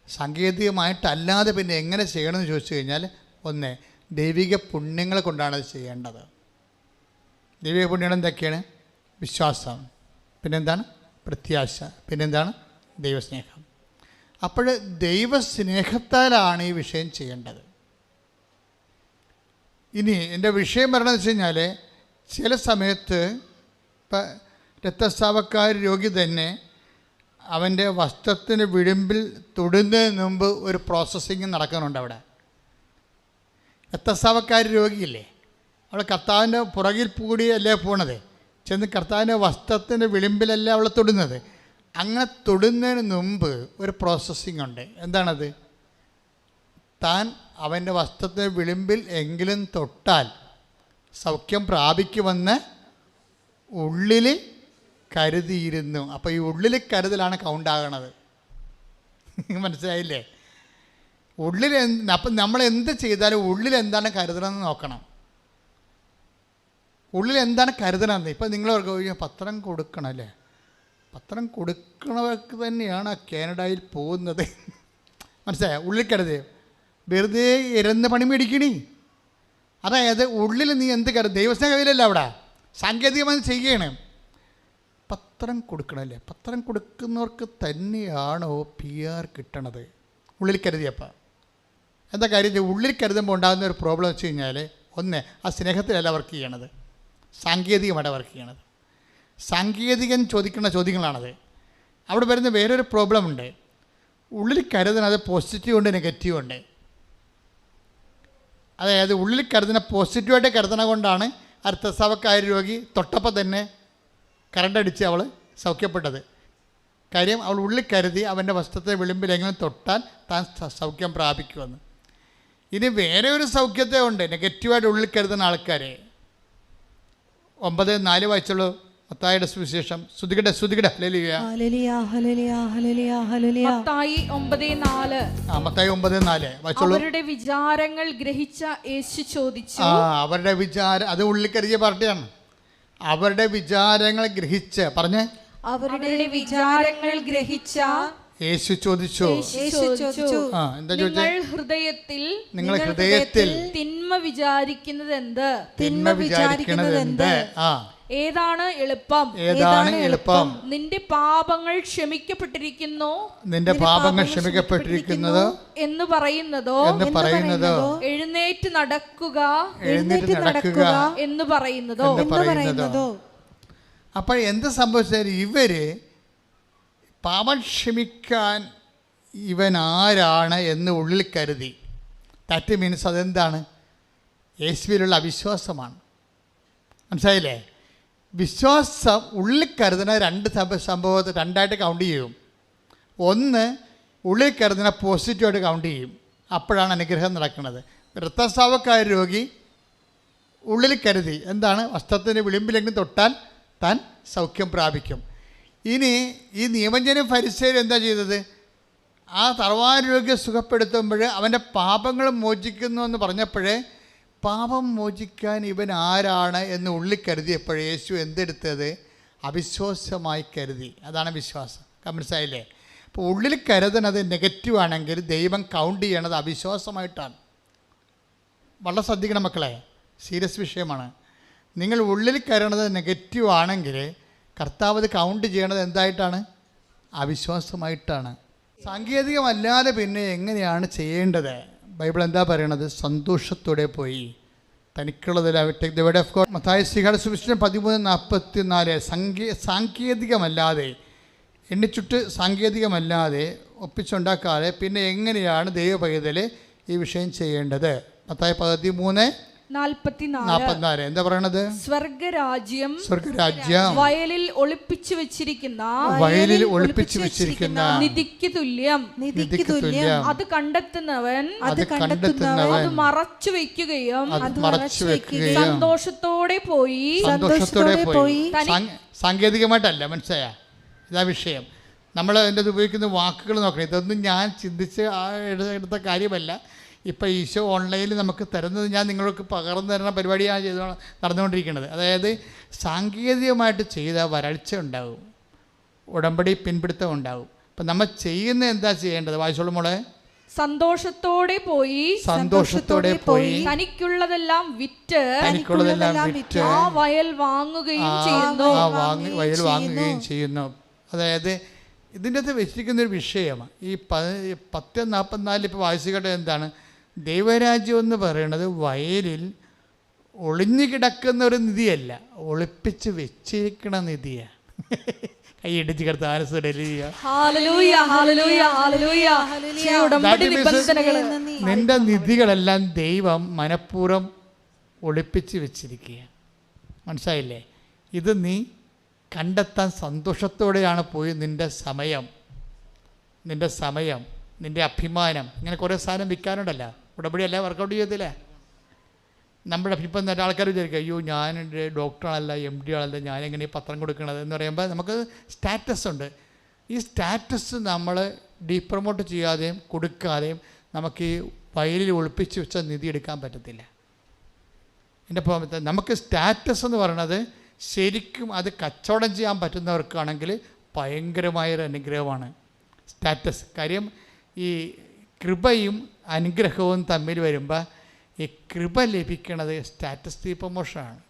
സാങ്കേതികമായിട്ടല്ലാതെ പിന്നെ എങ്ങനെ ചെയ്യണമെന്ന് ചോദിച്ചു കഴിഞ്ഞാൽ, ഒന്ന് ദൈവിക പുണ്യങ്ങളെ കൊണ്ടാണ് അത് ചെയ്യേണ്ടത്. ദൈവിക പുണ്യങ്ങൾ എന്തൊക്കെയാണ്? വിശ്വാസം, പിന്നെന്താണ്? പ്രത്യാശ, പിന്നെന്താണ്? ദൈവസ്നേഹം. അപ്പോൾ ദൈവസ്നേഹത്താലാണ് ഈ വിഷയം ചെയ്യേണ്ടത്. ഇനി എൻ്റെ വിഷയം പറയണമെന്ന് വെച്ച് കഴിഞ്ഞാൽ, ചില സമയത്ത് ഇപ്പം രക്തസ്രാവക്കാരി രോഗി തന്നെ അവൻ്റെ വസ്ത്രത്തിന് വിളിമ്പിൽ തൊടുന്നതിന് മുമ്പ് ഒരു പ്രോസസ്സിങ് നടക്കുന്നുണ്ട്. അവിടെ രക്തസ്രാവക്കാരി രോഗിയില്ലേ, അവൾ കർത്താവിൻ്റെ പുറകിൽ കൂടിയല്ലേ പോണത്. ചെന്ന് കർത്താവിൻ്റെ വസ്ത്രത്തിൻ്റെ വിളിമ്പിലല്ല അവൾ തൊടുന്നത്. അങ്ങനെ തൊടുന്നതിന് മുമ്പ് ഒരു പ്രോസസ്സിങ് ഉണ്ട്. എന്താണത്? താൻ അവൻ്റെ വസ്ത്രത്തിൻ്റെ വിളിമ്പിൽ എങ്കിലും തൊട്ടാൽ സൗഖ്യം പ്രാപിക്കുമെന്ന് ഉള്ളിൽ കരുതിയിരുന്നു. അപ്പോൾ ഈ ഉള്ളിൽ കരുതലാണ് കൗണ്ടാകണത്. മനസ്സിലായില്ലേ? ഉള്ളിൽ അപ്പം നമ്മൾ എന്ത് ചെയ്താലും ഉള്ളിൽ എന്താണ് കരുതണമെന്ന് നോക്കണം. ഉള്ളിൽ എന്താണ് കരുതണമെന്ന്. ഇപ്പം നിങ്ങൾ പത്രം കൊടുക്കണം അല്ലേ, പത്രം കൊടുക്കണവർക്ക് തന്നെയാണ് ആ കാനഡയിൽ പോകുന്നത്. മനസ്സിലായോ? ഉള്ളിൽ കരുതേ, വെറുതെ ഇരന്ന് പണി മേടിക്കണി. അതായത് ഉള്ളിൽ നീ എന്ത് കരുത്, ദൈവസ്നേഹ കയ്യിലല്ല, അവിടെ സാങ്കേതികമായി ചെയ്യണേ. പത്രം കൊടുക്കണമല്ലേ, പത്രം കൊടുക്കുന്നവർക്ക് തന്നെയാണോ PR കിട്ടണത്? ഉള്ളിൽ കരുതിയപ്പോൾ എന്താ കാര്യം? ഉള്ളിൽ കരുതുമ്പോൾ ഉണ്ടാകുന്ന ഒരു പ്രോബ്ലം വെച്ച് കഴിഞ്ഞാൽ, ഒന്ന്, ആ സ്നേഹത്തിലല്ല വർക്ക് ചെയ്യണത്, സാങ്കേതികമായിട്ട് വർക്ക് ചെയ്യണത്. സാങ്കേതികൻ ചോദിക്കുന്ന ചോദ്യങ്ങളാണത്. അവിടെ വരുന്ന വേറൊരു പ്രോബ്ലം ഉണ്ട്. ഉള്ളിൽ കരുതുന്നത് പോസിറ്റീവ് ഉണ്ട്, നെഗറ്റീവ് ഉണ്ട്. അതായത് ഉള്ളിൽ കരുതുന്ന പോസിറ്റീവായിട്ട് കരുതണ കൊണ്ടാണ് രക്തസ്രാവക്കായ രോഗി തൊട്ടപ്പം തന്നെ കറണ്ടടിച്ച് അവൾ സൗഖ്യപ്പെട്ടത്. കാര്യം അവൾ ഉള്ളിൽ കരുതി അവൻ്റെ വസ്ത്രത്തെ വിളിമ്പിലെങ്കിലും തൊട്ടാൽ താൻ സൗഖ്യം പ്രാപിക്കുമെന്ന്. ഇനി വേറെ ഒരു സൗഖ്യത്തെ ഉണ്ട് നെഗറ്റീവായിട്ട് ഉള്ളിൽ കരുതുന്ന ആൾക്കാരെ. 9:4 വായിച്ചുള്ളൂ മത്തായിയുടെ സുവിശേഷം. ശ്രുതികടെ ഹല്ലേലൂയ. മത്തായി 9:4. മത്തായി 9:4 വായിച്ചുള്ളൂ. അവരുടെ വിചാരങ്ങൾ ഗ്രഹിച്ച യേശു ചോദിച്ചു. അവരുടെ വിചാരം, അത് ഉള്ളിൽ കരുതിയ പാർട്ടിയാണ്. അവരുടെ വിചാരങ്ങൾ ഗ്രഹിച്ച് പറഞ്ഞേ. അവരുടെ വിചാരങ്ങൾ ഗ്രഹിച്ച യേശു ചോദിച്ചു. എന്താ ചോദിച്ചത്? നിങ്ങൾ ഹൃദയത്തിൽ തിന്മ വിചാരിക്കുന്നത് എന്ത്? തിന്മ വിചാരിക്കുന്നത് എന്ത്? ഏതാണ് എളുപ്പം? ഏതാണ് എളുപ്പം? നിന്റെ പാപങ്ങൾ ക്ഷമിക്കപ്പെട്ടിരിക്കുന്നു, നിന്റെ പാപങ്ങൾ ക്ഷമിക്കപ്പെട്ടിരിക്കുന്നത് എന്ന് പറയുന്നതോ എഴുന്നേറ്റ് നടക്കുക എന്ന് പറയുന്നതോ? അപ്പോൾ എന്ത് സംഭവിച്ചാൽ ഇവര് പാപം ക്ഷമിക്കാൻ ഇവൻ ആരാണ് എന്ന് ഉള്ളിൽ കരുതി. ദാറ്റ് മീൻസ് അതെന്താണ്? യേശുവിലുള്ള അവിശ്വാസമാണ്. മനസ്സിലായില്ലേ? വിശ്വാസം ഉള്ളിൽ കരുതുന്ന സംഭവത്തെ രണ്ടായിട്ട് കൗണ്ട് ചെയ്യും. ഒന്ന്, ഉള്ളിൽ കരുതുന്ന പോസിറ്റീവായിട്ട് കൗണ്ട് ചെയ്യും. അപ്പോഴാണ് അനുഗ്രഹം നടക്കുന്നത്. രക്തസ്രാവക്കായ രോഗി ഉള്ളിൽ കരുതി എന്താണ്? വസ്ത്രത്തിൻ്റെ വിളിമ്പിലെങ്കിലും തൊട്ടാൽ താൻ സൗഖ്യം പ്രാപിക്കും. ഇനി ഈ നിയമജ്ഞനും ഫരിസേയരും എന്താ ചെയ്തത്? ആ തറവാട് രോഗിയെ സുഖപ്പെടുത്തുമ്പോൾ അവൻ്റെ പാപങ്ങൾ മോചിക്കുന്നു എന്ന് പറഞ്ഞപ്പോഴേ പാപം മോചിക്കാൻ ഇവൻ ആരാണ് എന്ന് ഉള്ളിൽ കരുതിയപ്പോഴേ യേശു എന്തെടുത്തത്? അവിശ്വാസമായി കരുതി. അതാണ് വിശ്വാസം. മനസ്സിലായില്ലേ? അപ്പോൾ ഉള്ളിൽ കരുതുന്നത് നെഗറ്റീവ് ആണെങ്കിൽ ദൈവം കൗണ്ട് ചെയ്യണത് അവിശ്വാസമായിട്ടാണ്. വളരെ ശ്രദ്ധിക്കണം മക്കളെ, സീരിയസ് വിഷയമാണ്. നിങ്ങൾ ഉള്ളിൽ കരുതുന്നത് നെഗറ്റീവ് ആണെങ്കിൽ കർത്താവ് അത് കൗണ്ട് ചെയ്യണത് എന്തായിട്ടാണ്? അവിശ്വാസമായിട്ടാണ്. സാങ്കേതികമല്ലാതെ പിന്നെ എങ്ങനെയാണ് ചെയ്യേണ്ടത്? ബൈബിൾ എന്താ പറയണത്? സന്തോഷത്തോടെ പോയി തനിക്കുള്ളതിലാവട്ടെ. മത്തായി സുവിശേഷം 13:44 സാങ്കേതികമല്ലാതെ എണ്ണിച്ചുട്ട് സാങ്കേതികമല്ലാതെ ഒപ്പിച്ചുണ്ടാക്കാതെ പിന്നെ എങ്ങനെയാണ് ദൈവപൈതൽ ഈ വിഷയം ചെയ്യേണ്ടത്? മത്തായി 13:44 എന്താ പറയണത്? സ്വർഗരാജ്യം വയലിൽ ഒളിപ്പിച്ചു വെച്ചിരിക്കുന്ന നിധിക്ക് തുല്യം. അത് കണ്ടെത്തുന്നവൻ അത് മറച്ചു വെക്കുകയും സന്തോഷത്തോടെ പോയി. സാങ്കേതികമായിട്ടല്ല, മനസ്സിലായ? ഇതാ വിഷയം. നമ്മൾ അതിൻ്റെ ഉപയോഗിക്കുന്ന വാക്കുകൾ നോക്കണം. ഇതൊന്നും ഞാൻ ചിന്തിച്ച് എടുത്ത കാര്യമല്ല. ഇപ്പോൾ ഈശോ ഓൺലൈനിൽ നമുക്ക് തരുന്നത് ഞാൻ നിങ്ങൾക്ക് പകർന്നു തരുന്ന പരിപാടിയാണ് നടന്നുകൊണ്ടിരിക്കുന്നത്. അതായത് സാങ്കേതികമായിട്ട് ചെയ്ത വരൾച്ച ഉണ്ടാകും, ഉടമ്പടി പിൻപിടുത്തം ഉണ്ടാകും. അപ്പം നമ്മൾ ചെയ്യുന്ന എന്താ ചെയ്യേണ്ടത്? വായിച്ചോളൂ മോളെ. സന്തോഷത്തോടെ പോയി തനിക്കുള്ളതെല്ലാം വിറ്റ് ആ വയൽ വാങ്ങുകയും ചെയ്യുന്നു. അതായത് ഇതിൻ്റെ അകത്ത് വെച്ചിരിക്കുന്നൊരു വിഷയമാണ്. ഈ 10:44 ഇപ്പോൾ വായിച്ചുകേട്ടത് എന്താണ്? ദൈവരാജ്യം എന്ന് പറയുന്നത് വയലിൽ ഒളിഞ്ഞു കിടക്കുന്ന ഒരു നിധിയല്ല, ഒളിപ്പിച്ച് വെച്ചിരിക്കണ നിധിയാണ്. കൈയിടിച്ച് നിന്റെ നിധികളെല്ലാം ദൈവം മനഃപൂർവ്വം ഒളിപ്പിച്ച് വെച്ചിരിക്കുക. മനസ്സിലായില്ലേ? ഇത് നീ കണ്ടെത്താൻ സന്തോഷത്തോടെയാണ് പോയി നിൻ്റെ സമയം, നിൻ്റെ അഭിമാനം, ഇങ്ങനെ കുറേ സാധനം വിൽക്കാനുണ്ടല്ലോ. ഉടമ്പടി അല്ല, വർക്കൗട്ട് ചെയ്യത്തില്ല. നമ്മുടെ ഇപ്പം തന്നെ ആൾക്കാർ വിചാരിക്കുക, അയ്യോ ഞാൻ ഡോക്ടറാണല്ല, MD ആണല്ല, ഞാനെങ്ങനെ പത്രം കൊടുക്കണത് എന്ന് പറയുമ്പോൾ നമുക്ക് സ്റ്റാറ്റസ് ഉണ്ട്. ഈ സ്റ്റാറ്റസ് നമ്മൾ ഡീപ്രമോട്ട് ചെയ്യാതെയും കൊടുക്കാതെയും നമുക്ക് ഈ വയലിൽ ഒളിപ്പിച്ച് വെച്ച നിധി എടുക്കാൻ പറ്റത്തില്ല. എൻ്റെ ഇപ്പോൾ നമുക്ക് സ്റ്റാറ്റസ് എന്ന് പറയുന്നത് ശരിക്കും അത് കച്ചവടം ചെയ്യാൻ പറ്റുന്നവർക്കാണെങ്കിൽ ഭയങ്കരമായൊരു അനുഗ്രഹമാണ് സ്റ്റാറ്റസ്. കാര്യം ഈ കൃപയും അനുഗ്രഹവും തമ്മിൽ വരുമ്പോൾ ഈ കൃപ ലഭിക്കുന്നത് സ്റ്റാറ്റസ് പ്രൊമോഷനാണ്.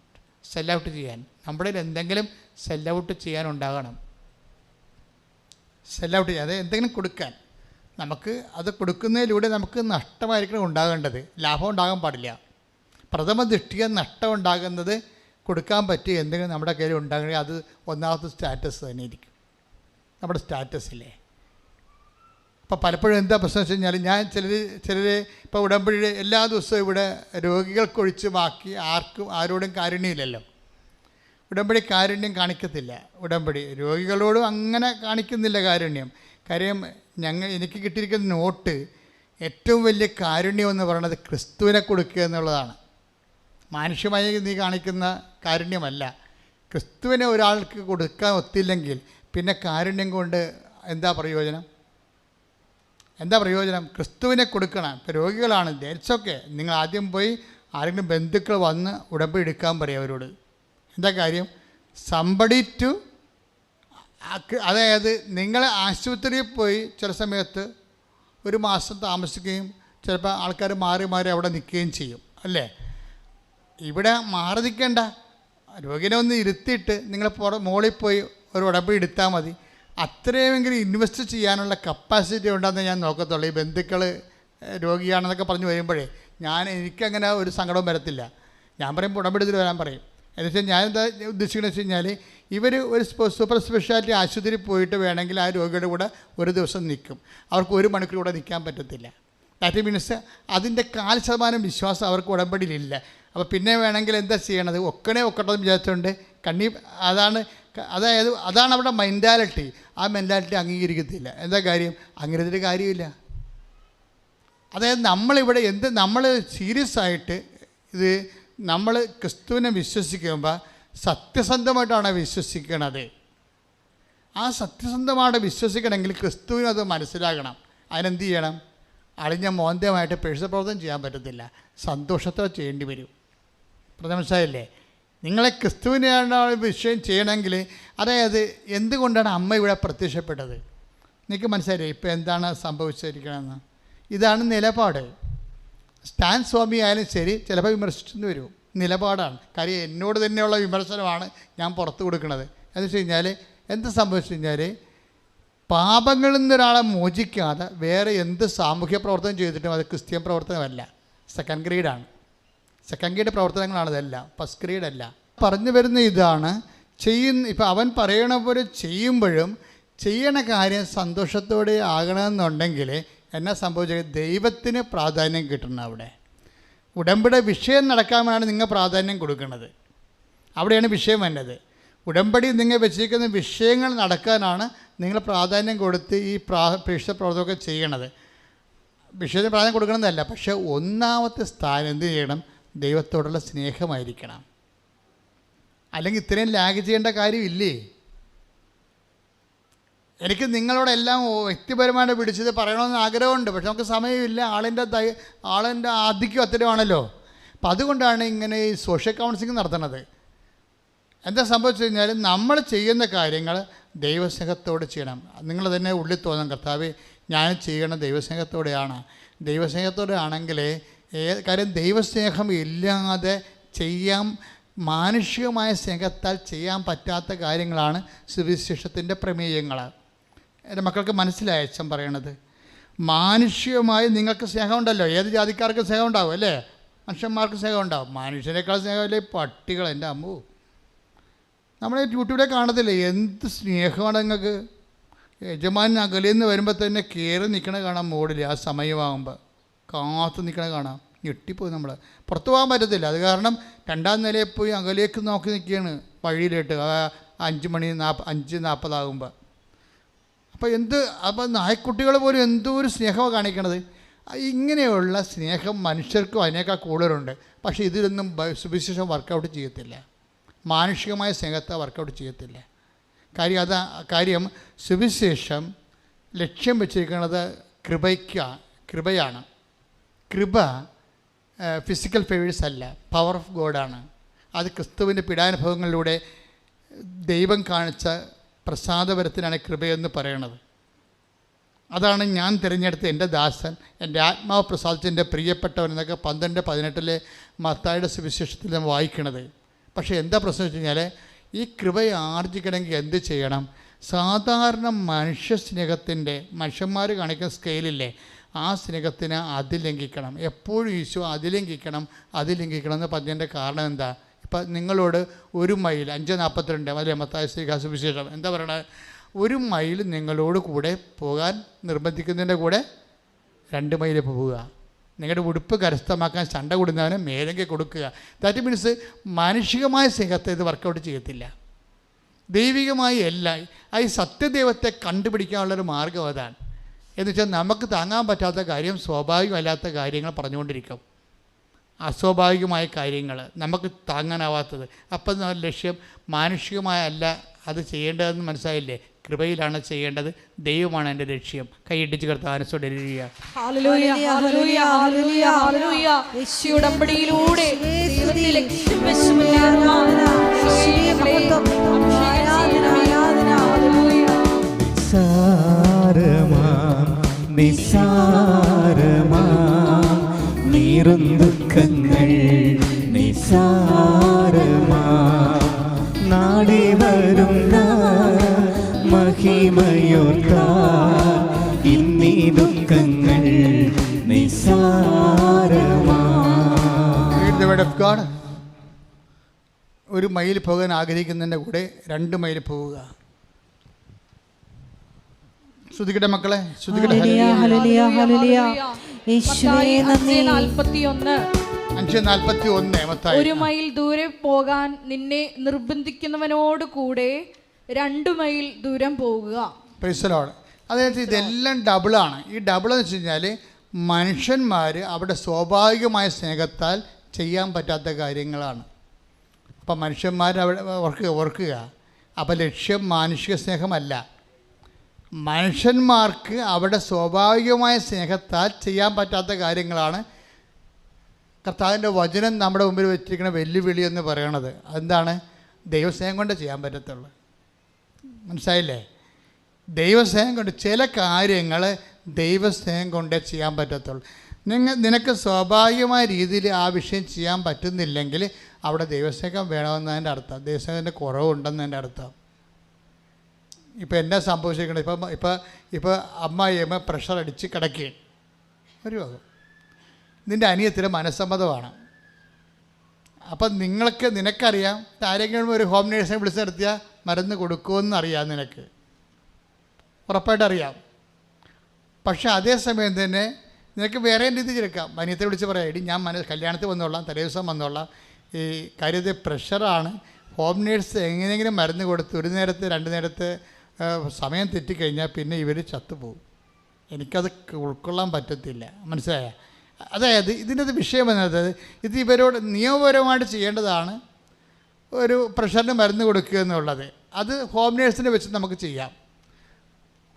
സെല്ലൗട്ട് ചെയ്യാൻ നമ്മുടെ എന്തെങ്കിലും സെല്ലൗട്ട് ചെയ്യാനുണ്ടാകണം. സെല്ലൗട്ട് ചെയ്യാൻ, അത് എന്തെങ്കിലും കൊടുക്കാൻ, നമുക്ക് അത് കൊടുക്കുന്നതിലൂടെ നമുക്ക് നഷ്ടമായിരിക്കണം ഉണ്ടാകേണ്ടത്, ലാഭം ഉണ്ടാകാൻ പാടില്ല. പ്രഥമ ദൃഷ്ടിയ നഷ്ടം ഉണ്ടാകുന്നത് കൊടുക്കാൻ പറ്റിയ എന്തെങ്കിലും നമ്മുടെ കയ്യിൽ ഉണ്ടാകണമെങ്കിൽ അത് ഒന്നാമത്തെ സ്റ്റാറ്റസ് തന്നെ ഇരിക്കും, നമ്മുടെ സ്റ്റാറ്റസില്ലേ. അപ്പോൾ പലപ്പോഴും എന്താ പ്രശ്നം വെച്ച് കഴിഞ്ഞാൽ, ഞാൻ ചിലർ ഇപ്പോൾ ഉടമ്പടി എല്ലാ ദിവസവും ഇവിടെ രോഗികൾക്കൊഴിച്ച് ബാക്കി ആരോടും കാരുണ്യമില്ലല്ലോ. ഉടമ്പടി കാരുണ്യം കാണിക്കത്തില്ല. ഉടമ്പടി രോഗികളോടും അങ്ങനെ കാണിക്കുന്നില്ല കാരുണ്യം. കാര്യം എനിക്ക് കിട്ടിയിരിക്കുന്ന നോട്ട് ഏറ്റവും വലിയ കാരുണ്യം എന്ന് പറയുന്നത് ക്രിസ്തുവിനെ കൊടുക്കുക എന്നുള്ളതാണ്. മാനുഷ്യമായി നീ കാണിക്കുന്ന കാരുണ്യമല്ല. ക്രിസ്തുവിനെ ഒരാൾക്ക് കൊടുക്കാൻ ഒത്തില്ലെങ്കിൽ പിന്നെ കാരുണ്യം കൊണ്ട് എന്താ പ്രയോജനം? ക്രിസ്തുവിനെ കൊടുക്കണം. ഇപ്പോൾ രോഗികളാണ്, ദേറ്റ്സൊക്കെ, നിങ്ങൾ ആദ്യം പോയി ആരെങ്കിലും ബന്ധുക്കൾ വന്ന് ഉടമ്പടി എടുക്കാൻ പറയും അവരോട്. എന്താ കാര്യം? സംബഡി ടു, അതായത് നിങ്ങൾ ആശുപത്രിയിൽ പോയി ചില സമയത്ത് ഒരു മാസം താമസിക്കുകയും ചിലപ്പോൾ ആൾക്കാർ മാറി അവിടെ നിൽക്കുകയും ചെയ്യും അല്ലേ. ഇവിടെ മാറി നിൽക്കേണ്ട, രോഗിനെ ഒന്ന് ഇരുത്തിയിട്ട് നിങ്ങൾ മോളിൽ പോയി ഒരു ഉടമ്പടി എടുത്താൽ മതി. അത്രയുമെങ്കിലും ഇൻവെസ്റ്റ് ചെയ്യാനുള്ള കപ്പാസിറ്റി ഉണ്ടെന്ന് ഞാൻ നോക്കത്തുള്ളൂ. ഈ ബന്ധുക്കൾ രോഗിയാണെന്നൊക്കെ പറഞ്ഞു വരുമ്പോഴേ എനിക്കങ്ങനെ ഒരു സങ്കടവും വരത്തില്ല. ഞാൻ പറയുമ്പോൾ ഉടമ്പടി വരാൻ പറയും. എന്നുവെച്ചാൽ ഞാൻ എന്താ ഉദ്ദേശിക്കുന്നത് വെച്ച് കഴിഞ്ഞാൽ, ഇവർ ഒരു സൂപ്പർ സ്പെഷ്യാലിറ്റി ആശുപത്രിയിൽ പോയിട്ട് വേണമെങ്കിൽ ആ രോഗിയുടെ കൂടെ ഒരു ദിവസം നിൽക്കും. അവർക്ക് 1 മണിക്കൂർ കൂടെ നിൽക്കാൻ പറ്റത്തില്ല. ദാറ്റ് മീൻസ് അതിൻ്റെ 4% വിശ്വാസം അവർക്ക് ഉടമ്പടിയിലില്ല. അപ്പോൾ പിന്നെ വേണമെങ്കിൽ എന്താ ചെയ്യണത്? ഒക്കട്ടെന്ന് വിചാരിച്ചുകൊണ്ട് അതാണ് അവിടെ മെൻറ്റാലിറ്റി. ആ മെൻറ്റാലിറ്റി അംഗീകരിക്കത്തില്ല. എന്താ കാര്യം? അംഗീകരിച്ചിട്ട് കാര്യമില്ല. അതായത് നമ്മൾ സീരിയസ് ആയിട്ട് ഇത് നമ്മൾ ക്രിസ്തുവിനെ വിശ്വസിക്കുമ്പോൾ സത്യസന്ധമായിട്ടാണ് വിശ്വസിക്കണത്. ആ സത്യസന്ധമായിട്ട് വിശ്വസിക്കണമെങ്കിൽ ക്രിസ്തുവിനത് മനസ്സിലാകണം. അതിനെന്ത് ചെയ്യണം? അളിഞ്ഞ മോന്തമായിട്ട് പ്രേക്ഷിത ചെയ്യാൻ പറ്റത്തില്ല, സന്തോഷത്തോടെ ചെയ്യേണ്ടി വരും. മനസ്സിലായില്ലേ? നിങ്ങളെ ക്രിസ്തുവിനെയാണ് വിഷയം ചെയ്യണമെങ്കിൽ, അതായത് എന്തുകൊണ്ടാണ് അമ്മ ഇവിടെ പ്രത്യക്ഷപ്പെട്ടത് നിങ്ങൾക്ക് മനസ്സിലായില്ലേ? ഇപ്പോൾ എന്താണ് സംഭവിച്ചിരിക്കണമെന്ന്? ഇതാണ് നിലപാട്. സ്റ്റാൻ സ്വാമി ആയാലും ശരി ചിലപ്പോൾ വിമർശിച്ചെന്ന് വരും. നിലപാടാണ്. കാര്യം എന്നോട് തന്നെയുള്ള വിമർശനമാണ് ഞാൻ പുറത്ത് കൊടുക്കുന്നത്. എന്ന് വെച്ച് കഴിഞ്ഞാൽ എന്ത് സംഭവിച്ചു കഴിഞ്ഞാൽ, പാപങ്ങളിൽ നിന്നൊരാളെ മോചിക്കാതെ വേറെ എന്ത് സാമൂഹ്യ പ്രവർത്തനം ചെയ്തിട്ടും അത് ക്രിസ്ത്യൻ പ്രവർത്തനമല്ല, സെക്കൻഡ് ഗ്രേഡ് പ്രവർത്തനങ്ങളാണ് ഇതെല്ലാം, ഫസ്റ്റ് ഗ്രേഡ് അല്ല. പറഞ്ഞു വരുന്ന ഇതാണ് ഇപ്പം അവൻ പറയണ പോലെ ചെയ്യുമ്പോഴും ചെയ്യണ കാര്യം സന്തോഷത്തോടെ ആകണമെന്നുണ്ടെങ്കിൽ എന്നാ സംഭവിച്ചത്? ദൈവത്തിന് പ്രാധാന്യം കിട്ടണം. അവിടെ ഉടമ്പടി വിഷയം നടക്കാനാണ് നിങ്ങൾ പ്രാധാന്യം കൊടുക്കുന്നത്. അവിടെയാണ് വിഷയം വന്നത്. ഉടമ്പടി നിങ്ങൾ വെച്ചിരിക്കുന്ന വിഷയങ്ങൾ നടക്കാനാണ് നിങ്ങൾ പ്രാധാന്യം കൊടുത്ത് ഈ പ്രേക്ഷിത പ്രവർത്തനമൊക്കെ ചെയ്യണത്. വിഷയത്തിന് പ്രാധാന്യം കൊടുക്കണമെന്നല്ല, പക്ഷേ ഒന്നാമത്തെ സ്ഥാനം എന്ത് ചെയ്യണം? ദൈവത്തോടുള്ള സ്നേഹമായിരിക്കണം. അല്ലെങ്കിൽ ഇത്രയും ലാഗ് ചെയ്യേണ്ട കാര്യമില്ലേ? എനിക്ക് നിങ്ങളോടെല്ലാം വ്യക്തിപരമായിട്ട് പിടിച്ചത് പറയണമെന്ന് ആഗ്രഹമുണ്ട്, പക്ഷെ നമുക്ക് സമയമില്ല. ആളിൻ്റെ ആധിക്യം അത്രയുമാണല്ലോ. അപ്പം അതുകൊണ്ടാണ് ഇങ്ങനെ ഈ സോഷ്യൽ കൗൺസിലിംഗ് നടത്തുന്നത്. എന്താ സംഭവിച്ചു കഴിഞ്ഞാൽ, നമ്മൾ ചെയ്യുന്ന കാര്യങ്ങൾ ദൈവസ്നേഹത്തോടെ ചെയ്യണം. നിങ്ങൾ തന്നെ ഉള്ളിൽ തോന്നണം, കർത്താവേ ഞാൻ ചെയ്യണം ദൈവസ്നേഹത്തോടെയാണ്. ദൈവസ്നേഹത്തോടെ ആണെങ്കിൽ കാര്യം ദൈവസ്നേഹം ഇല്ലാതെ മാനുഷികമായ സ്നേഹത്താൽ ചെയ്യാൻ പറ്റാത്ത കാര്യങ്ങളാണ് സുവിശേഷത്തിൻ്റെ പ്രമേയങ്ങൾ. എൻ്റെ മക്കൾക്ക് മനസ്സിലായ അച്ഛൻ പറയണത്? മാനുഷികമായി നിങ്ങൾക്ക് സ്നേഹമുണ്ടല്ലോ, ഏത് ജാതിക്കാർക്കും സ്നേഹം ഉണ്ടാവും അല്ലേ? മനുഷ്യന്മാർക്ക് സ്നേഹം ഉണ്ടാവും. മനുഷ്യനേക്കാൾ സ്നേഹമല്ലേ പട്ടികൾ. എൻ്റെ അമ്മു, നമ്മളെ യൂട്യൂബിലെ കാണത്തില്ലേ എന്ത് സ്നേഹമാണ് നിങ്ങൾക്ക്? യജമാൻ അകലിൽ നിന്ന് വരുമ്പോൾ തന്നെ കയറി നിൽക്കണ കാണാം മോഡിൽ. ആ സമയമാകുമ്പോൾ കാത്തു നിൽക്കണ കാണാം. ഞെട്ടിപ്പോയി. നമ്മൾ പുറത്തു പോകാൻ പറ്റത്തില്ല. അത് കാരണം 2ാം നിലയിൽ പോയി അകലേക്ക് നോക്കി നിൽക്കുകയാണ് വഴിയിലിട്ട് 5:40 ആകുമ്പോൾ. അപ്പോൾ നായ്ക്കുട്ടികൾ പോലും എന്തോ ഒരു സ്നേഹമാണ് കാണിക്കണത്. ഇങ്ങനെയുള്ള സ്നേഹം മനുഷ്യർക്കും അതിനേക്കാൾ കൂടുതലുണ്ട്. പക്ഷേ ഇതിലൊന്നും സുവിശേഷം വർക്കൗട്ട് ചെയ്യത്തില്ല. മാനുഷികമായ സ്നേഹത്തെ വർക്കൗട്ട് ചെയ്യത്തില്ല. കാര്യം സുവിശേഷം ലക്ഷ്യം വെച്ചിരിക്കുന്നത് കൃപയാണ്. കൃപ ഫിസിക്കൽ ഫേവേഴ്സ് അല്ല, പവർ ഓഫ് ഗോഡാണ്. അത് ക്രിസ്തുവിൻ്റെ പീഡാനുഭവങ്ങളിലൂടെ ദൈവം കാണിച്ച പ്രസാദപരത്തിനാണ് കൃപയെന്ന് പറയണത്. അതാണ് ഞാൻ തിരഞ്ഞെടുത്ത എൻ്റെ ദാസൻ, എൻ്റെ ആത്മാവ് പ്രസാദിച്ച എൻ്റെ പ്രിയപ്പെട്ടവൻ എന്നൊക്കെ 12:18 മത്തായിയുടെ സുവിശേഷത്തിൽ നമ്മൾ വായിക്കണത്. പക്ഷേ എന്താ പ്രശ്നം വെച്ച് കഴിഞ്ഞാൽ, ഈ കൃപയെ ആർജിക്കണമെങ്കിൽ എന്ത് ചെയ്യണം? സാധാരണ മനുഷ്യന്മാർ കാണിക്കുന്ന സ്കെയിലില്ലേ, ആ സ്നേഹത്തിന് അതിലംഘിക്കണം. എപ്പോഴും ഈശോ അതിലംഘിക്കണം എന്ന് പറഞ്ഞതിൻ്റെ കാരണം എന്താ? ഇപ്പം നിങ്ങളോട് 1 മൈൽ 5:42 അല്ലേ മത്തായി സുവിശേഷം എന്താ പറയണത്? 1 മൈൽ നിങ്ങളോട് കൂടെ പോകാൻ നിർബന്ധിക്കുന്നതിൻ്റെ കൂടെ 2 മൈൽ പോവുക. നിങ്ങളുടെ ഉടുപ്പ് കരസ്ഥമാക്കാൻ ചണ്ട കൊടുക്കുന്നവനെ മേലെങ്കിൽ കൊടുക്കുക. ദാറ്റ് മീൻസ് മാനുഷികമായ സ്നേഹത്തെ ഇത് വർക്കൗട്ട് ചെയ്യത്തില്ല. ദൈവികമായി എല്ലാം ഈ സത്യദൈവത്തെ കണ്ടുപിടിക്കാനുള്ളൊരു മാർഗ്ഗം അതാണ്. എന്നുവെച്ചാൽ നമുക്ക് താങ്ങാൻ പറ്റാത്ത കാര്യം, സ്വാഭാവികമല്ലാത്ത കാര്യങ്ങൾ പറഞ്ഞുകൊണ്ടിരിക്കും. അസ്വാഭാവികമായ കാര്യങ്ങൾ നമുക്ക് താങ്ങാനാവാത്തത്. അപ്പം ലക്ഷ്യം മാനുഷികമായ അല്ല അത് ചെയ്യേണ്ടതെന്ന് മനസ്സിലായില്ലേ? കൃപയിലാണ് ചെയ്യേണ്ടത്. ദൈവമാണ് എൻ്റെ ലക്ഷ്യം. കൈയിട്ടിച്ച് കർത്താവിനെ ഉടമ്പടിയിലൂടെ നിസാരമാ നീറും ദുഃഖങ്ങൾ നിസാരമാ നാളെ വരുന്ന മഹിമയോർത്താൽ ഇന്നീ ദുഃഖങ്ങൾ നിസാരമാ. 1 മൈൽ പോകാൻ ആഗ്രഹിക്കുന്നതിൻ്റെ കൂടെ 2 മൈൽ പോവുക. ശ്രുതിക്കട്ടെ മക്കളെ, ശ്രുതിക്കട്ടെ. 5:41 1 മൈൽ ദൂരെ പോകാൻ നിന്നെ നിർബന്ധിക്കുന്നവനോട് കൂടെ 2 മൈൽ ദൂരം പോകുക. Praise the Lord. അതായത് ഇതെല്ലാം ഡബിളാണ്. ഈ ഡബിൾ എന്ന് വെച്ച് കഴിഞ്ഞാൽ മനുഷ്യന്മാർ അവിടെ സ്വാഭാവികമായ സ്നേഹത്താൽ ചെയ്യാൻ പറ്റാത്ത കാര്യങ്ങളാണ്. അപ്പം മനുഷ്യന്മാർ അവിടെ ഓർക്കുക. അപ്പം ലക്ഷ്യം മാനുഷിക സ്നേഹമല്ല. മനുഷ്യന്മാർക്ക് അവിടെ സ്വാഭാവികമായ സ്നേഹത്താൽ ചെയ്യാൻ പറ്റാത്ത കാര്യങ്ങളാണ് കർത്താവിൻ്റെ വചനം നമ്മുടെ മുമ്പിൽ വെച്ചിരിക്കുന്ന വെല്ലുവിളി എന്ന് പറയണത്. അതെന്താണ്? ദൈവസ്നേഹം കൊണ്ട് ചെയ്യാൻ പറ്റത്തുള്ളൂ. മനസ്സിലായില്ലേ? ദൈവസ്നേഹം കൊണ്ട് ചില കാര്യങ്ങൾ ദൈവസ്നേഹം കൊണ്ടേ ചെയ്യാൻ പറ്റത്തുള്ളൂ. നിനക്ക് സ്വാഭാവികമായ രീതിയിൽ ആ വിഷയം ചെയ്യാൻ പറ്റുന്നില്ലെങ്കിൽ അവിടെ ദൈവസ്നേഹം വേണമെന്നതിൻ്റെ അർത്ഥം, ദൈവസ്നേഹത്തിൻ്റെ കുറവുണ്ടെന്നതിൻ്റെ അർത്ഥം. ഇപ്പോൾ എന്നാ സംഭവിച്ചിരിക്കുന്നത്? ഇപ്പോൾ അമ്മായിയമ്മ പ്രഷർ അടിച്ച് കിടക്കുകയും ഒരു വകം നിൻ്റെ അനിയത്തിന് മനസ്സമ്മതമാണ്. അപ്പം നിനക്കറിയാം ആരെങ്കിലും ഒരു ഹോം നേഴ്സിനെ വിളിച്ച് നടത്തിയാൽ മരുന്ന് കൊടുക്കുമെന്നറിയാം, നിനക്ക് ഉറപ്പായിട്ടറിയാം. പക്ഷേ അതേസമയം തന്നെ നിനക്ക് വേറെ രീതി എടുക്കാം. അനിയത്തെ വിളിച്ച് പറയാം, എടി ഞാൻ കല്യാണത്തിൽ വന്നോളാം, തലേ ദിവസം വന്നോളാം, ഈ കാര്യത്തിൽ പ്രഷറാണ്, ഹോം നേഴ്സ് എങ്ങനെയെങ്കിലും മരുന്ന് കൊടുത്ത് 1 നേരത്തെ 2 നേരത്തെ സമയം തെറ്റിക്കഴിഞ്ഞാൽ പിന്നെ ഇവർ ചത്തുപോകും, എനിക്കത് ഉൾക്കൊള്ളാൻ പറ്റത്തില്ല. മനസ്സിലായ? അതായത് ഇതിൻ്റെ വിഷയം എന്നത് ഇത് ഇവരോട് നിയമപരമായിട്ട് ചെയ്യേണ്ടതാണ്. ഒരു പ്രഷറിന് മരുന്ന് കൊടുക്കുക എന്നുള്ളത് അത് ഹോം നേഴ്സിനെ വെച്ച് നമുക്ക് ചെയ്യാം,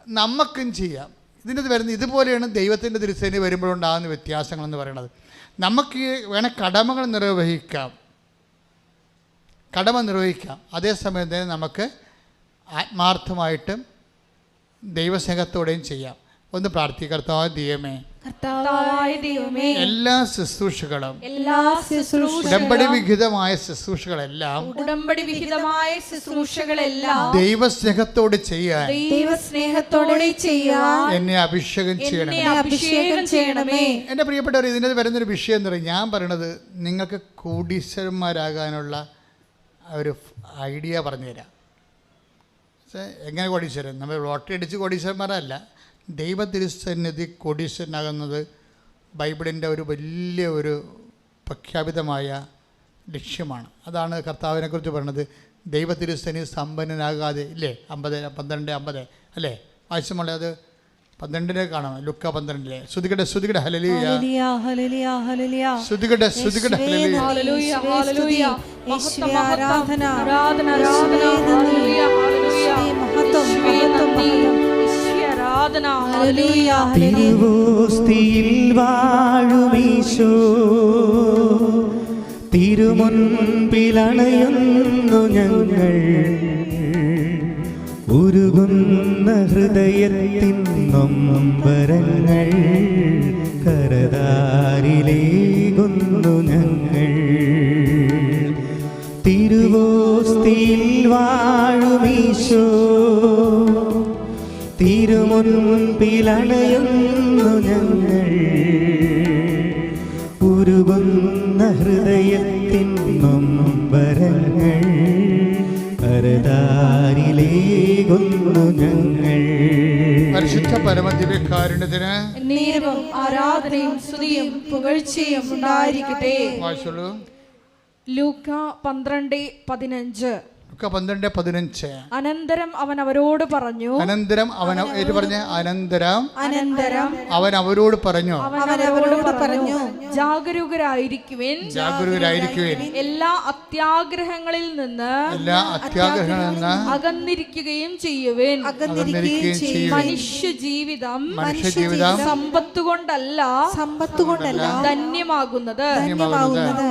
നമുക്കും ചെയ്യാം. ഇതിൻ്റെ വരുന്ന ഇതുപോലെയാണ് ദൈവത്തിൻ്റെ തിരുസേന വരുമ്പോഴുണ്ടാകുന്ന വ്യത്യാസങ്ങളെന്ന് പറയുന്നത്. നമുക്ക് വേണേൽ കടമ നിർവഹിക്കാം, അതേസമയം തന്നെ നമുക്ക് ആത്മാർത്ഥമായിട്ടും ദൈവസ്നേഹത്തോടെയും ചെയ്യാം. ഒന്ന് പ്രാർത്ഥിക്കുക. കർത്താവായ ദൈവമേ, എല്ലാ ശുശ്രൂഷകളും ഉടമ്പടി വിഹിതമായ ശുശ്രൂഷകളെല്ലാം ദൈവസ്നേഹത്തോടെ ചെയ്യാൻ എന്നെ അഭിഷേകം ചെയ്യണമേ. എൻ്റെ പ്രിയപ്പെട്ടവർ, ഇതിൻ്റെ വരുന്നൊരു വിഷയം എന്ന് പറയും, ഞാൻ പറയണത് നിങ്ങൾക്ക് കോടീശ്വരന്മാരാകാനുള്ള ഒരു ഐഡിയ പറഞ്ഞുതരാം. എങ്ങനെ കോടീശ്വരൻ? നമ്മൾ ലോട്ടറി അടിച്ച് കോടീശ്വരന്മാരല്ല. ദൈവതിരുസന്നിധി കോടീശ്വരനാകുന്നത് ബൈബിളിൻ്റെ ഒരു വലിയ ഒരു പ്രഖ്യാപിതമായ ലക്ഷ്യമാണ്. അതാണ് കർത്താവിനെക്കുറിച്ച് പറയുന്നത്. ദൈവതിരുസന്നിധി സമ്പന്നനാകാതെ ഇല്ലേ? 12:50 അല്ലേ? വായിച്ചുമുള്ള അത് 12 കാണാം. ലുക്ക 12. ശ്രുതികട ഹല്ലേലൂയ. ഹല്ലേലൂയ, ഹല്ലേലൂയ, ഹല്ലേലൂയ. ശ്രുതികട ഹല്ലേലൂയ. ഹല്ലേലൂയ, ഹല്ലേലൂയ. യേശുവേ ആരാധന, ആരാധന, ആരാധന. ഹല്ലേലൂയ, ഹല്ലേലൂയ. മഹത്വം, യേശുവേ നന്ദി. മഹത്വം. യേശുവേ ആരാധന. ഹല്ലേലൂയ, ഹല്ലേലൂയ. തിരുവോസ്തിയിൽ വാഴുമീശോ, തിരുമുൻപിലണയുന്നു ഞങ്ങൾ. ഉരുകുന്ന ഹൃദയത്തിൻ നൊമ്പരങ്ങൾ കരതാരിലേകുന്നു ഞങ്ങൾ. തിരുവോസ്തിയിൽ വാഴുമീശോ, തിരുമുൻപിലണയുന്നു ഞങ്ങൾ. ഉരുകുന്ന ഹൃദയത്തിൻ നൊമ്പരങ്ങൾ കരതാരിലേകുന്നു ഞങ്ങൾ. പരിശുദ്ധ പരമദിവ്യകാരുണ്യത്തിന് നീരവും ആരാധനയും സ്തുതിയും പുകഴ്ചയും ഉണ്ടായിരിക്കട്ടെ. വായിച്ചോളൂ. ലൂക്ക 12:15. ലുക്ക 12:15. അനന്തരം അവൻ അവരോട് പറഞ്ഞു. അനന്തരം അവൻ പറഞ്ഞ അനന്തരം അനന്തരം അവൻ അവരോട് പറഞ്ഞു. അവനവരോട് പറഞ്ഞു, ജാഗരൂകരായിരിക്കുവിൻ. ജാഗരൂകരായിരിക്കുവിൻ. എല്ലാ അത്യാഗ്രഹങ്ങളിൽ നിന്ന് എല്ലാ അത്യാഗ്രഹങ്ങളിൽ നിന്ന് അകന്നിരിക്കുകയും ചെയ്യുവിൻ. അകന്നിരിക്കുകയും ചെയ്യുവിൻ. മനുഷ്യജീവിതം മനുഷ്യജീവിതം സമ്പത്തുകൊണ്ടല്ല ധന്യമാകുന്നത്. ധന്യമാകുന്നത്.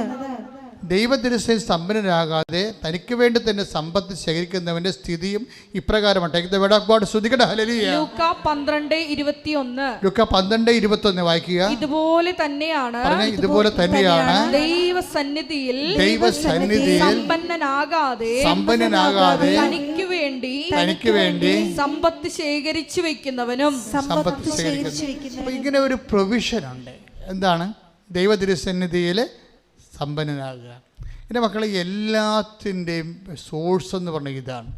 ദൈവത്തിരുസേന സമ്പന്നരാകാതെ തനിക്ക് വേണ്ടി തന്നെ സമ്പത്ത് ശേഖരിക്കുന്നവന്റെ സ്ഥിതിയും ഇപ്രകാരമാണ്. ലൂക്ക 12:21. ലുക്ക 12:21 വായിക്കുക. ഇതുപോലെ തന്നെയാണ് ഇതുപോലെ തന്നെയാണ് ദൈവസന്നിധിയിൽ സമ്പന്നനാകാതെ തനിക്ക് വേണ്ടി സമ്പത്ത് ശേഖരിച്ചു വെക്കുന്നവനും. സമ്പത്ത് ശേഖരിക്കുന്നു. അപ്പൊ ഇങ്ങനെ ഒരു പ്രൊവിഷൻ ഉണ്ട്. എന്താണ്? ദൈവതിരുസന്നിധിയിൽ സമ്പന്നനാകുക. എൻ്റെ മക്കളെ, എല്ലാത്തിൻ്റെയും സോഴ്സ് എന്ന് പറഞ്ഞാൽ ഇതാണ്.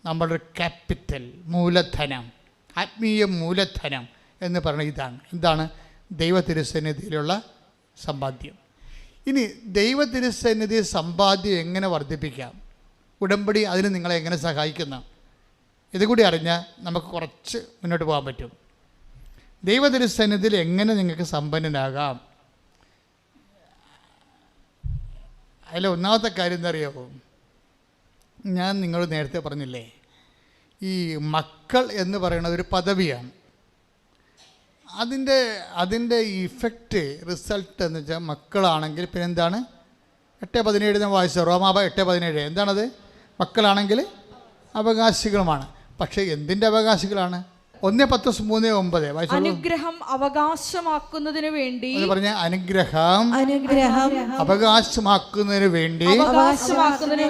നമ്മുടെ ക്യാപിറ്റൽ, മൂലധനം, ആത്മീയ മൂലധനം എന്ന് പറഞ്ഞാൽ ഇതാണ്. എന്താണ്? ദൈവതിരുസന്നിധിയിലുള്ള സമ്പാദ്യം. ഇനി ദൈവതിരുസന്നിധി സമ്പാദ്യം എങ്ങനെ വർദ്ധിപ്പിക്കാം? ഉടമ്പടി അതിന് നിങ്ങളെ എങ്ങനെ സഹായിക്കുന്നു? ഇതുകൂടി അറിഞ്ഞാൽ നമുക്ക് കുറച്ച് മുന്നോട്ട് പോകാൻ പറ്റും. ദൈവതിരുസന്നിധിയിൽ എങ്ങനെ നിങ്ങൾക്ക് സമ്പന്നനാകാം? അതിൽ ഒന്നാമത്തെ കാര്യം എന്താ അറിയാമോ? ഞാൻ നിങ്ങളോട് നേരത്തെ പറഞ്ഞില്ലേ, ഈ മക്കൾ എന്ന് പറയുന്നത് ഒരു പദവിയാണ്. അതിൻ്റെ ഇഫക്റ്റ്, റിസൾട്ട് എന്ന് വെച്ചാൽ മക്കളാണെങ്കിൽ പിന്നെ എന്താണ്? 8:17 ഞാൻ വായിച്ച റോമാ 8:17. എന്താണത്? മക്കളാണെങ്കിൽ അവകാശികളുമാണ്. പക്ഷേ എന്തിൻ്റെ അവകാശികളാണ്? 1:3-9 അനുഗ്രഹം അവകാശമാക്കുന്നതിന് വേണ്ടി പറഞ്ഞ അനുഗ്രഹം അവകാശമാക്കുന്നതിന്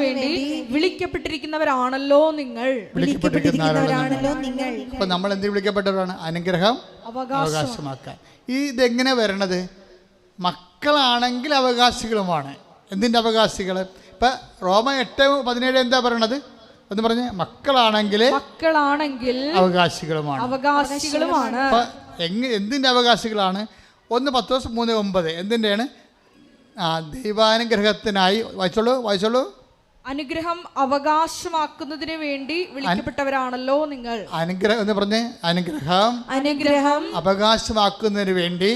വേണ്ടി വിളിക്കപ്പെട്ടിരിക്കുന്നവരാണല്ലോ നിങ്ങൾ. അപ്പൊ നമ്മൾ എന്തിനു വിളിക്കപ്പെട്ടവരാണ്? അനുഗ്രഹം അവകാശമാക്കാൻ. ഇതെങ്ങനെ വരണത്? മക്കളാണെങ്കിൽ അവകാശികളുമാണ്. എന്തിൻ്റെ അവകാശികൾ? ഇപ്പൊ റോമ 8:17 എന്താ പറയണത് എന്ന് പറഞ്ഞ്? മക്കളാണെങ്കിൽ അവകാശികളുമാണ്. അപ്പൊ എന്തിൻ്റെ അവകാശികളാണ്? 1:3-9 എന്തിൻ്റെയാണ്? ദൈവാനുഗ്രഹത്തിനായി. വായിച്ചോളൂ. അനുഗ്രഹം അവകാശമാക്കുന്നതിന് വേണ്ടി വിളിക്കപ്പെട്ടവരാണല്ലോ നിങ്ങൾ. അനുഗ്രഹം എന്ന് പറഞ്ഞ് അനുഗ്രഹം അവകാശമാക്കുന്നതിന് വേണ്ടി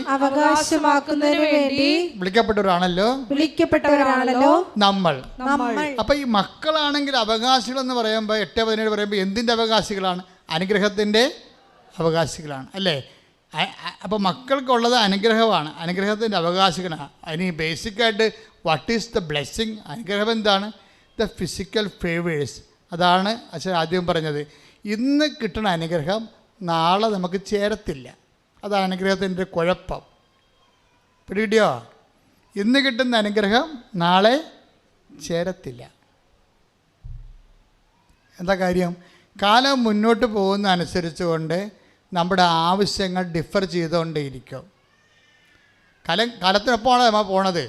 വിളിക്കപ്പെട്ടവരാണല്ലോ നമ്മൾ. അപ്പൊ ഈ മക്കളാണെങ്കിൽ അവകാശികൾ എന്ന് പറയുമ്പോൾ 8:17 പറയുമ്പോൾ എന്തിൻ്റെ അവകാശികളാണ്? അനുഗ്രഹത്തിൻ്റെ അവകാശികളാണ്, അല്ലേ? അപ്പോൾ മക്കൾക്കുള്ളത് അനുഗ്രഹമാണ്, അനുഗ്രഹത്തിൻ്റെ അവകാശികളാണ്. അതിന് ബേസിക്കായിട്ട് വാട്ട് ഈസ് ദ ബ്ലെസ്സിങ്? അനുഗ്രഹം എന്താണ്? The physical favours. അതാണ് അച്ഛൻ ആദ്യം പറഞ്ഞത്. ഇന്ന് കിട്ടുന്ന അനുഗ്രഹം നാളെ നമുക്ക് ചേരത്തില്ല. അതാണ് അനുഗ്രഹത്തിൻ്റെ കുഴപ്പം. പിടികിട്ടിയോ? ഇന്ന് കിട്ടുന്ന അനുഗ്രഹം നാളെ ചേരത്തില്ല. എന്താ കാര്യം? കാലം മുന്നോട്ട് പോകുന്ന അനുസരിച്ചുകൊണ്ട് നമ്മുടെ ആവശ്യങ്ങൾ ഡിഫർ ചെയ്തുകൊണ്ടേയിരിക്കും. കാലത്തിനൊപ്പമാണ് നമ്മൾ പോണത്.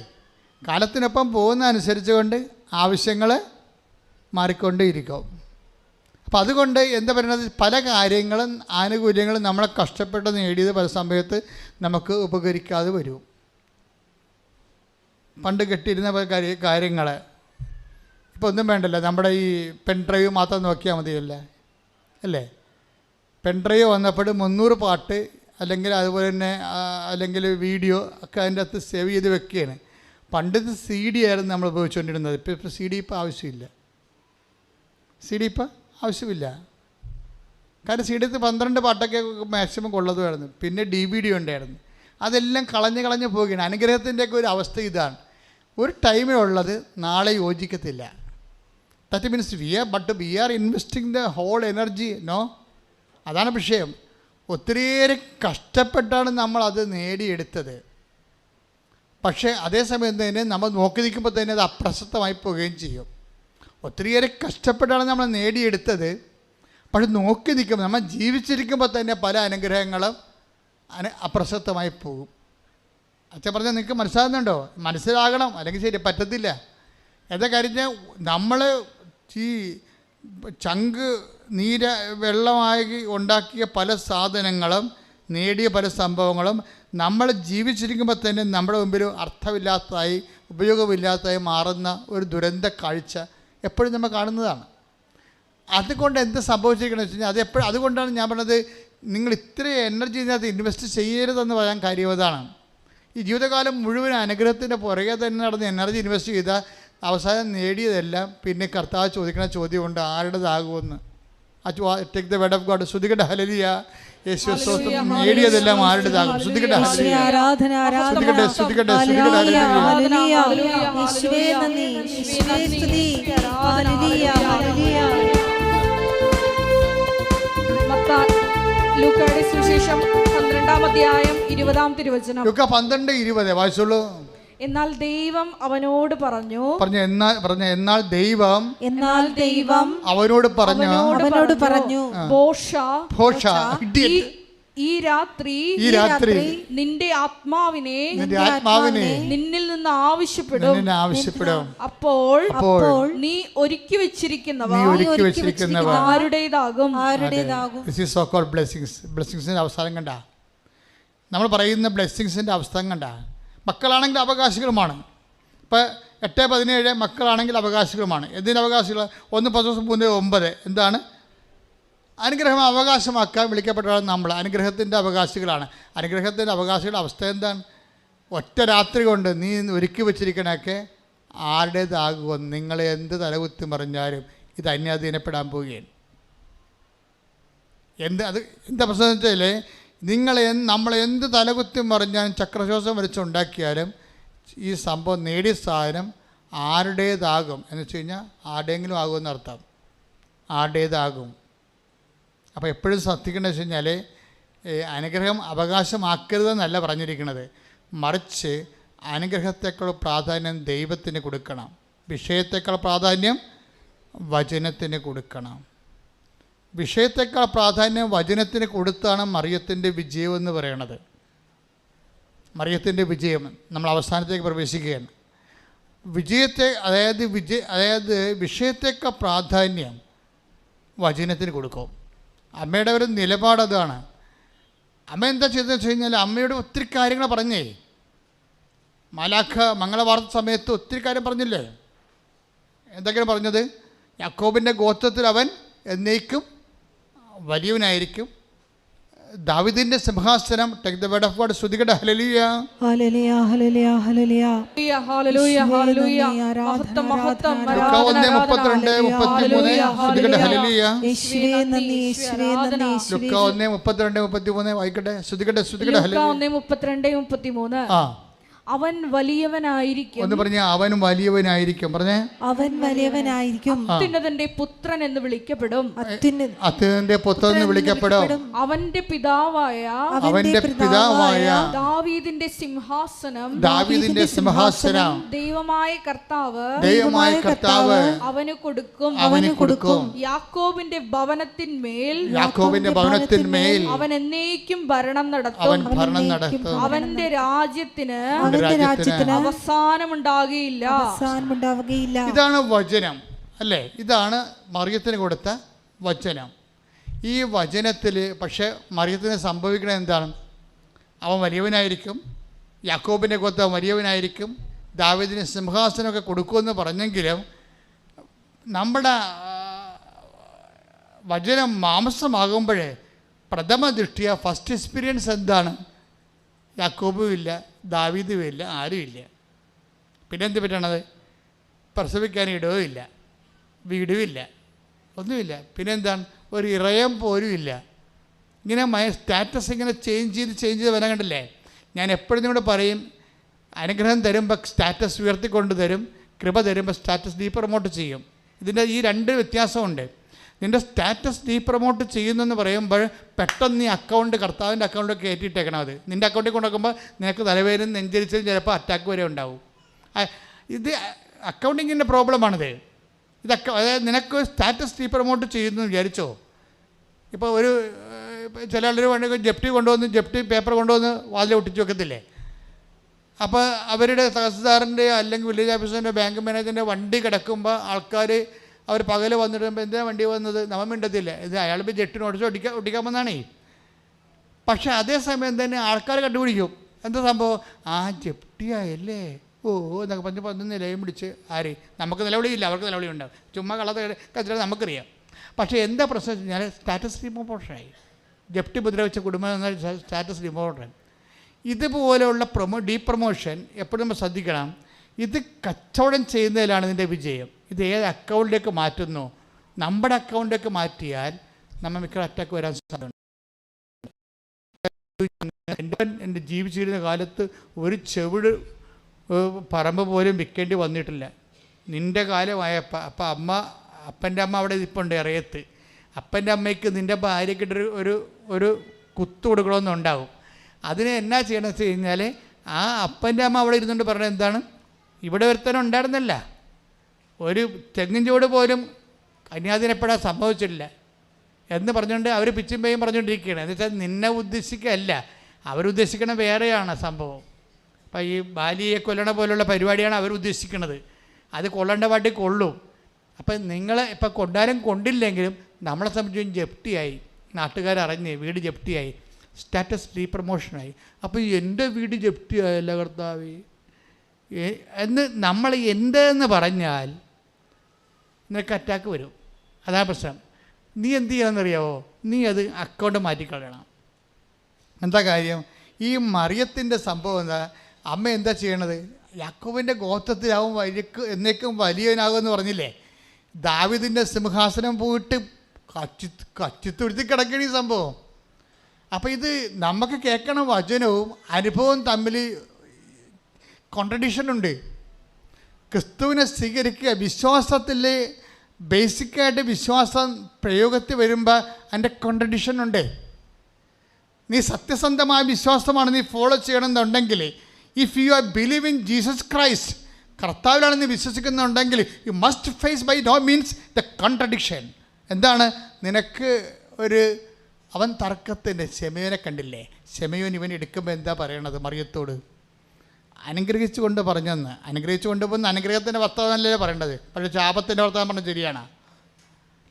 കാലത്തിനൊപ്പം പോകുന്ന അനുസരിച്ച് കൊണ്ട് ആവശ്യങ്ങൾ മാറിക്കൊണ്ടേയിരിക്കും. അപ്പോൾ അതുകൊണ്ട് എന്താ പറയുന്നത്? പല കാര്യങ്ങളും ആനുകൂല്യങ്ങളും നമ്മളെ കഷ്ടപ്പെട്ട് നേടിയത് പല സമയത്ത് നമുക്ക് ഉപകരിക്കാതെ വരും. പണ്ട് കെട്ടിയിരുന്ന കാര്യങ്ങൾ ഇപ്പോൾ ഒന്നും വേണ്ടല്ലോ. നമ്മുടെ ഈ പെൻ ഡ്രൈവ് മാത്രം നോക്കിയാൽ മതിയല്ലേ, അല്ലേ? പെൻഡ്രൈവ് വന്നപ്പോൾ 300 പാട്ട് അല്ലെങ്കിൽ അതുപോലെ തന്നെ അല്ലെങ്കിൽ വീഡിയോ ഒക്കെ അതിൻ്റെ അകത്ത് സേവ് ചെയ്ത് വെക്കുകയാണ്. പണ്ടത്തെ CD ആയിരുന്നു നമ്മൾ ഉപയോഗിച്ചുകൊണ്ടിരുന്നത്. ഇപ്പോൾ CD ഇപ്പോൾ ആവശ്യമില്ല. CD ഇപ്പോൾ ആവശ്യമില്ല. കാരണം CD 12 പാട്ടൊക്കെ മാക്സിമം കൊള്ളതുമായിരുന്നു. പിന്നെ DVD ഉണ്ടായിരുന്നു. അതെല്ലാം കളഞ്ഞ് പോവുകയാണ്. അനുഗ്രഹത്തിൻ്റെയൊക്കെ ഒരു അവസ്ഥ ഇതാണ്. ഒരു ടൈമിലുള്ളത് നാളെ യോജിക്കത്തില്ല. That means we are investing the whole energy. No, അതാണ് വിഷയം. ഒത്തിരിയേറെ കഷ്ടപ്പെട്ടാണ് നമ്മളത് നേടിയെടുത്തത്. പക്ഷേ അതേസമയം തന്നെ നമ്മൾ നോക്കി നിൽക്കുമ്പോൾ തന്നെ അത് അപ്രസക്തമായി പോവുകയും ചെയ്യും. ഒത്തിരിയേറെ കഷ്ടപ്പെട്ടാണ് നമ്മൾ നേടിയെടുത്തത്. പക്ഷെ നോക്കി നിൽക്കുമ്പോൾ നമ്മൾ ജീവിച്ചിരിക്കുമ്പോൾ തന്നെ പല അനുഗ്രഹങ്ങളും അപ്രസക്തമായി പോകും. അച്ഛൻ പറഞ്ഞാൽ നിങ്ങൾക്ക് മനസ്സിലാകുന്നുണ്ടോ? മനസ്സിലാകണം, അല്ലെങ്കിൽ ശരി പറ്റത്തില്ല. എന്താ കാര്യം, നമ്മൾ ഈ ചങ്ക് വെള്ളമായി ഉണ്ടാക്കിയ പല സാധനങ്ങളും നേടിയ പല സംഭവങ്ങളും നമ്മൾ ജീവിച്ചിരിക്കുമ്പോൾ തന്നെ നമ്മുടെ മുമ്പിൽ അർത്ഥമില്ലാത്തതായി ഉപയോഗമില്ലാത്തതായി മാറുന്ന ഒരു ദുരന്ത കാഴ്ച എപ്പോഴും നമ്മൾ കാണുന്നതാണ്. അതുകൊണ്ട് എന്ത് സംഭവിച്ചിരിക്കണമെന്ന് വെച്ച് കഴിഞ്ഞാൽ അതുകൊണ്ടാണ് ഞാൻ പറഞ്ഞത്, നിങ്ങൾ ഇത്രയും എനർജി ഇതിനകത്ത് ഇൻവെസ്റ്റ് ചെയ്യരുതെന്ന് പറയാൻ കാര്യം അതാണ്. ഈ ജീവിതകാലം മുഴുവൻ അനുഗ്രഹത്തിൻ്റെ പുറകെ തന്നെ നടന്ന് എനർജി ഇൻവെസ്റ്റ് ചെയ്താൽ അവസാനം നേടിയതെല്ലാം പിന്നെ കർത്താവ് ചോദിക്കുന്ന ചോദ്യമുണ്ട്, ആരുടേതാകുമെന്ന്. Take the word of God. ശ്രുതികട ഹല്ലേലൂയ. യേശുവേ സ്തോത്രം. നേടിയതെല്ലാം ആരുടേതാകും? ശ്രുതികട ഹല്ലേലൂയ. ശ്രുതികട ശ്രുതികട ശ്രുതികട ഹല്ലേലൂയ. ലൂക്കായുടെ സുവിശേഷം 12-ാം അധ്യായം 20-ാം തിരുവചനം. ലൂക്ക 12:20 വായിച്ചോളൂ. എന്നാൽ ദൈവം അവനോട് പറഞ്ഞു. എന്നാൽ ദൈവം അവനോട് പറഞ്ഞു, ഭോഷ, ഈ രാത്രി നിന്റെ ആത്മാവിനെ നിന്നിൽ നിന്ന് ആവശ്യപ്പെടും. അപ്പോൾ നീ ഒരുക്കി വെച്ചിരിക്കുന്നവ ആരുടേതാകും? ബ്ലെസ്സിങ്സിന്റെ അവസാനം കണ്ട, നമ്മൾ പറയുന്ന ബ്ലെസ്സിങ്സിന്റെ അവസാനം കണ്ട. മക്കളാണെങ്കിൽ അവകാശികളുമാണ്. ഇപ്പോൾ 8:17 മക്കളാണെങ്കിൽ അവകാശികളുമാണ്. എന്തിൻ്റെ അവകാശികൾ? 1 Petrus 3:9 എന്താണ്? അനുഗ്രഹം അവകാശമാക്കാൻ വിളിക്കപ്പെട്ടവരാണ് നമ്മൾ. അനുഗ്രഹത്തിൻ്റെ അവകാശികളാണ്. അനുഗ്രഹത്തിൻ്റെ അവകാശികളുടെ അവസ്ഥ എന്താണ്? ഒറ്റ രാത്രി കൊണ്ട് നീ ഒരുക്കി വെച്ചിരിക്കണൊക്കെ ആരുടേതാകുമെന്ന് നിങ്ങളെ എന്ത് തലകുത്തി മറിഞ്ഞാലും ഇത് അന്യാധീനപ്പെടാൻ പോവുകയാണ്. എന്താ പ്രശ്നം വെച്ചാൽ, നമ്മളെന്ത് തലകുത്തി മറിഞ്ഞാലും ചക്രശ്വാസം വരച്ചുണ്ടാക്കിയാലും ഈ സംഭവം നേടിയ സാധനം ആരുടേതാകും എന്ന് വെച്ച് കഴിഞ്ഞാൽ ആരുടെയെങ്കിലും ആകുമെന്നർത്ഥം. ആരുടേതാകും. അപ്പോൾ എപ്പോഴും ശ്രദ്ധിക്കേണ്ടത് വെച്ച് കഴിഞ്ഞാൽ അനുഗ്രഹം അവകാശമാക്കരുതെന്നല്ല പറഞ്ഞിരിക്കുന്നത്, മറിച്ച് അനുഗ്രഹത്തേക്കാൾ പ്രാധാന്യം ദൈവത്തിന് കൊടുക്കണം, വിഷയത്തേക്കാൾ പ്രാധാന്യം വചനത്തിന് കൊടുക്കണം. വിഷയത്തേക്കാൾ പ്രാധാന്യം വചനത്തിന് കൊടുത്താണ് മറിയത്തിൻ്റെ വിജയം എന്ന് പറയണത്. മറിയത്തിൻ്റെ വിജയം നമ്മൾ അവസാനത്തേക്ക് പ്രവേശിക്കുകയാണ്. അതായത് വിഷയത്തേക്കാൾ പ്രാധാന്യം വചനത്തിന് കൊടുക്കും. അമ്മയുടെ ഒരു നിലപാടതാണ്. അമ്മ എന്താ ചെയ്തതെന്ന് വെച്ച് കഴിഞ്ഞാൽ, അമ്മയോട് ഒത്തിരി കാര്യങ്ങൾ പറഞ്ഞേ. മാലാഖ മംഗളവാർത്ത സമയത്ത് ഒത്തിരി കാര്യം പറഞ്ഞില്ലേ? എന്തൊക്കെയാണ് പറഞ്ഞത്? യാക്കോബിൻ്റെ ഗോത്രത്തിൽ അവൻ എന്നേക്കും വലിയവനായിരിക്കും, ദാവീദിന്റെ സിംഹാസനം. Take the word of God. ശ്രുതികട ഹല്ലേലൂയ. ഹല്ലേലൂയ ഹല്ലേലൂയ ഹല്ലേലൂയ ഹല്ലേലൂയ ഹല്ലേലൂയ. മഹത്വം മഹത്വം. ലൂക്ക 1:32-33 ശ്രുതികട ഹല്ലേലൂയ. യേശുവേ നന്ദി, യേശുവേ നന്ദി. ലൂക്ക 1:32-33 വായിക്കട്ടെ. ശ്രുതികട ഹല്ലേലൂയ. 1:32-33. അവൻ വലിയവനായിരിക്കും. ഒന്ന് പറഞ്ഞ അവൻ വലിയവനായിരിക്കും. പറഞ്ഞേ, അവൻ വലിയവനായിരിക്കും. അത്യുന്നതന്റെ പുത്രൻ എന്ന് വിളിക്കപ്പെടും. അത്യുന്നതന്റെ പുത്രൻ എന്ന് വിളിക്കപ്പെടും. അവന്റെ പിതാവായ ദാവീദിന്റെ സിംഹാസനം ദൈവമായ കർത്താവ് അവന് കൊടുക്കും. യാക്കോബിന്റെ ഭവനത്തിന്മേൽ അവൻ എന്നേക്കും ഭരണം നടത്തും. അവന്റെ രാജ്യത്തിന് അവസാനമുണ്ടാകുകയില്ല. ഇതാണ് വചനം അല്ലേ? ഇതാണ് മറിയത്തിന് കൊടുത്ത വചനം. ഈ വചനത്തിൽ പക്ഷേ മറിയത്തിന് സംഭവിക്കണത് എന്താണ്? അവൻ വലിയവനായിരിക്കും, യാക്കോബിൻ്റെ ഗോത്രം വലിയവനായിരിക്കും, ദാവീദിന് സിംഹാസനമൊക്കെ കൊടുക്കുമെന്ന് പറഞ്ഞെങ്കിലും നമ്മുടെ വചനം മാംസമാകുമ്പോഴേ പ്രഥമ ദൃഷ്ടിയ ഫസ്റ്റ് എക്സ്പീരിയൻസ് എന്താണ്? യാക്കോബും ഇല്ല, ദാവീദും ഇല്ല, ആരുമില്ല. പിന്നെ എന്ത് പറ്റണത്? പ്രസവിക്കാൻ ഇടവും ഇല്ല, വീടും ഇല്ല, ഒന്നുമില്ല. പിന്നെ എന്താണ്? ഒരു ഇറയം പോലും ഇല്ല. ഇങ്ങനെ സ്റ്റാറ്റസ് ഇങ്ങനെ ചേഞ്ച് ചെയ്ത് വരാൻ കണ്ടില്ലേ? ഞാൻ എപ്പോഴും നിങ്ങളോട് പറയും, അനുഗ്രഹം തരുമ്പോൾ സ്റ്റാറ്റസ് ഉയർത്തിക്കൊണ്ട് തരും, കൃപ തരുമ്പോൾ സ്റ്റാറ്റസ് ഡീപ്രമോട്ട് ചെയ്യും. ഇതിൻ്റെ ഈ രണ്ട് വ്യത്യാസമുണ്ട്. നിൻ്റെ സ്റ്റാറ്റസ് ഡീപ്രമോട്ട് ചെയ്യുന്നെന്ന് പറയുമ്പോൾ പെട്ടെന്ന് നീ അക്കൗണ്ട് കർത്താവിൻ്റെ അക്കൗണ്ടൊക്കെ കയറ്റിയിട്ടേക്കണം. അത് നിൻ്റെ അക്കൗണ്ടിൽ കൊണ്ടുവെക്കുമ്പോൾ നിനക്ക് തലവേദന നെഞ്ചരിച്ചാലും ചിലപ്പോൾ അറ്റാക്ക് വരെ ഉണ്ടാവും. ഇത് അക്കൗണ്ടിങ്ങിൻ്റെ പ്രോബ്ലമാണിത്. അതായത് നിനക്ക് സ്റ്റാറ്റസ് ഡീപ്രമോട്ട് ചെയ്യുന്നു വിചാരിച്ചോ. ഇപ്പോൾ ഒരു ചില ആളൊരു വണ്ടി ജപ്തി കൊണ്ടുവന്ന് ജപ്തി പേപ്പർ കൊണ്ടുവന്ന് വാതിൽ ഒട്ടിച്ച് വെക്കത്തില്ലേ? അപ്പോൾ അവരുടെ തഹസിൽദാറിൻ്റെ അല്ലെങ്കിൽ വില്ലേജ് ഓഫീസറിൻ്റെ ബാങ്ക് മാനേജറിൻ്റെ വണ്ടി കിടക്കുമ്പോൾ ആൾക്കാർ അവർ പകൽ വന്നിടുമ്പോൾ എന്തിനാണ് വണ്ടി വന്നത് നമ്മൾ മിണ്ടത്തില്ല. ഇത് അയാൾ ഇപ്പോൾ ജെട്ടി നോട്ടിച്ച് ഒട്ടിക്കാൻ വന്നാണേ. പക്ഷേ അതേസമയം തന്നെ ആൾക്കാർ കണ്ടുപിടിക്കും എന്താ സംഭവം, ആ ജപ്തിയായല്ലേ ഓ എന്നൊക്കെ പറഞ്ഞ് നിലയും പിടിച്ച് ആര് നമുക്ക് നിലവിളിയില്ല, അവർക്ക് നിലവിളി ഉണ്ടാവും. ചുമ്മാ കള്ളത്തെ കച്ചിട്ട് നമുക്കറിയാം. പക്ഷേ എന്താ പ്രശ്നം വെച്ച് കഴിഞ്ഞാൽ സ്റ്റാറ്റസ് ഡീപ്രമോഷനായി. ജപ്തി മുദ്ര വെച്ച കുടുംബം എന്ന സ്റ്റാറ്റസ് ഡീപ്രമോഷൻ. ഇതുപോലെയുള്ള ഡീപ്രമോഷൻ എപ്പോഴും നമ്മൾ ശ്രദ്ധിക്കണം. ഇത് കച്ചവടം ചെയ്യുന്നതിലാണ് ഇതിൻ്റെ വിജയം. ഇത് ഏത് അക്കൗണ്ടിലേക്ക് മാറ്റുന്നു? നമ്മുടെ അക്കൗണ്ടിലേക്ക് മാറ്റിയാൽ നമ്മൾ മിക്ക അറ്റാക്ക് വരാൻ സാധ്യതയുണ്ട്. എൻ്റെ ജീവിച്ചിരുന്ന കാലത്ത് ഒരു ചെവിട് പറമ്പ് പോലും വിൽക്കേണ്ടി വന്നിട്ടില്ല. നിൻ്റെ കാലമായപ്പോൾ അപ്പം അപ്പൻ്റെ അമ്മ അവിടെ ഇരിപ്പുണ്ട് ഇറയത്ത്. അപ്പൻ്റെ അമ്മയ്ക്ക് നിൻ്റെ ഭാര്യയ്ക്കിട്ടൊരു ഒരു കുത്തു കൊടുക്കണമെന്നുണ്ടാവും. അതിന് എന്നാ ചെയ്യണമെന്ന് വെച്ച് കഴിഞ്ഞാൽ ആ അപ്പൻ്റെ അമ്മ അവിടെ ഇരുന്നുകൊണ്ട് പറഞ്ഞത് എന്താണ്, ഇവിടെ ഒരുത്തനം ഉണ്ടായിരുന്നില്ല, ഒരു തെങ്ങിൻ ചുവട് പോലും കന്യാദിനെപ്പെടാൻ സംഭവിച്ചിട്ടില്ല എന്ന് പറഞ്ഞുകൊണ്ട് അവർ പിച്ചും പേയും പറഞ്ഞുകൊണ്ടിരിക്കുകയാണ്. എന്ന് വെച്ചാൽ നിന്നെ ഉദ്ദേശിക്കുകയല്ല, അവരുദ്ദേശിക്കണ വേറെയാണ് സംഭവം. അപ്പോൾ ഈ ബാലിയെ കൊല്ലണ പോലുള്ള പരിപാടിയാണ് അവരുദ്ദേശിക്കുന്നത്. അത് കൊള്ളേണ്ട പാട്ടി കൊള്ളും. അപ്പം നിങ്ങളെ ഇപ്പം കൊണ്ടാലും കൊണ്ടില്ലെങ്കിലും നമ്മളെ സംബന്ധിച്ചും ജപ്തിയായി, നാട്ടുകാരറിഞ്ഞ് വീട് ജപ്തിയായി, സ്റ്റാറ്റസ് ഡീപ്രമോഷനായി. അപ്പോൾ എൻ്റെ വീട് ജപ്തിയായല്ല കർത്താവേ എന്ന് നമ്മൾ എന്തെന്ന് പറഞ്ഞാൽ നിനക്ക് അറ്റാക്ക് വരും. അതാണ് പ്രശ്നം. നീ എന്ത് ചെയ്യണമെന്നറിയാവോ? നീ അത് അക്കൗണ്ട് മാറ്റിക്കളയണം. എന്താ കാര്യം? ഈ മറിയത്തിൻ്റെ സംഭവം എന്താ? അമ്മ എന്താ ചെയ്യണത്? യാക്കോബിൻ്റെ ഗോത്രത്തിലാവും വഴിക്ക് എന്നേക്കും വലിയവനാകുമെന്ന് പറഞ്ഞില്ലേ? ദാവീദിൻ്റെ സിംഹാസനം പോയിട്ട് കച്ചിത്തുരുത്തി കിടക്കണ ഈ സംഭവം. അപ്പോൾ ഇത് നമുക്ക് കേൾക്കണ വചനവും അനുഭവവും തമ്മിൽ കോൺട്രഡിക്ഷനുണ്ട്. ക്രിസ്തുവിനെ സ്വീകരിക്കുക, വിശ്വാസത്തിൽ ബേസിക്കായിട്ട് വിശ്വാസം പ്രയോഗത്തിൽ വരുമ്പോൾ അതിൻ്റെ കോൺട്രഡിക്ഷനുണ്ട്. നീ സത്യസന്ധമായ വിശ്വാസമാണ് നീ ഫോളോ ചെയ്യണമെന്നുണ്ടെങ്കിൽ, if you are believe in Jesus Christ, കർത്താവിലാണ് നീ വിശ്വസിക്കുന്നുണ്ടെങ്കിൽ you must face by no means the contradiction. എന്താണ്? നിനക്ക് അവൻ തർക്കത്തിൻ്റെ ശമയോനെ കണ്ടില്ലേ? ശമയോൻ ഇവൻ എടുക്കുമ്പോൾ എന്താ പറയണത് മറിയത്തോട്? അനുഗ്രഹിച്ചു കൊണ്ട് പറഞ്ഞെന്ന്. അനുഗ്രഹിച്ചു കൊണ്ടുപോകുന്ന അനുഗ്രഹത്തിൻ്റെ വർത്തമാനമല്ലേ പറയേണ്ടത്, പക്ഷേ ശാപത്തിൻ്റെ വർത്തമാനം പറഞ്ഞത് ശരിയാണ്.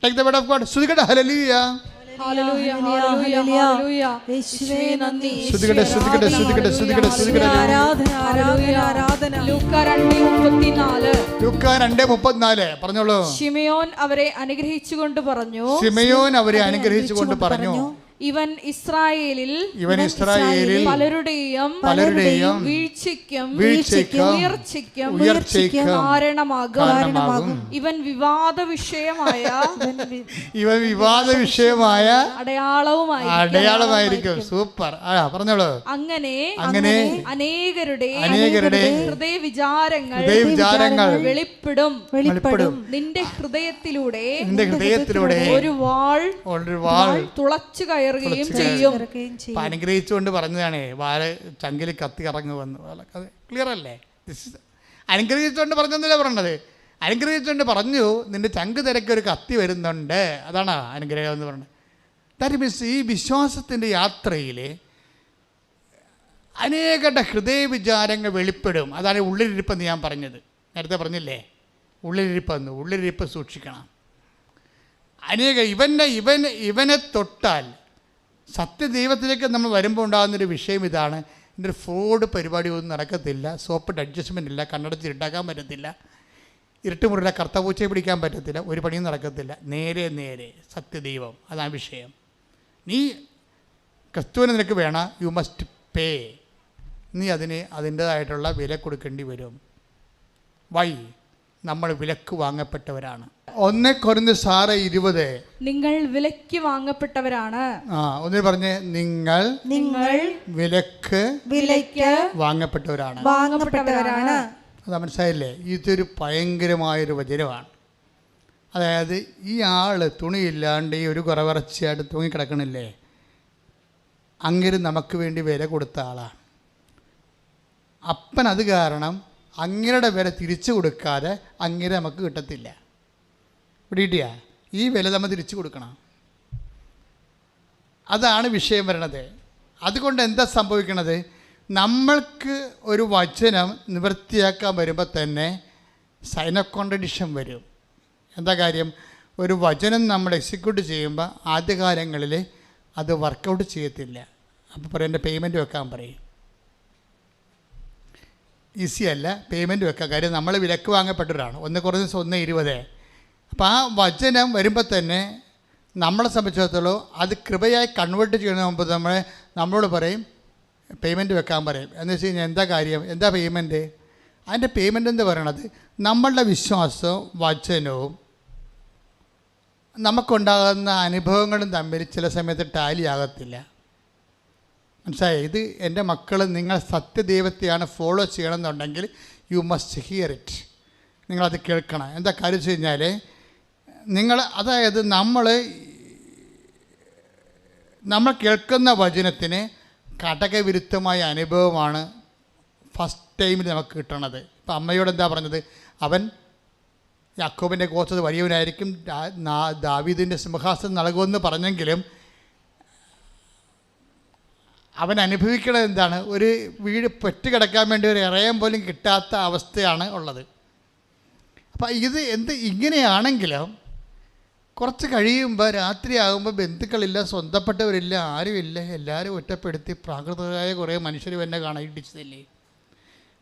Take the word of God. സ്തുതിക്കട്ടെ, ഹല്ലേലൂയ. ഹല്ലേലൂയ, ഹല്ലേലൂയ, ഹല്ലേലൂയ. യേശുവേ നന്ദി. സ്തുതിക്കട്ടെ, സ്തുതിക്കട്ടെ, സ്തുതിക്കട്ടെ, സ്തുതിക്കട്ടെ, സ്തുതിക്കട്ടെ. ആരാധന ആരാധന ആരാധന. ലൂക്ക 2:34. ലൂക്ക 2:34 പറഞ്ഞോളൂ. ശിമയോൻ അവരെ അനുഗ്രഹിച്ചുകൊണ്ട് പറഞ്ഞു. ശിമയോൻ അവരെ അനുഗ്രഹിച്ചുകൊണ്ട് പറഞ്ഞു, ഇവൻ ഇസ്രായേലിൽ പലരുടെയും വീഴ്ചയ്ക്കും ഉയർച്ചയ്ക്കും കാരണമാകും. ഇവൻ വിവാദ വിഷയമായ അടയാളമായിരിക്കും. സൂപ്പർ. പറഞ്ഞോളൂ. അങ്ങനെ അനേകരുടെ ഹൃദയ വിചാരങ്ങൾ വെളിപ്പെടും. നിന്റെ ഹൃദയത്തിലൂടെ ഒരു വാൾ തുളച്ചു കയറുകയും ചെയ്യും. അനുഗ്രഹിച്ചുകൊണ്ട് പറഞ്ഞതാണേ, വാല് ചങ്കിൽ കത്തി ഇറങ്ങുമെന്ന്. ക്ലിയർ അല്ലേ? അനുഗ്രഹിച്ചുകൊണ്ട് പറഞ്ഞെന്നല്ലേ പറഞ്ഞത്? അനുഗ്രഹിച്ചുകൊണ്ട് പറഞ്ഞു നിന്റെ ചങ്ക് തിരക്ക് ഒരു കത്തി വരുന്നുണ്ട്. അതാണ് അനുഗ്രഹം എന്ന് പറഞ്ഞത്. ദാറ്റ് മീൻസ് ഈ വിശ്വാസത്തിൻ്റെ യാത്രയിൽ അനേകരുടെ ഹൃദയ വിചാരങ്ങൾ വെളിപ്പെടും. അതാണ് ഉള്ളിലിരിപ്പെന്ന് ഞാൻ പറഞ്ഞത്. നേരത്തെ പറഞ്ഞില്ലേ, ഉള്ളിലിരിപ്പ് സൂക്ഷിക്കണം. ഇവനെ തൊട്ടാൽ സത്യദൈവത്തിലേക്ക് നമ്മൾ വരുമ്പോൾ ഉണ്ടാകുന്നൊരു വിഷയം ഇതാണ്. എൻ്റെ ഒരു ഫ്രോഡ് പരിപാടി ഒന്നും നടക്കത്തില്ല, സോപ്പിട്ട് അഡ്ജസ്റ്റ്മെൻ്റ് ഇല്ല, കണ്ണടച്ച് ഇരുട്ടാക്കാൻ പറ്റത്തില്ല, ഇരുട്ടുമുറിയുടെ കർത്തപൂച്ചയെ പിടിക്കാൻ പറ്റത്തില്ല, ഒരു പണിയും നടക്കത്തില്ല. നേരെ സത്യദൈവം, അതാണ് വിഷയം. നീ ക്രിസ്തുവിന് നിനക്ക് വേണം, യു മസ്റ്റ് പേ. നീ അതിന് അതിൻ്റേതായിട്ടുള്ള വില കൊടുക്കേണ്ടി വരും. വൈ? നമ്മൾ വിലക്ക് വാങ്ങപ്പെട്ടവരാണ്. 1 കൊരിന്ത്യർ 6:20. നിങ്ങൾ വിലക്ക് വാങ്ങപ്പെട്ടവരാണ്. ഒന്നിന് പറഞ്ഞ്, നിങ്ങൾ വിലക്ക് വാങ്ങപ്പെട്ടവരാണ്. അത് മനസ്സിലായില്ലേ? ഇതൊരു ഭയങ്കരമായൊരു വചനമാണ്. അതായത് ഈ ആൾ തുണിയില്ലാണ്ട് ഈ ഒരു കുറവിറച്ചിയായിട്ട് തൂങ്ങിക്കിടക്കണില്ലേ, അങ്ങനെ നമുക്ക് വേണ്ടി വില കൊടുത്ത ആളാണ്. അപ്പൻ അത് കാരണം അങ്ങയുടെ വില തിരിച്ചു കൊടുക്കാതെ അങ്ങനെ നമുക്ക് കിട്ടത്തില്ല. പിടികിട്ടിയാ? ഈ വില നമ്മൾ തിരിച്ചു കൊടുക്കണം. അതാണ് വിഷയം വരണത്. അതുകൊണ്ട് എന്താ സംഭവിക്കണത്? നമ്മൾക്ക് ഒരു വചനം നിവൃത്തിയാക്കാൻ വരുമ്പോൾ തന്നെ സൈൻ ഓഫ് കോൺട്രഡിക്ഷൻ വരും. എന്താ കാര്യം? ഒരു വചനം നമ്മൾ എക്സിക്യൂട്ട് ചെയ്യുമ്പോൾ ആദ്യകാലങ്ങളിൽ അത് വർക്കൗട്ട് ചെയ്യത്തില്ല. അപ്പോൾ പറയും എൻ്റെ പേയ്മെൻറ്റ് വെക്കാൻ പറയും. ഈസി അല്ല പേയ്മെൻറ്റ് വെക്കാൻ. കാര്യം നമ്മൾ വിലക്ക് വാങ്ങപ്പെട്ടവരാണ്. 1 കൊരിന്ത്യർ 1:20. അപ്പോൾ ആ വചനം വരുമ്പോൾ തന്നെ നമ്മളെ സംബന്ധിച്ചിടത്തോളം അത് കൃപയായി കൺവേർട്ട് ചെയ്യുന്നതിന് മുമ്പ് നമ്മളോട് പറയും പേയ്മെൻറ്റ് വെക്കാൻ പറയും. എന്ന് വെച്ച് കഴിഞ്ഞാൽ എന്താ കാര്യം? എന്താ പേയ്മെൻറ്റ്? അതിൻ്റെ പേയ്മെൻറ്റ് എന്താ പറയണത്? നമ്മളുടെ വിശ്വാസവും വചനവും നമുക്കുണ്ടാകുന്ന അനുഭവങ്ങളും തമ്മിൽ ചില സമയത്ത് ടാലി ആകത്തില്ല. മനസ്സിലായി? ഇത് എൻ്റെ മക്കൾ, നിങ്ങൾ സത്യദൈവത്തെയാണ് ഫോളോ ചെയ്യണമെന്നുണ്ടെങ്കിൽ യു മസ്റ്റ് ഹിയർ ഇറ്റ്. നിങ്ങളത് കേൾക്കണം. എന്താ കാര്യം വെച്ച് കഴിഞ്ഞാൽ അതായത് നമ്മൾ കേൾക്കുന്ന വചനത്തിന് ഘടകവിരുദ്ധമായ അനുഭവമാണ് ഫസ്റ്റ് ടൈമിൽ നമുക്ക് കിട്ടണത്. ഇപ്പം അമ്മയോട് എന്താ പറഞ്ഞത്? അവൻ യാക്കോബിൻ്റെ ഗോത്രത്തിൽ വലിയവനായിരിക്കും, ദാവീദിൻ്റെ സിംഹാസനം നൽകുമെന്ന് പറഞ്ഞെങ്കിലും അവൻ അനുഭവിക്കണത് എന്താണ്? ഒരു വീട് പെറ്റുകിടക്കാൻ വേണ്ടി ഒരു ഇറയം പോലും കിട്ടാത്ത അവസ്ഥയാണ് ഉള്ളത്. അപ്പം ഇങ്ങനെയാണെങ്കിലും കുറച്ച് കഴിയുമ്പോൾ രാത്രിയാകുമ്പോൾ ബന്ധുക്കളില്ല, സ്വന്തപ്പെട്ടവരില്ല, ആരുമില്ല, എല്ലാവരും ഒറ്റപ്പെടുത്തി പ്രാകൃതരായ കുറേ മനുഷ്യർ എന്നെ കാണാൻ ഇടിച്ചതില്ലേ.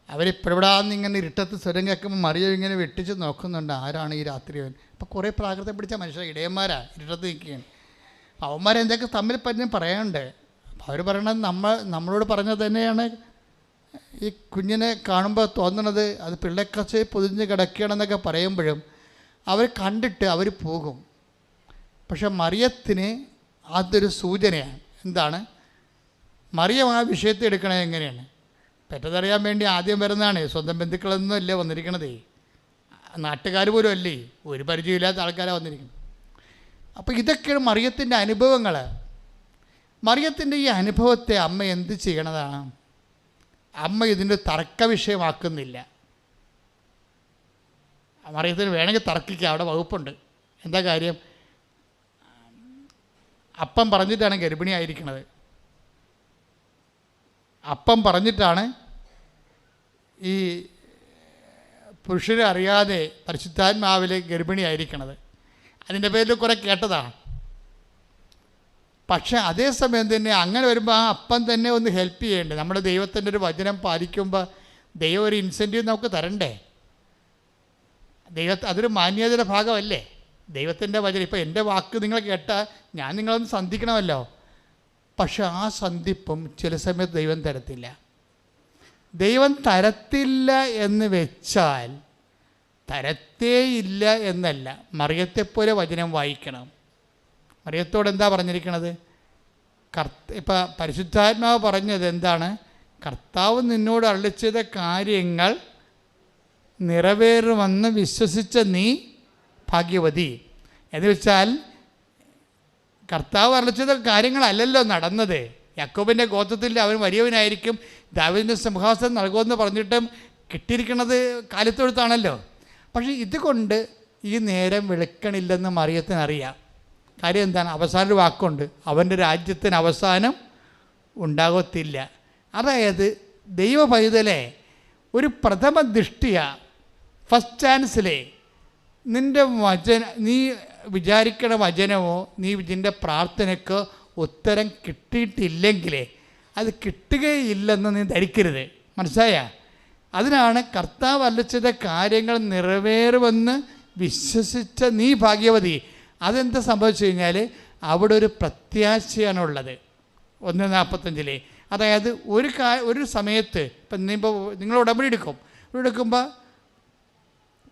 അവരിപ്പോഴാന്ന് ഇങ്ങനെ ഇരുട്ടത്ത് സ്വരം കേൾക്കുമ്പോൾ മറിയോ ഇങ്ങനെ വെട്ടിച്ച് നോക്കുന്നുണ്ട്, ആരാണ് ഈ രാത്രി അവൻ. അപ്പോൾ കുറേ പ്രാകൃതം പിടിച്ച മനുഷ്യർ ഇടയന്മാരാ ഇരുട്ടത്ത് നിൽക്കുകയാണ്. അവന്മാരെന്തൊക്കെ തമ്മിൽ പറ്റും പറയാനുണ്ട്. അവർ പറയണത് നമ്മളോട് പറഞ്ഞത് തന്നെയാണ്. ഈ കുഞ്ഞിനെ കാണുമ്പോൾ തോന്നണത് അത് പിള്ളക്കച്ച് പൊതിഞ്ഞ് കിടക്കുകയാണെന്നൊക്കെ പറയുമ്പോഴും അവർ കണ്ടിട്ട് അവർ പോകും. പക്ഷെ മറിയത്തിന് അതൊരു സൂചനയാണ്. എന്താണ്? മറിയം ആ വിഷയത്തെ എടുക്കണത് എങ്ങനെയാണ്? പെറ്റതറിയാൻ വേണ്ടി ആദ്യം വരുന്നതാണ്. സ്വന്തം ബന്ധുക്കളൊന്നും അല്ലേ വന്നിരിക്കണതേ, നാട്ടുകാർ പോലും അല്ലേ, ഒരു പരിചയമില്ലാത്ത ആൾക്കാരാണ് വന്നിരിക്കുന്നത്. അപ്പോൾ ഇതൊക്കെയാണ് മറിയത്തിൻ്റെ അനുഭവങ്ങൾ. മറിയത്തിൻ്റെ ഈ അനുഭവത്തെ അമ്മ എന്ത് ചെയ്യണതാണ്? അമ്മ ഇതിൻ്റെ തർക്ക വിഷയമാക്കുന്നില്ല. മറിയത്തിന് വേണമെങ്കിൽ തർക്കിക്കുക, അവിടെ വകുപ്പുണ്ട്. എന്താ കാര്യം? അപ്പം പറഞ്ഞിട്ടാണ് ഗർഭിണിയായിരിക്കണത്. അപ്പം പറഞ്ഞിട്ടാണ് ഈ പുരുഷനെ അറിയാതെ പരിശുദ്ധാത്മാവിൽ ഗർഭിണിയായിരിക്കണത്. അതിൻ്റെ പേരിൽ കുറേ കേട്ടതാണ്. പക്ഷേ അതേസമയം തന്നെ അങ്ങനെ വരുമ്പോൾ ആ അപ്പം തന്നെ ഒന്ന് ഹെൽപ്പ് ചെയ്യേണ്ടത്. നമ്മുടെ ദൈവത്തിൻ്റെ ഒരു വചനം പാലിക്കുമ്പോൾ ദൈവം ഒരു ഇൻസെൻറ്റീവ് നമുക്ക് തരണ്ടേ? അതൊരു മാന്യതയുടെ ഭാഗമല്ലേ ദൈവത്തിൻ്റെ വചനം. ഇപ്പോൾ എൻ്റെ വാക്ക് നിങ്ങൾ കേട്ടാൽ ഞാൻ നിങ്ങളൊന്ന് സന്ധിക്കണമല്ലോ. പക്ഷെ ആ സന്ധിപ്പും ചില സമയത്ത് ദൈവം തരത്തില്ല. ദൈവം തരത്തില്ല എന്ന് വെച്ചാൽ തരത്തേയില്ല എന്നല്ല. മറിയത്തെപ്പോലെ വചനം വായിക്കണം. മറിയത്തോട് എന്താ പറഞ്ഞിരിക്കണത്? ഇപ്പം പരിശുദ്ധാത്മാവ് പറഞ്ഞത് എന്താണ്? കർത്താവ് നിന്നോട് അരുളിച്ചെയ്ത കാര്യങ്ങൾ നിറവേറുമെന്ന് വിശ്വസിച്ച നീ ഭാഗ്യവതി. എന്ന് വെച്ചാൽ കർത്താവ് അരുളിച്ചെയ്ത കാര്യങ്ങളല്ലല്ലോ നടന്നത്. യാക്കോബിൻ്റെ ഗോത്രത്തിൽ അവൻ വലിയവനായിരിക്കും, ദാവീദിൻ്റെ സിംഹാസനം നൽകുമെന്ന് പറഞ്ഞിട്ടും കിട്ടിയിരിക്കുന്നത് കാലിത്തൊഴുത്താണല്ലോ. പക്ഷേ ഇതുകൊണ്ട് ഈ നേരം വെളുക്കണില്ലെന്ന് മറിയത്തിനറിയാം. കാര്യം എന്താണ്? അവസാനൊരു വാക്കുണ്ട്, അവൻ്റെ രാജ്യത്തിന് അവസാനം ഉണ്ടാകത്തില്ല. അതായത് ദൈവ പൈതലെ ഒരു പ്രഥമ ദൃഷ്ടിയ ഫസ്റ്റ് ചാൻസിലെ നിൻ്റെ നീ വിചാരിക്കണ വചനമോ നീ ഇതിൻ്റെ പ്രാർത്ഥനയ്ക്കോ ഉത്തരം കിട്ടിയിട്ടില്ലെങ്കിലേ അത് കിട്ടുകയില്ലെന്ന് നീ ധരിക്കരുത്. മനസ്സിലായ? അതിനാണ് കർത്താവ് അരുളിച്ചെയ്ത കാര്യങ്ങൾ നിറവേറുമെന്ന് വിശ്വസിച്ച നീ ഭാഗ്യവതി. അതെന്താ സംഭവിച്ചു കഴിഞ്ഞാൽ അവിടെ ഒരു പ്രത്യാശയാണുള്ളത്. 1:45. അതായത് ഒരു സമയത്ത് ഇപ്പം നിങ്ങൾ ഉടമ്പടി എടുക്കുമ്പോൾ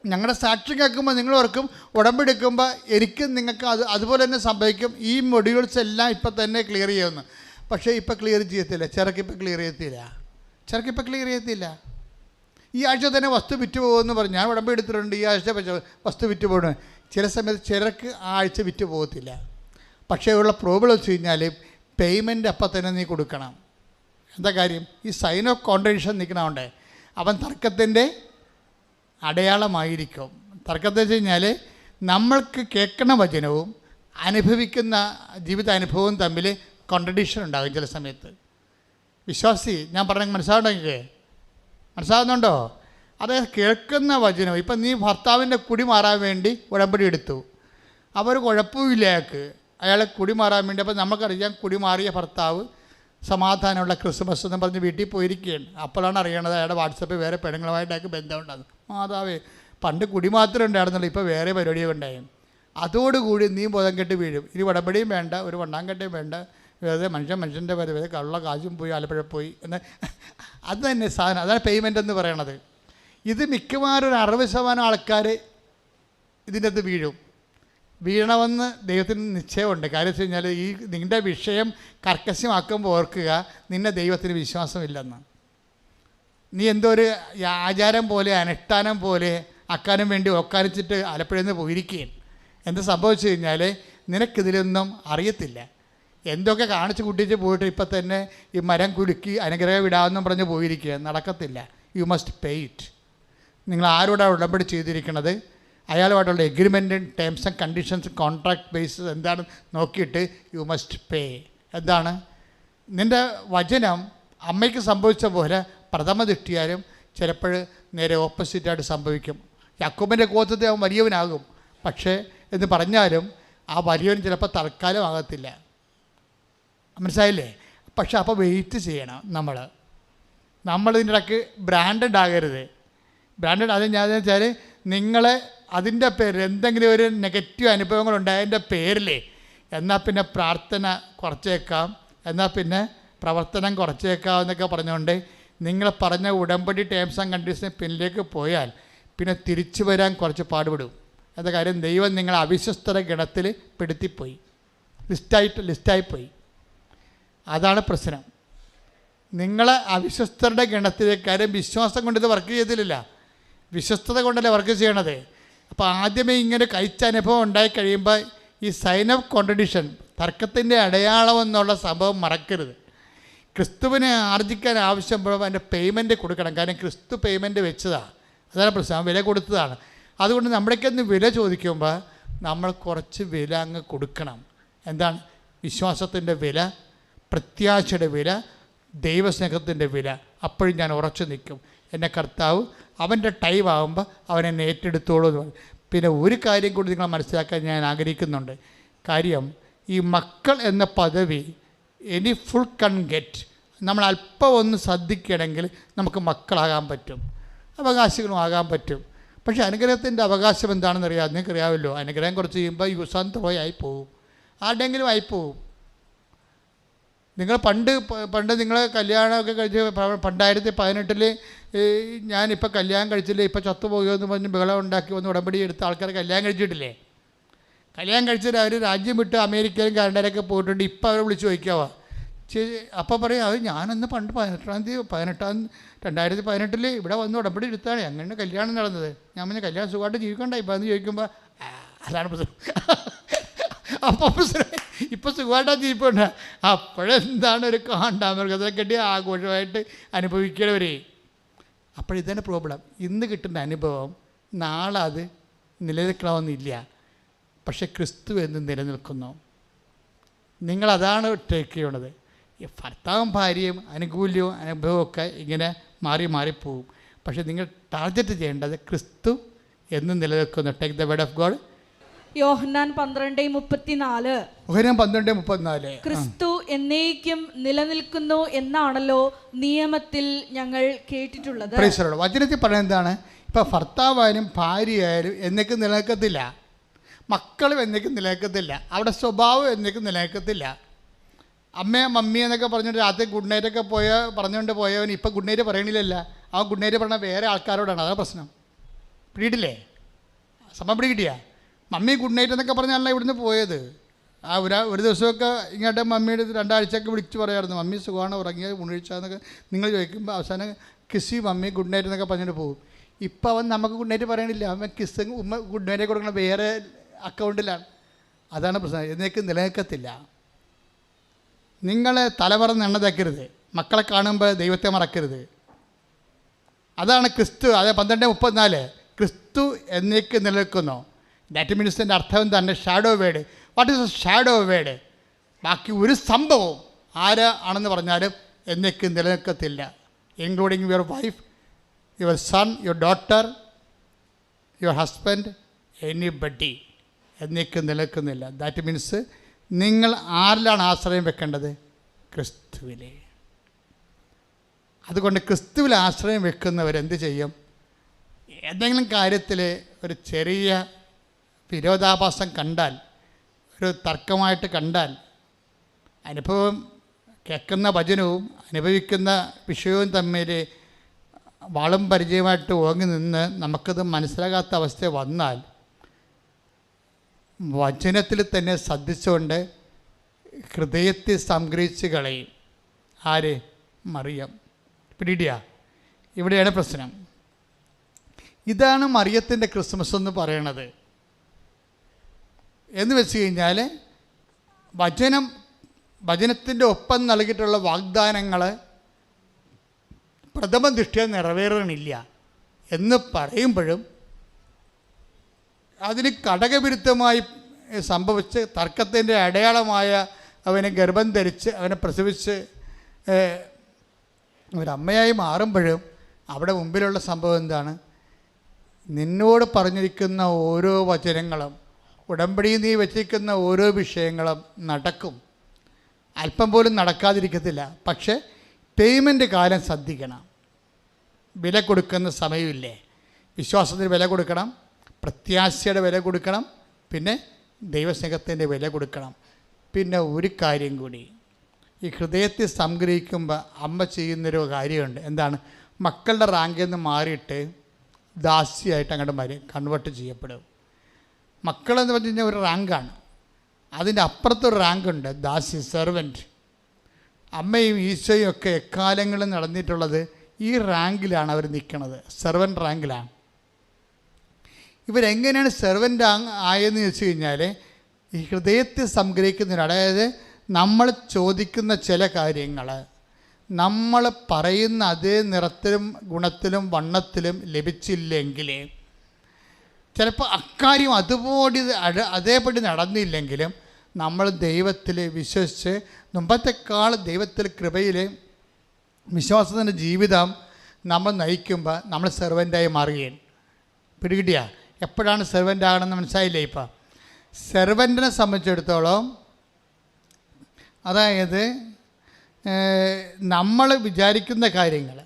ഞങ്ങളുടെ സാക്ഷി കേൾക്കുമ്പോൾ നിങ്ങൾ ഓർക്കും ഉടമ്പടി എടുക്കുമ്പോൾ എനിക്കും നിങ്ങൾക്ക് അതുപോലെ തന്നെ സംഭവിക്കും. ഈ മൊഡ്യൂൾസ് എല്ലാം ഇപ്പം തന്നെ ക്ലിയർ ചെയ്യുമെന്ന്. പക്ഷേ ഇപ്പം ക്ലിയർ ചെയ്യത്തില്ല. ചെറുക്കിപ്പോൾ ക്ലിയർ ചെയ്യത്തില്ല. ഈ ആഴ്ച തന്നെ വസ്തു വിറ്റ് പോകുമെന്ന് പറഞ്ഞു. ഞാൻ ഉടമ്പടി എടുത്തിട്ടുണ്ട്, ഈ ആഴ്ച വസ്തു വിറ്റ് പോകണം. ചില സമയത്ത് ചിലർക്ക് ആ ആഴ്ച വിറ്റ് പോകത്തില്ല. പക്ഷേ ഉള്ള പ്രോബ്ലം വെച്ച് കഴിഞ്ഞാൽ പേയ്മെൻറ്റ് അപ്പം തന്നെ നീ കൊടുക്കണം. എന്താ കാര്യം? ഈ സൈൻ ഓഫ് കോൺട്രഡിക്ഷൻ നിൽക്കണമുണ്ട്. അവൻ തർക്കത്തിൻ്റെ അടയാളമായിരിക്കും. തർക്കത്തെ വെച്ച് കഴിഞ്ഞാൽ നമ്മൾക്ക് കേൾക്കണ വചനവും അനുഭവിക്കുന്ന ജീവിതാനുഭവവും തമ്മിൽ കോൺട്രഡിക്ഷൻ ഉണ്ടാകും ചില സമയത്ത്. വിശ്വാസി, ഞാൻ പറഞ്ഞ മനസ്സിലാകുന്നുണ്ടോ? അതായത് കേൾക്കുന്ന വചനം. ഇപ്പം നീ ഭർത്താവിൻ്റെ കുടി മാറാൻ വേണ്ടി ഉടമ്പടി എടുത്തു, അവർ കുഴപ്പമില്ല അയാളെ കുടി മാറാൻ വേണ്ടി. അപ്പോൾ നമുക്കറിയാം കുടി മാറിയ ഭർത്താവ് സമാധാനമുള്ള ക്രിസ്മസ് എന്ന് പറഞ്ഞ് വീട്ടിൽ പോയിരിക്കുകയാണ്. അപ്പോഴാണ് അറിയണത് അയാളുടെ വാട്സപ്പിൽ വേറെ പെണ്ണുങ്ങളുമായിട്ടൊക്കെ ബന്ധമുണ്ടാകും. മാതാവേ, പണ്ട് കുടി മാത്രമേ ഉണ്ടായിരുന്നുള്ളൂ, ഇപ്പോൾ വേറെ പരിപാടിയൊക്കെ ഉണ്ടായി. അതോടുകൂടി നീ ബോധം കെട്ട് വീഴും. ഇനി ഉടമ്പടിയും വേണ്ട, ഒരു വണ്ണാങ്കട്ടയും വേണ്ട, വെറുതെ മനുഷ്യൻ്റെ വെറുതെ കള്ള കാശും പോയി ആലപ്പുഴ പോയി എന്ന്. അത് തന്നെ സാധനം. അതാണ് പേയ്മെൻ്റ് എന്ന് പറയണത്. ഇത് മിക്കവാറും ഒരു 60% ആൾക്കാർ ഇതിൻ്റെ അകത്ത് വീഴണമെന്ന് ദൈവത്തിന് നിശ്ചയമുണ്ട്. കാര്യം വെച്ച് കഴിഞ്ഞാൽ ഈ നിൻ്റെ വിഷയം കർക്കശമാക്കുമ്പോൾ ഓർക്കുക, നിന്നെ ദൈവത്തിന് വിശ്വാസമില്ലെന്ന്. നീ എന്തോ ഒരു ആചാരം പോലെ അനുഷ്ഠാനം പോലെ അക്കാനും വേണ്ടി ഒക്കാനിച്ചിട്ട് ആലപ്പുഴയിൽ നിന്ന് പോയിരിക്കുകയും എന്ത് സംഭവിച്ചു കഴിഞ്ഞാൽ നിനക്കിതിലൊന്നും അറിയത്തില്ല. എന്തൊക്കെ കാണിച്ച് കൂട്ടിച്ച് പോയിട്ട് ഇപ്പം തന്നെ ഈ മരം കുലുക്കി അനുഗ്രഹം വിടാമെന്നും പറഞ്ഞ് പോയിരിക്കുക. നടക്കത്തില്ല. You must pay it. നിങ്ങൾ ആരോടാണ് ഉടമ്പടി ചെയ്തിരിക്കുന്നത്, അയാളുമായിട്ടുള്ള agreement, terms and conditions, contract basis എന്താണ് നോക്കിയിട്ട് യു മസ്റ്റ് പേ. എന്താണ്? നിൻ്റെ വചനം അമ്മയ്ക്ക് സംഭവിച്ച പോലെ പ്രഥമ ദൃഷ്ടിയാലും ചിലപ്പോൾ നേരെ ഓപ്പോസിറ്റായിട്ട് സംഭവിക്കും. യാക്കോബിൻ്റെ ഗോത്രത്തിൽ അവൻ വലിയവനാകും, പക്ഷേ എന്ന് പറഞ്ഞാലും ആ വലിയവൻ ചിലപ്പോൾ തൽക്കാലമാകത്തില്ല. മനസ്സിലായില്ലേ? പക്ഷെ അപ്പോൾ വെയിറ്റ് ചെയ്യണം. നമ്മളിതിൻ്റെ ഇടയ്ക്ക് ബ്രാൻഡഡ് ആകരുത്. ബ്രാൻഡഡ് അത് ഞാൻ വെച്ചാൽ നിങ്ങളെ അതിൻ്റെ പേരിൽ എന്തെങ്കിലും ഒരു നെഗറ്റീവ് അനുഭവങ്ങളുണ്ടായതിൻ്റെ പേരിൽ എന്നാൽ പിന്നെ പ്രാർത്ഥന കുറച്ചേക്കാം, എന്നാൽ പിന്നെ പ്രവർത്തനം കുറച്ചേക്കാം എന്നൊക്കെ പറഞ്ഞുകൊണ്ട് നിങ്ങൾ പറഞ്ഞ ഉടമ്പടി ടേംസ് ആൻഡ് കണ്ടീഷന് പിന്നിലേക്ക് പോയാൽ പിന്നെ തിരിച്ചു വരാൻ കുറച്ച് പാടുപെടും. എന്താ കാര്യം? ദൈവം നിങ്ങളെ അവിശ്വസ്തര ഗണത്തിൽ പെടുത്തിപ്പോയി, ലിസ്റ്റായിപ്പോയി. അതാണ് പ്രശ്നം. നിങ്ങളെ അവിശ്വസ്തരുടെ ഗണത്തിലേക്കാരും വിശ്വാസം കൊണ്ടിത് വർക്ക് ചെയ്തില്ല, വിശ്വസ്തത കൊണ്ടല്ലേ വർക്ക് ചെയ്യണത്. അപ്പോൾ ആദ്യമേ ഇങ്ങനെ കഴിച്ച അനുഭവം ഉണ്ടായി കഴിയുമ്പോൾ ഈ സൈൻ ഓഫ് കോൺട്രഡിക്ഷൻ, തർക്കത്തിൻ്റെ അടയാളം എന്നുള്ള സംഭവം മറക്കരുത്. ക്രിസ്തുവിനെ ആർജിക്കാൻ ആവശ്യപ്പെടുമ്പോൾ അതിൻ്റെ പേയ്മെൻറ്റ് കൊടുക്കണം. കാരണം ക്രിസ്തു പേയ്മെൻറ്റ് വെച്ചതാണ്. അതാണ് പ്രശ്നം, വില കൊടുത്തതാണ്. അതുകൊണ്ട് നമ്മുടെയൊക്കെ വില ചോദിക്കുമ്പോൾ നമ്മൾ കുറച്ച് വില അങ്ങ് കൊടുക്കണം. എന്താണ്? വിശ്വാസത്തിൻ്റെ വില, പ്രത്യാശയുടെ വില, ദൈവസ്നേഹത്തിൻ്റെ വില. അപ്പോഴും ഞാൻ ഉറച്ചു നിൽക്കും. എൻ്റെ കർത്താവ് അവൻ്റെ ടൈം ആകുമ്പോൾ അവനെന്നെ ഏറ്റെടുത്തോളൂ എന്ന് പറയും. പിന്നെ ഒരു കാര്യം കൂടി നിങ്ങൾ മനസ്സിലാക്കാൻ ഞാൻ ആഗ്രഹിക്കുന്നുണ്ട്. കാര്യം, ഈ മക്കൾ എന്ന പദവി എനി ഫുൾ കൺ ഗെറ്റ്. നമ്മൾ അല്പം ഒന്ന് ശ്രദ്ധിക്കണമെങ്കിൽ നമുക്ക് മക്കളാകാൻ പറ്റും, അവകാശികളും ആകാൻ പറ്റും. പക്ഷേ അനുഗ്രഹത്തിൻ്റെ അവകാശം എന്താണെന്ന് അറിയാം. നിങ്ങൾക്കറിയാമല്ലോ, അനുഗ്രഹം കുറച്ച് ചെയ്യുമ്പോൾ യൂസ് ആൻഡ് ത്രോ ആയി പോകും, ആരുടെയെങ്കിലും ആയിപ്പോവും. നിങ്ങൾ പണ്ട് നിങ്ങൾ കല്യാണമൊക്കെ കഴിച്ച് 2018 ഞാനിപ്പോൾ കല്യാണം കഴിച്ചില്ലേ, ഇപ്പോൾ ചത്തുപോകുമോ എന്ന് പറഞ്ഞ് ബഹളം ഉണ്ടാക്കി വന്ന് ഉടമ്പടി എടുത്ത ആൾക്കാർ കല്യാണം കഴിച്ചിട്ടില്ലേ? കല്യാണം കഴിച്ചിട്ട് അവർ രാജ്യം വിട്ട് അമേരിക്കയിലും കാനഡയിലൊക്കെ പോയിട്ടുണ്ട്. ഇപ്പോൾ അവരെ വിളിച്ച് ചോദിക്കാവാ. അപ്പോൾ പറയും, അത് ഞാനന്ന് പണ്ട് 2018 ഇവിടെ വന്ന് ഉടമ്പടി എടുത്താണ്, അങ്ങനെ കല്യാണം നടന്നത്. ഞാൻ പറഞ്ഞ കല്യാണം സുഖമായിട്ട് ജീവിക്കണ്ട ഇപ്പോൾ എന്ന് ചോദിക്കുമ്പോൾ അതാണ് പ്രശ്നം. അപ്പോൾ ഇപ്പോൾ സുഖമായിട്ടാണ് ജീവിപ്പുണ്ട്. അപ്പോഴെന്താണ് ഒരു കാണ്ടാമൃഗത്തെ കെട്ടി ആഘോഷമായിട്ട് അനുഭവിക്കണവരെ. അപ്പോഴിതാണ് പ്രോബ്ലം. ഇന്ന് കിട്ടുന്ന അനുഭവം നാളെ അത് നിലനിൽക്കണമെന്നില്ല. പക്ഷെ ക്രിസ്തു എന്ന് നിലനിൽക്കുന്നു. നിങ്ങളതാണ് ടേക്ക് ചെയ്യണത്. ഈ ഭർത്താവും ഭാര്യയും അനുകൂല്യവും അനുഭവമൊക്കെ ഇങ്ങനെ മാറിപ്പോവും. പക്ഷെ നിങ്ങൾ ടാർഗറ്റ് ചെയ്യേണ്ടത് ക്രിസ്തു എന്ന് നിലനിൽക്കുന്നു. Take the word of God. യോഹന്നാൻ 12:34 ക്രിസ്തു എന്നേക്കും നിലനിൽക്കുന്നു എന്നാണല്ലോ നിയമത്തിൽ ഞങ്ങൾ കേട്ടിട്ടുള്ളത്. വചനത്തിൽ പറയുന്നത് എന്താണ്? ഇപ്പം ഭർത്താവായാലും ഭാര്യയായാലും എന്നേക്കും നിലനിൽക്കത്തില്ല, മക്കളും എന്നേക്കും നിലനിൽക്കത്തില്ല, അവിടെ സ്വഭാവം എന്നേക്കും നിലനിൽക്കത്തില്ല. അമ്മ മമ്മി എന്നൊക്കെ പറഞ്ഞിട്ട് രാത്രി ഗുഡ് നൈറ്റൊക്കെ പറഞ്ഞുകൊണ്ട് പോയവൻ ഇപ്പം ഗുഡ് നൈറ്റ് പറയണില്ലല്ല. ആ ഗുഡ് നൈറ്റ് പറഞ്ഞാൽ വേറെ ആൾക്കാരോടാണ്. അതാണ് പ്രശ്നം. പിടിയിട്ടില്ലേ? സമയം പിടികിട്ടിയ മമ്മി ഗുഡ് നൈറ്റ് എന്നൊക്കെ പറഞ്ഞാണല്ലോ ഇവിടുന്ന് പോയത്. ആ ഒരു ദിവസമൊക്കെ ഇങ്ങോട്ട് മമ്മിയുടെ 2 ആഴ്ചയൊക്കെ വിളിച്ച് പറയാമായിരുന്നു, മമ്മി സുഖമാണ്, ഉറങ്ങിയത്, ഉണഴിച്ചാന്നൊക്കെ നിങ്ങൾ ചോദിക്കുമ്പോൾ അവസാനം കിസ്സി മമ്മി ഗുഡ് നൈറ്റ് എന്നൊക്കെ പറഞ്ഞിട്ട് പോകും. ഇപ്പം അവൻ നമുക്ക് ഗുഡ് നൈറ്റ് പറയണില്ല, അവൻ കിസ് ഉമ്മ ഗുഡ് നൈറ്റ് കൊടുക്കണ വേറെ അക്കൗണ്ടിലാണ്. അതാണ് പ്രശ്നം. എന്നേക്ക് നിലനിൽക്കത്തില്ല. നിങ്ങൾ തലമറന്ന് എണ്ണ തേക്കരുത്. മക്കളെ കാണുമ്പോൾ ദൈവത്തെ മറക്കരുത്. അതാണ് ക്രിസ്തു. അത് 12:34 ക്രിസ്തു എന്നേക്ക് നിലനിൽക്കുന്നു. ദാറ്റ് മീൻസ് എൻ്റെ അർത്ഥം എന്താണ്? Shadow word. What is a shadow word? ബാക്കി ഒരു സംഭവവും ആരാണെന്ന് പറഞ്ഞാലും എന്നേക്ക് നിലനിൽക്കത്തില്ല. Including your wife, your son, your daughter, your husband, anybody എന്നേക്ക് നിലനിൽക്കുന്നില്ല. ദാറ്റ് മീൻസ് നിങ്ങൾ ആരിലാണ് ആശ്രയം വെക്കേണ്ടത്? ക്രിസ്തുവിലെ. അതുകൊണ്ട് ക്രിസ്തുവിൽ ആശ്രയം വെക്കുന്നവരെന്ത് ചെയ്യും? എന്തെങ്കിലും കാര്യത്തിൽ ഒരു ചെറിയ വിരോധാഭാസം കണ്ടാൽ, ഒരു തർക്കമായിട്ട് കണ്ടാൽ, അനുഭവം കേൾക്കുന്ന വചനവും അനുഭവിക്കുന്ന വിഷയവും തമ്മിൽ വാളും പരിചയമായിട്ട് ഓങ്ങി നിന്ന് നമുക്കത് മനസ്സിലാകാത്ത അവസ്ഥ വന്നാൽ വചനത്തിൽ തന്നെ ശ്രദ്ധിച്ചുകൊണ്ട് ഹൃദയത്തെ സംഗ്രഹിച്ച് കളയും. ആര്? മറിയം. പിടിയിടിയ? ഇവിടെയാണ് പ്രശ്നം. ഇതാണ് മറിയത്തിൻ്റെ ക്രിസ്മസ് എന്ന് പറയണത്. എന്ന് വെച്ച് കഴിഞ്ഞാൽ വചനത്തിൻ്റെ ഒപ്പം നൽകിയിട്ടുള്ള വാഗ്ദാനങ്ങൾ പ്രഥമ ദൃഷ്ടിയ നിറവേറണില്ല എന്ന് പറയുമ്പോഴും അതിന് ഘടകവിരുദ്ധമായി സംഭവിച്ച് തർക്കത്തിൻ്റെ അടയാളമായ അവനെ ഗർഭം ധരിച്ച് അവനെ പ്രസവിച്ച് ഒരമ്മയായി മാറുമ്പോഴും അവിടെ മുമ്പിലുള്ള സംഭവം എന്താണ്? നിന്നോട് പറഞ്ഞിരിക്കുന്ന ഓരോ വചനങ്ങളും, ഉടമ്പടിയിൽ നീ വെച്ചിരിക്കുന്ന ഓരോ വിഷയങ്ങളും നടക്കും. അല്പം പോലും നടക്കാതിരിക്കത്തില്ല. പക്ഷേ പേയ്മെൻറ്റ് കാലം ശ്രദ്ധിക്കണം. വില കൊടുക്കുന്ന സമയമില്ലേ? വിശ്വാസത്തിന് വില കൊടുക്കണം, പ്രത്യാശയുടെ വില കൊടുക്കണം, പിന്നെ ദൈവസ്നേഹത്തിൻ്റെ വില കൊടുക്കണം. പിന്നെ ഒരു കാര്യം കൂടി, ഈ ഹൃദയത്തെ സംഗ്രഹിക്കുമ്പോൾ അമ്മ ചെയ്യുന്നൊരു കാര്യമുണ്ട്. എന്താണ്? മക്കളുടെ റാങ്കിൽ നിന്ന് മാറിയിട്ട് ദാസിയായിട്ട് അങ്ങോട്ട് കൺവേർട്ട് ചെയ്യപ്പെടും. മക്കളെന്ന് പറഞ്ഞു കഴിഞ്ഞാൽ ഒരു റാങ്കാണ്. അതിൻ്റെ അപ്പുറത്തൊരു റാങ്കുണ്ട്, ദാസി, സെർവൻറ്റ്. അമ്മയും ഈശോയും ഒക്കെ എക്കാലങ്ങളിൽ നടന്നിട്ടുള്ളത് ഈ റാങ്കിലാണ് അവർ നിൽക്കുന്നത്, സെർവൻറ്റ് റാങ്കിലാണ്. ഇവരെങ്ങനെയാണ് സെർവൻ്റ് ആയെന്ന് ചോദിച്ചു കഴിഞ്ഞാൽ ഈ ഹൃദയത്തെ സംഗ്രഹിക്കുന്നതിന്, അതായത് നമ്മൾ ചോദിക്കുന്ന ചില കാര്യങ്ങൾ നമ്മൾ പറയുന്ന അതേ നിറത്തിലും ഗുണത്തിലും വണ്ണത്തിലും ലഭിച്ചില്ലെങ്കിൽ, ചിലപ്പോൾ അക്കാര്യം അതേപടി നടന്നില്ലെങ്കിലും നമ്മൾ ദൈവത്തിൽ വിശ്വസിച്ച് മുമ്പത്തെക്കാൾ ദൈവത്തിൽ കൃപയിൽ വിശ്വാസത്തിൻ്റെ ജീവിതം നമ്മൾ നയിക്കുമ്പോൾ നമ്മൾ സെർവൻ്റായി മാറുകയാണ്. പിടികിട്ടിയ? എപ്പോഴാണ് സെർവൻ്റ് ആകണമെന്ന് മനസ്സിലായില്ലേ? ഇപ്പം സെർവൻറ്റിനെ സംബന്ധിച്ചിടത്തോളം, അതായത് നമ്മൾ വിചാരിക്കുന്ന കാര്യങ്ങൾ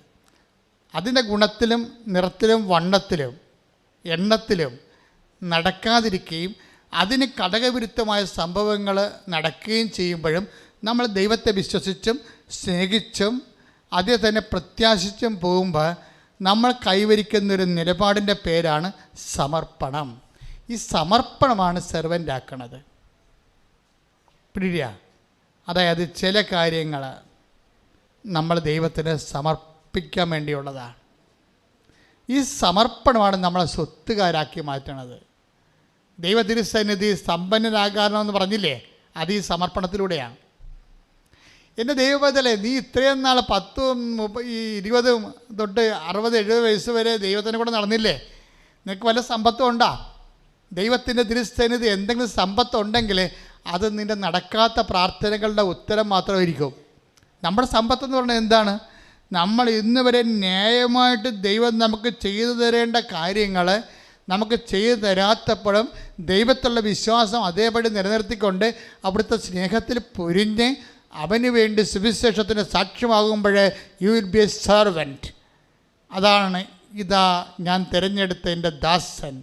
അതിൻ്റെ ഗുണത്തിലും നിറത്തിലും വണ്ണത്തിലും എണ്ണത്തിലും നടക്കാതിരിക്കുകയും അതിന് ഘടകവിരുദ്ധമായ സംഭവങ്ങൾ നടക്കുകയും ചെയ്യുമ്പോഴും നമ്മൾ ദൈവത്തെ വിശ്വസിച്ചും സ്നേഹിച്ചും അതേ തന്നെ പ്രത്യാശിച്ചും പോകുമ്പോൾ നമ്മൾ കൈവരിക്കുന്നൊരു നിലപാടിൻ്റെ പേരാണ് സമർപ്പണം. ഈ സമർപ്പണമാണ് സെർവൻ്റ് ആക്കണത്. പിടിയ? അതായത് ചില കാര്യങ്ങൾ നമ്മൾ ദൈവത്തിന് സമർപ്പിക്കാൻ വേണ്ടിയുള്ളതാണ്. ഈ സമർപ്പണമാണ് നമ്മളെ സ്വത്തുകാരാക്കി മാറ്റണത്. ദൈവതിരുസന്നിധി സമ്പന്നനാകാരണമെന്ന് പറഞ്ഞില്ലേ? അത് ഈ സമർപ്പണത്തിലൂടെയാണ്. എൻ്റെ ദൈവബദലേ, നീ ഇത്രയും നാൾ 10, 20 തൊട്ട് 60, 70 വയസ്സ് വരെ ദൈവത്തിനെ കൂടെ നടന്നില്ലേ? നിനക്ക് വല്ല സമ്പത്തും ഉണ്ടോ? ദൈവത്തിൻ്റെ തിരുസന്നിധി എന്തെങ്കിലും സമ്പത്തുണ്ടെങ്കിൽ അത് നിൻ്റെ നടക്കാത്ത പ്രാർത്ഥനകളുടെ ഉത്തരം മാത്രമായിരിക്കും. നമ്മുടെ സമ്പത്തെന്ന് പറഞ്ഞാൽ എന്താണ്? നമ്മൾ ഇന്ന് വരെ ന്യായമായിട്ട് ദൈവം നമുക്ക് ചെയ്തു തരേണ്ട കാര്യങ്ങൾ നമുക്ക് ചെയ്തു തരാത്തപ്പോഴും ദൈവത്തിലുള്ള വിശ്വാസം അതേപടി നിലനിർത്തിക്കൊണ്ട് അവിടുത്തെ സ്നേഹത്തിൽ പൊരിഞ്ഞ് അവന് വേണ്ടി സുവിശേഷത്തിന് സാക്ഷ്യമാകുമ്പോൾ you will be a servant. അതാണ്, ഇതാ ഞാൻ തിരഞ്ഞെടുത്ത എൻ്റെ ദാസൻ,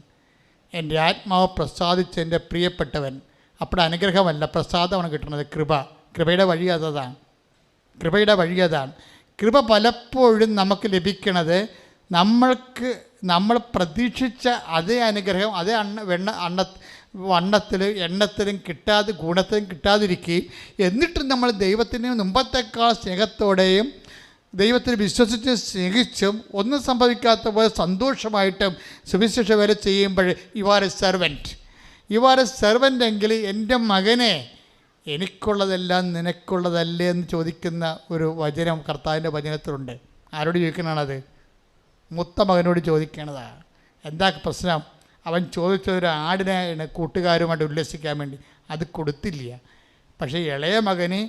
എൻ്റെ ആത്മാവ് പ്രസാദിച്ച എൻ്റെ പ്രിയപ്പെട്ടവൻ. അപ്പോൾ അനുഗ്രഹമല്ല, പ്രസാദമാണ് കിട്ടുന്നത്, കൃപ. കൃപയുടെ വഴി അതാണ്. കൃപയുടെ വഴി അതാണ്. കൃപ പലപ്പോഴും നമുക്ക് ലഭിക്കണത് നമ്മൾ പ്രതീക്ഷിച്ച അതേ അനുഗ്രഹം അതേ എണ്ണത്തിലും കിട്ടാതെ ഗുണത്തിലും കിട്ടാതിരിക്കുകയും എന്നിട്ടും നമ്മൾ ദൈവത്തിന് മുമ്പത്തേക്കാൾ സ്നേഹത്തോടെയും ദൈവത്തിൽ വിശ്വസിച്ച് സ്നേഹിച്ചും ഒന്നും സംഭവിക്കാത്ത പോലെ സന്തോഷമായിട്ടും സുവിശേഷ വേല ചെയ്യുമ്പോൾ യു ആർ എ സെർവൻ്റ് എങ്കിൽ എൻ്റെ മകനെ എനിക്കുള്ളതെല്ലാം നിനക്കുള്ളതല്ലേ എന്ന് ചോദിക്കുന്ന ഒരു വചനം കർത്താവിൻ്റെ വചനത്തിലുണ്ട്. ആരോട് ചോദിക്കണത്? മൂത്ത മകനോട് ചോദിക്കണതാണ്. എന്താ പ്രശ്നം? അവൻ ചോദിച്ചൊരു ആടിനെ കൂട്ടുകാരുമായിട്ട് ഉല്ലസിക്കാൻ വേണ്ടി, അത് കൊടുത്തില്ല. പക്ഷേ ഇളയ മകന്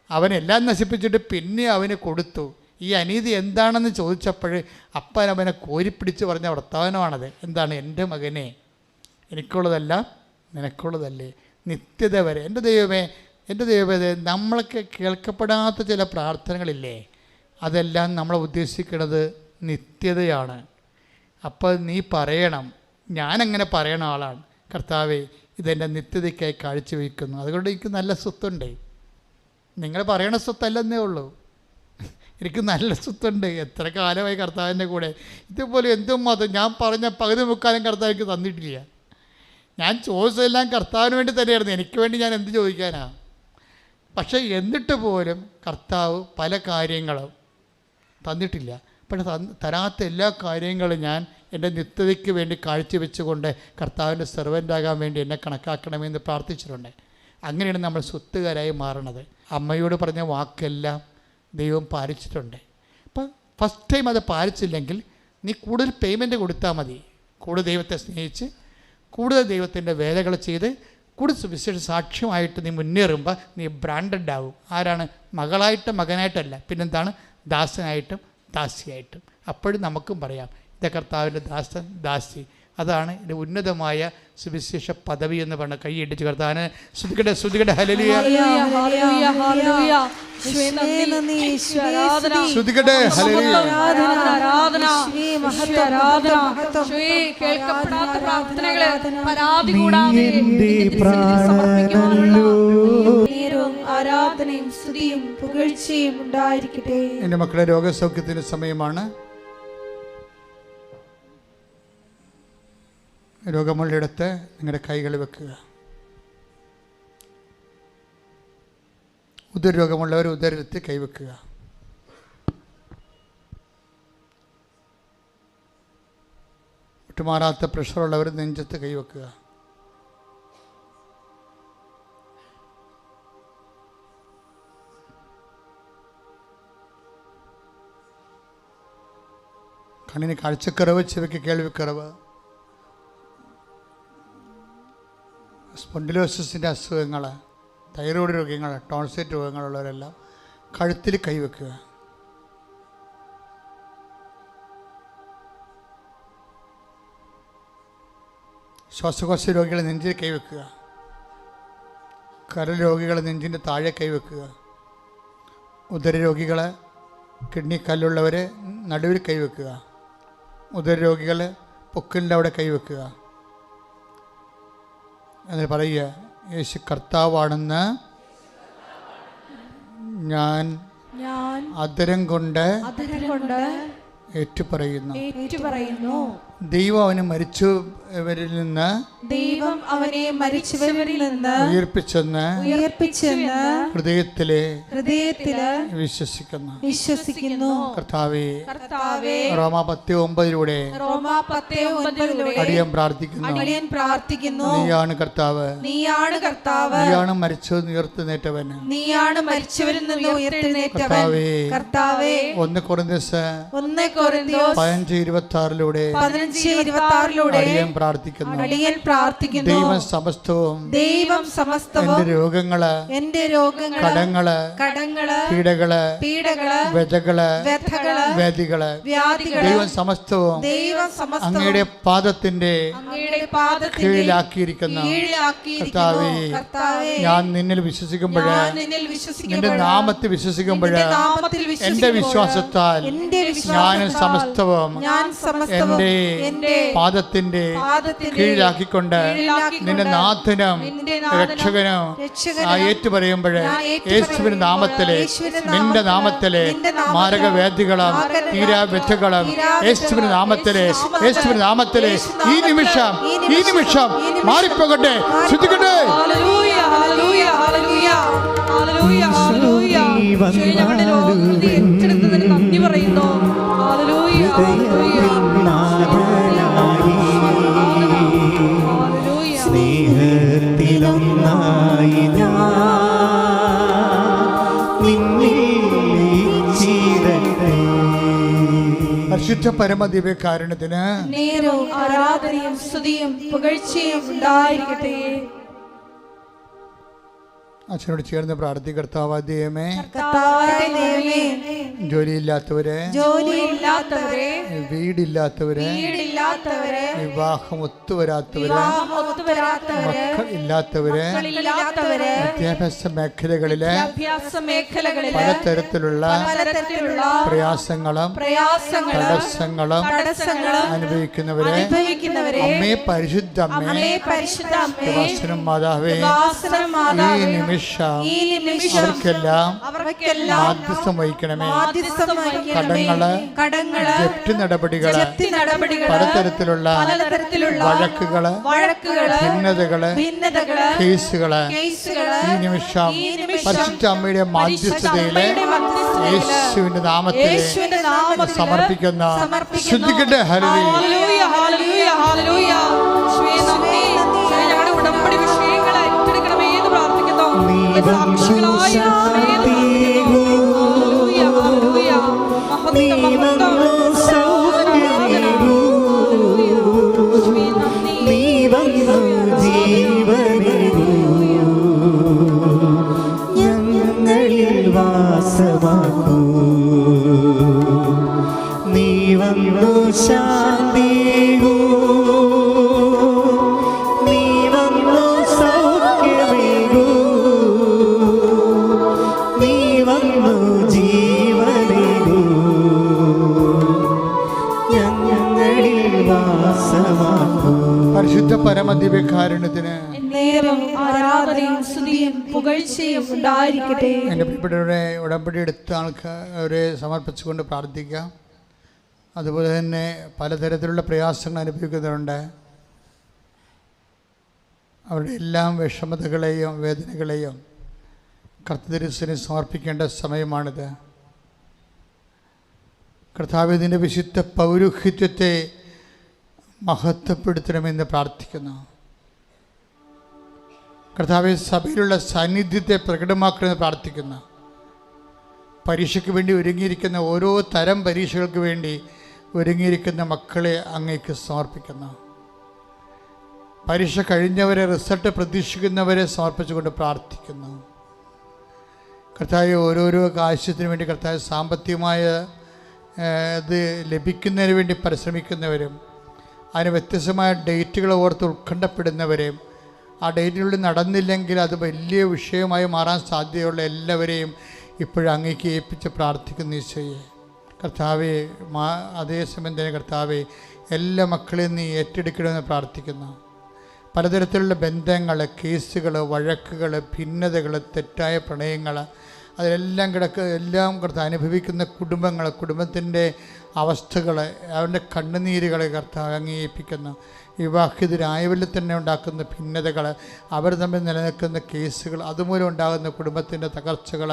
അവനെല്ലാം നശിപ്പിച്ചിട്ട് പിന്നെ അവന് കൊടുത്തു. ഈ അനീതി എന്താണെന്ന് ചോദിച്ചപ്പോൾ അപ്പൻ അവനെ കോരിപ്പിടിച്ച് പറഞ്ഞ വർത്തമാനമാണത്. എന്താണ്? എൻ്റെ മകനെ എനിക്കുള്ളതെല്ലാം നിനക്കുള്ളതല്ലേ, നിത്യത വരെ. എൻ്റെ ദൈവമേ നമ്മൾക്ക് കേൾക്കപ്പെടാത്ത ചില പ്രാർത്ഥനകളില്ലേ, അതെല്ലാം നമ്മളെ ഉദ്ദേശിക്കുന്നത് നിത്യതയാണ്. അപ്പോൾ നീ പറയണം, ഞാനങ്ങനെ പറയണ ആളാണ്, കർത്താവേ ഇതെൻ്റെ നിത്യതയ്ക്കായി കാഴ്ചവെക്കുന്നു, അതുകൊണ്ട് എനിക്ക് നല്ല സ്വത്തുണ്ട്. നിങ്ങൾ പറയണ സ്വത്തല്ലെന്നേ ഉള്ളൂ, എനിക്ക് നല്ല സ്വത്തുണ്ട്. എത്ര കാലമായി കർത്താവിൻ്റെ കൂടെ. ഇതുപോലെ എന്തും മതം ഞാൻ പറഞ്ഞ പകുതി മുക്കാലും കർത്താവ് എനിക്ക് തന്നിട്ടില്ല. ഞാൻ ചോദിച്ചതെല്ലാം കർത്താവിന് വേണ്ടി തന്നെയായിരുന്നു, എനിക്ക് വേണ്ടി ഞാൻ എന്ത് ചോദിക്കാനാണ്? പക്ഷേ എന്നിട്ട് പോലും കർത്താവ് പല കാര്യങ്ങളും തന്നിട്ടില്ല. പക്ഷേ തരാത്ത എല്ലാ കാര്യങ്ങളും ഞാൻ എൻ്റെ നിത്യതയ്ക്ക് വേണ്ടി കാഴ്ചവെച്ചുകൊണ്ട് കർത്താവിൻ്റെ സെർവൻ്റാകാൻ വേണ്ടി എന്നെ കണക്കാക്കണമെന്ന് പ്രാർത്ഥിച്ചിട്ടുണ്ട്. അങ്ങനെയാണ് നമ്മൾ സ്വത്തുകാരായി മാറണത്. അമ്മയോട് പറഞ്ഞ വാക്കെല്ലാം ദൈവം പാലിച്ചിട്ടുണ്ട്. അപ്പം ഫസ്റ്റ് ടൈം അത് പാലിച്ചില്ലെങ്കിൽ നീ കൂടുതൽ പേയ്മെൻറ്റ് കൊടുത്താൽ മതി. കൂടുതൽ ദൈവത്തെ സ്നേഹിച്ച് കൂടുതൽ ദൈവത്തിൻ്റെ വേലകൾ ചെയ്ത് കൂടുതൽ സുവിശേഷ സാക്ഷ്യമായിട്ട് നീ മുന്നേറുമ്പോൾ നീ ബ്രാൻഡഡ് ആവും. ആരാണ്? മകളായിട്ടും മകനായിട്ടല്ല, പിന്നെന്താണ്? ദാസനായിട്ടും ദാസിയായിട്ടും. അപ്പോഴും നമുക്കും പറയാം ഇത് കർത്താവിൻ്റെ ദാസൻ ദാസി. അതാണ് ഇതിൻ്റെ ഉന്നതമായ സുവിശേഷ പദവി എന്ന് പറഞ്ഞ കൈയിടിച്ച് കർത്താവിനെ ശ്രുതികടെ ഹല്ലേലൂയ ശ്രുതികടെ ഹല്ലേലൂയ. കേൾക്കപ്പെടാത്ത പ്രാർത്ഥനകള് പരാതി കൂടാതെ ആരാധനയും സ്തുതിയും പുകഴ്ചയും ഉണ്ടായിരിക്കട്ടെ. എൻ്റെ മക്കളെ, രോഗസൗഖ്യത്തിൻ്റെ സമയമാണ്. രോഗമുള്ളിടത്ത് നിങ്ങളുടെ കൈകൾ വെക്കുക. ഉദരരോഗമുള്ളവർ ഉദരത്തിൽ കൈവെക്കുക. വിട്ടുമാറാത്ത പ്രഷറുള്ളവർ നെഞ്ചത്ത് കൈവെക്കുക. കണ്ണിന് കാഴ്ചക്കുറവ്, ചെവിക്ക് കേൾവിക്കുറവ്, സ്പോണ്ടിലോസിസിൻ്റെ അസുഖങ്ങൾ, തൈറോയ്ഡ് രോഗങ്ങൾ, ടോൺസിറ്റ് രോഗങ്ങളുള്ളവരെല്ലാം കഴുത്തിൽ കൈവെക്കുക. ശ്വാസകോശ രോഗികളെ നെഞ്ചിൽ കൈവെക്കുക. കരൾ രോഗികളെ നെഞ്ചിൻ്റെ താഴെ കൈവെക്കുക. ഉദരരോഗികൾ, കിഡ്നി കല്ലുള്ളവരെ നടുവിൽ കൈവെക്കുക. ഉദരരോഗികൾ പൊക്കിലിൻ്റെ അവിടെ കൈവെക്കുക. എന്നിട്ട് പറയുക, യേശു കർത്താവാണെന്ന് ഞാൻ അധരം കൊണ്ട് ഏറ്റുപറയുന്നു. ദൈവം അവനെ മരിച്ചവരിൽ നിന്ന് ഉയർപ്പിച്ചെന്ന് ഹൃദയത്തിലെ വിശ്വസിക്കുന്നു. കർത്താവേ, റോമാ 10:9 അടിയൻ പ്രാർത്ഥിക്കുന്നു. നീയാണ് കർത്താവ്, നീയാണ് മരിച്ചവരിൽ നിന്ന് ഉയർത്തെഴുന്നേറ്റവൻ. കർത്താവേ, 1 കൊരിന്ത്യസ് 15:26 അടിയൻ പ്രാർത്ഥിക്കുന്നു. ദൈവം സമസ്തവും എന്റെ രോഗങ്ങള്, കടങ്ങള്, പീഡകള്, വ്യഥകള്, വ്യാധികള്, ദൈവം സമസ്തവും അങ്ങയുടെ പാദത്തിന്റെ കീഴിലാക്കിയിരിക്കുന്നു. കർത്താവേ, ഞാൻ നിന്നിൽ വിശ്വസിക്കുമ്പോൾ, നിന്റെ നാമത്തിൽ വിശ്വസിക്കുമ്പോൾ എന്റെ വിശ്വാസത്താൽ ഞാൻ സമസ്തവും എന്റെ പാദത്തിന്റെ കീഴിലാക്കിക്കൊണ്ട് നിന്റെ നാഥനും രക്ഷകനും ഏറ്റുപറയുമ്പോൾ യേശുവിന്റെ നാമത്തിലെ നിന്റെ നാമത്തിലെ മാരകവേദികളും തീരാവ്യഥകളും യേശുവിന്റെ നാമത്തിലെ ഈ നിമിഷം മാറിപ്പോകട്ടെ. ശ്രദ്ധിക്കട്ടെ. ഞങ്ങളുടെ രോഗത്തെ ഏറ്റെടുത്തതിന് നന്ദി പറയുന്നു. സ്നേഹത്തിലൊന്നായി പരിശുദ്ധ പരമദിവ്യകാരുണ്യത്തിന് നേരവും ആരാധനയും സ്തുതിയും പുകഴ്ചയും ഉണ്ടായിരിക്കട്ടെ. അച്ഛനോട് ചേർന്ന് പ്രാർത്ഥിക്കർത്താവായ ദൈവമേ, ജോലിയില്ലാത്തവരെ, വീടില്ലാത്തവരെ, വിവാഹം ഒത്തുവരാത്തവരെ, മക്കൾ ഇല്ലാത്തവരെ, വിദ്യാഭ്യാസ മേഖലകളിലെ പലതരത്തിലുള്ള പ്രയാസങ്ങളും തടസ്സങ്ങളും അനുഭവിക്കുന്നവരെ അമ്മേ പരിശുദ്ധ മാതാവേ, ഈ നിമിഷം അവർക്കെല്ലാം മാധ്യസ്ഥം വഹിക്കണമേ. കടങ്ങള് ജപ്തി നടപടികള് പലതരത്തിലുള്ള വഴക്കുകള് ഭിന്നതകള് കേസുകള് ഈ നിമിഷം പരിശുദ്ധ അമ്മയുടെ മാധ്യസ്ഥതയിലെ യേശുവിന്റെ നാമത്തിൽ സമർപ്പിക്കുന്ന ശ്രദ്ധിക്കട്ടെ. ഹല്ലേലൂയ, ഹല്ലേലൂയ, ഹല്ലേലൂയ. ഞങ്ങളുടെ ഉടമ്പടി വിഷയങ്ങളെ ഏറ്റെടുക്കണമേ എന്ന് പ്രാർത്ഥിക്കുന്നു. ഞങ്ങളിൽ വാസമാക്കൂ, നീ വന്നു ശാന്തിയൂ, നീ വന്നു സൗഖ്യമേകൂ, നീ വന്നു ജീവനേകൂ, ഞങ്ങളിൽ വാസമാക്കൂ. പരിശുദ്ധ പരമദിവ്യകാരുണ്യത്തിന് ആരാധനയും സ്തുതിയും പുകഴ്ചയും ഉണ്ടായിരിക്കട്ടെ. എൻ്റെ പ്രിയപ്പെട്ടവരെ, ഉടമ്പടി എടുത്ത ആൾക്കാരെ സമർപ്പിച്ചുകൊണ്ട് പ്രാർത്ഥിക്കാം. അതുപോലെ തന്നെ പലതരത്തിലുള്ള പ്രയാസങ്ങൾ അനുഭവിക്കുന്നവരുണ്ട്. അവരുടെ എല്ലാം വിഷമതകളെയും വേദനകളെയും കർത്തൃദിവസത്തിന് സമർപ്പിക്കേണ്ട സമയമാണിത്. കർത്താവിൻ്റെ വിശുദ്ധ പൗരോഹിത്യത്തെ മഹത്വപ്പെടുത്തണമെന്ന് പ്രാർത്ഥിക്കുന്നു. കർത്താവെ, സഭയിലുള്ള സാന്നിധ്യത്തെ പ്രകടമാക്കണമെന്ന് പ്രാർത്ഥിക്കുന്നു. പരീക്ഷയ്ക്ക് വേണ്ടി ഒരുങ്ങിയിരിക്കുന്ന ഓരോ തരം പരീക്ഷകൾക്ക് വേണ്ടി ഒരുങ്ങിയിരിക്കുന്ന മക്കളെ അങ്ങേക്ക് സമർപ്പിക്കുന്നു. പരീക്ഷ കഴിഞ്ഞവരെ, റിസൾട്ട് പ്രതീക്ഷിക്കുന്നവരെ സമർപ്പിച്ചുകൊണ്ട് പ്രാർത്ഥിക്കുന്നു. കർത്താവ്, ഓരോരോ ആവശ്യത്തിന് വേണ്ടി കർത്താവ് സാമ്പത്തികമായ ഇത് ലഭിക്കുന്നതിന് വേണ്ടി പരിശ്രമിക്കുന്നവരും അതിന് വ്യത്യസ്തമായ ഡേറ്റുകൾ ഓർത്ത് ഉത്കണ്ഠപ്പെടുന്നവരെയും ആ ഡേറ്റിനുള്ളിൽ നടന്നില്ലെങ്കിൽ അത് വലിയ വിഷയമായി മാറാൻ സാധ്യതയുള്ള എല്ലാവരെയും ഇപ്പോഴും അങ്ങേക്ക് ഏൽപ്പിച്ച് പ്രാർത്ഥിക്കുന്ന ഈശോയെ, കർത്താവെ, അതേസമയം തന്നെ കർത്താവെ, എല്ലാ മക്കളെയും നീ ഏറ്റെടുക്കണമെന്ന് പ്രാർത്ഥിക്കുന്നു. പലതരത്തിലുള്ള ബന്ധങ്ങൾ, കേസുകൾ, വഴക്കുകൾ, ഭിന്നതകൾ, തെറ്റായ പ്രണയങ്ങൾ, അതിലെല്ലാം എല്ലാം കർത്താവ് അനുഭവിക്കുന്ന കുടുംബത്തിൻ്റെ അവസ്ഥകൾ, അവൻ്റെ കണ്ണുനീരുകൾ കർത്താവ് അംഗീകരിപ്പിക്കുന്നു. വിവാഹിതരായവരിൽ തന്നെ ഉണ്ടാക്കുന്ന ഭിന്നതകൾ, അവർ തമ്മിൽ നിലനിൽക്കുന്ന കേസുകൾ, അതുമൂലം ഉണ്ടാകുന്ന കുടുംബത്തിൻ്റെ തകർച്ചകൾ,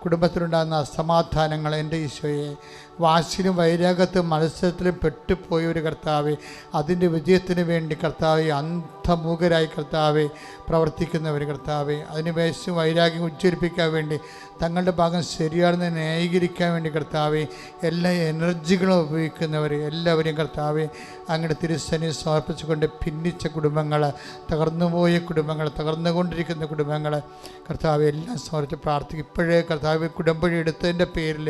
കുടുംബത്തിലുണ്ടാകുന്ന അസമാധാനങ്ങൾ, എൻ്റെ ഈശോയെ, വാശിയിലും വൈരാഗ്യത്തിലും മത്സരത്തിലും പെട്ടുപോയ ഒരു കർത്താവെ, അതിൻ്റെ വിജയത്തിന് വേണ്ടി കർത്താവെ അന്ധമൂകരായി കർത്താവെ പ്രവർത്തിക്കുന്നവർ കർത്താവെ, അതിന് വേശം വൈരാഗ്യം ഉജ്ജ്വലിപ്പിക്കാൻ വേണ്ടി തങ്ങളുടെ ഭാഗം ശരിയാണെന്ന് ന്യായീകരിക്കാൻ വേണ്ടി കർത്താവെ എല്ലാ എനർജികളും ഉപയോഗിക്കുന്നവർ എല്ലാവരെയും കർത്താവെ അങ്ങയുടെ തിരുസന്നിധിയിൽ സമർപ്പിച്ചുകൊണ്ട് ഭിന്നിച്ച കുടുംബങ്ങൾ, തകർന്നുപോയ കുടുംബങ്ങൾ, തകർന്നുകൊണ്ടിരിക്കുന്ന കുടുംബങ്ങൾ കർത്താവെ എല്ലാം സമർപ്പിച്ച് പ്രാർത്ഥിക്കും. ഇപ്പോഴേ കർത്താവ് കുടുംബം എടുത്തതിൻ്റെ പേരിൽ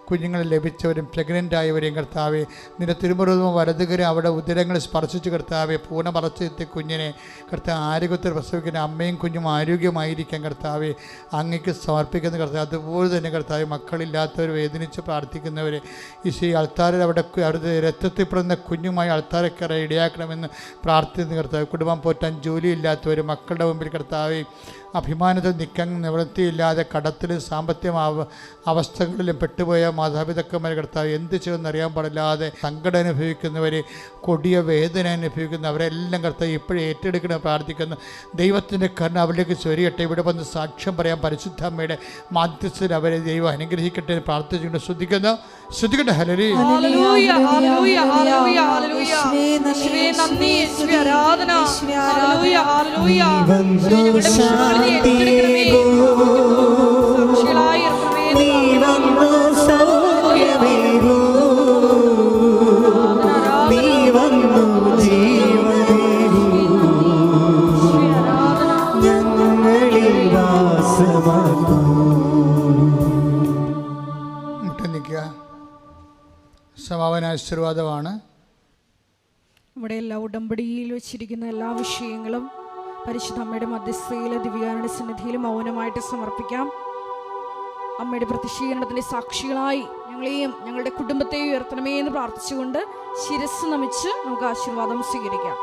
കുഞ്ഞുങ്ങളെ ലഭിച്ചവർ ഗർഭിണികളായവരും പ്രഗ്നൻ്റ് ആയവരെയും കർത്താവെ നിന്റെ തിരുമുറുതും വലതുകരം അവിടെ ഉദരങ്ങൾ സ്പർശിച്ച് കർത്താവെ പൂർണ്ണ വളർച്ചയെത്തിയ കുഞ്ഞിനെ കർത്താവ് ആരോഗ്യത്തിൽ പ്രസവിക്കുന്ന അമ്മയും കുഞ്ഞും ആരോഗ്യമായിരിക്കാൻ കർത്താവെ അങ്ങേക്ക് സമർപ്പിക്കുന്ന കർത്താവ്. അതുപോലെ തന്നെ കർത്താവ് മക്കളില്ലാത്തവർ വേദനിച്ച് പ്രാർത്ഥിക്കുന്നവരെ ഈശോ അൾത്താരിൽ അവരുടെ രക്തത്തിൽ പെടുന്ന കുഞ്ഞുമായി അൾത്താരക്കറ ഇടയാക്കണമെന്ന് പ്രാർത്ഥിക്കുന്ന കർത്താവ്. കുടുംബം പോറ്റാൻ ജോലിയില്ലാത്തവർ മക്കളുടെ മുമ്പിൽ കർത്താവെ അഭിമാനത്തിൽ നിൽക്കാൻ നിവൃത്തിയില്ലാതെ കടത്തിലും സാമ്പത്തിക അവസ്ഥകളിലും പെട്ടുപോയ മാതാപിതാക്കന്മാർ കർത്താവ് എന്ത് ചെയ്യുമെന്നറിയാൻ പാടില്ലാതെ സങ്കടം അനുഭവിക്കുന്നവർ, കൊടിയ വേദന അനുഭവിക്കുന്ന അവരെല്ലാം കർത്താവ് ഇപ്പോഴും ഏറ്റെടുക്കണം പ്രാർത്ഥിക്കുന്നു. ദൈവത്തിൻ്റെ കരുണ അവരിലേക്ക് ചൊരിയട്ടെ. ഇവിടെ വന്ന് സാക്ഷ്യം പറയാൻ പരിശുദ്ധ അമ്മയുടെ മാധ്യസ്ഥയിൽ അവരെ ദൈവം അനുഗ്രഹിക്കട്ടെ എന്ന് പ്രാർത്ഥിച്ചുകൊണ്ട് ശ്രദ്ധിക്കുന്നു. ശ്രദ്ധിക്കട്ടെ. ഹല്ലേലൂയ. ഹല്ലേലൂയ, ഹല്ലേലൂയ, ഹല്ലേലൂയ, ഹല്ലേലൂയ. യേശുവേ നന്ദി, യേശുവേ ആരാധന. ഹല്ലേലൂയ, ഹല്ലേലൂയ. സമാപന ആശീർവാദമാണ്. നമ്മുടെ എല്ലാ ഉടമ്പടിയിൽ വെച്ചിരിക്കുന്ന എല്ലാ വിഷയങ്ങളും പരിശുദ്ധ അമ്മയുടെ മധ്യസ്ഥയിലെ ദിവ്യകാരുണ്യ സന്നിധിയിൽ മൗനമായിട്ട് സമർപ്പിക്കാം. അമ്മയുടെ പ്രത്യക്ഷീകരണത്തിൻ്റെ സാക്ഷികളായി ഞങ്ങളെയും ഞങ്ങളുടെ കുടുംബത്തെയും ഉയർത്തണമേ എന്ന് പ്രാർത്ഥിച്ചുകൊണ്ട് ശിരസ് നമിച്ച് നമുക്ക് ആശീർവാദം സ്വീകരിക്കാം.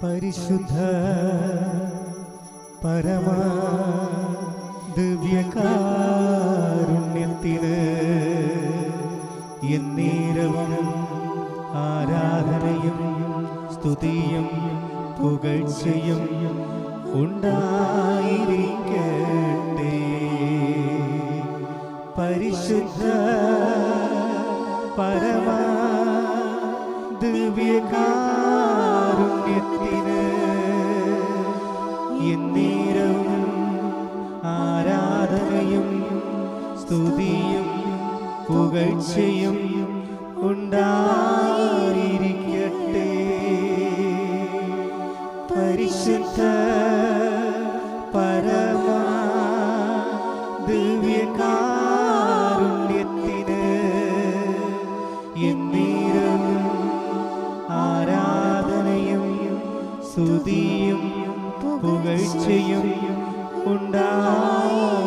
പരിശുദ്ധ പരമ ദിവ്യകാരുണ്യത്തിന് എന്നേരവും ആരാധനയും സ്തുതിയും പുകഴ്ചയും ഉണ്ടായിരിക്കട്ടെ. പരിശുദ്ധ പരമ ദിവ്യകാരുണ്യത്തിന് എന്നേരവും ആരാധനയും സ്തുതിയും പുകഴ്ചയും ഉണ്ടായിരിക്കട്ടെ. പരിശുദ്ധ പരമ ദിവ്യകാരുണ്യത്തിന് എന്നേരവും ആരാധനയും സ്തുതിയും പുകഴ്ചയും ഉണ്ടായിരിക്കട്ടെ.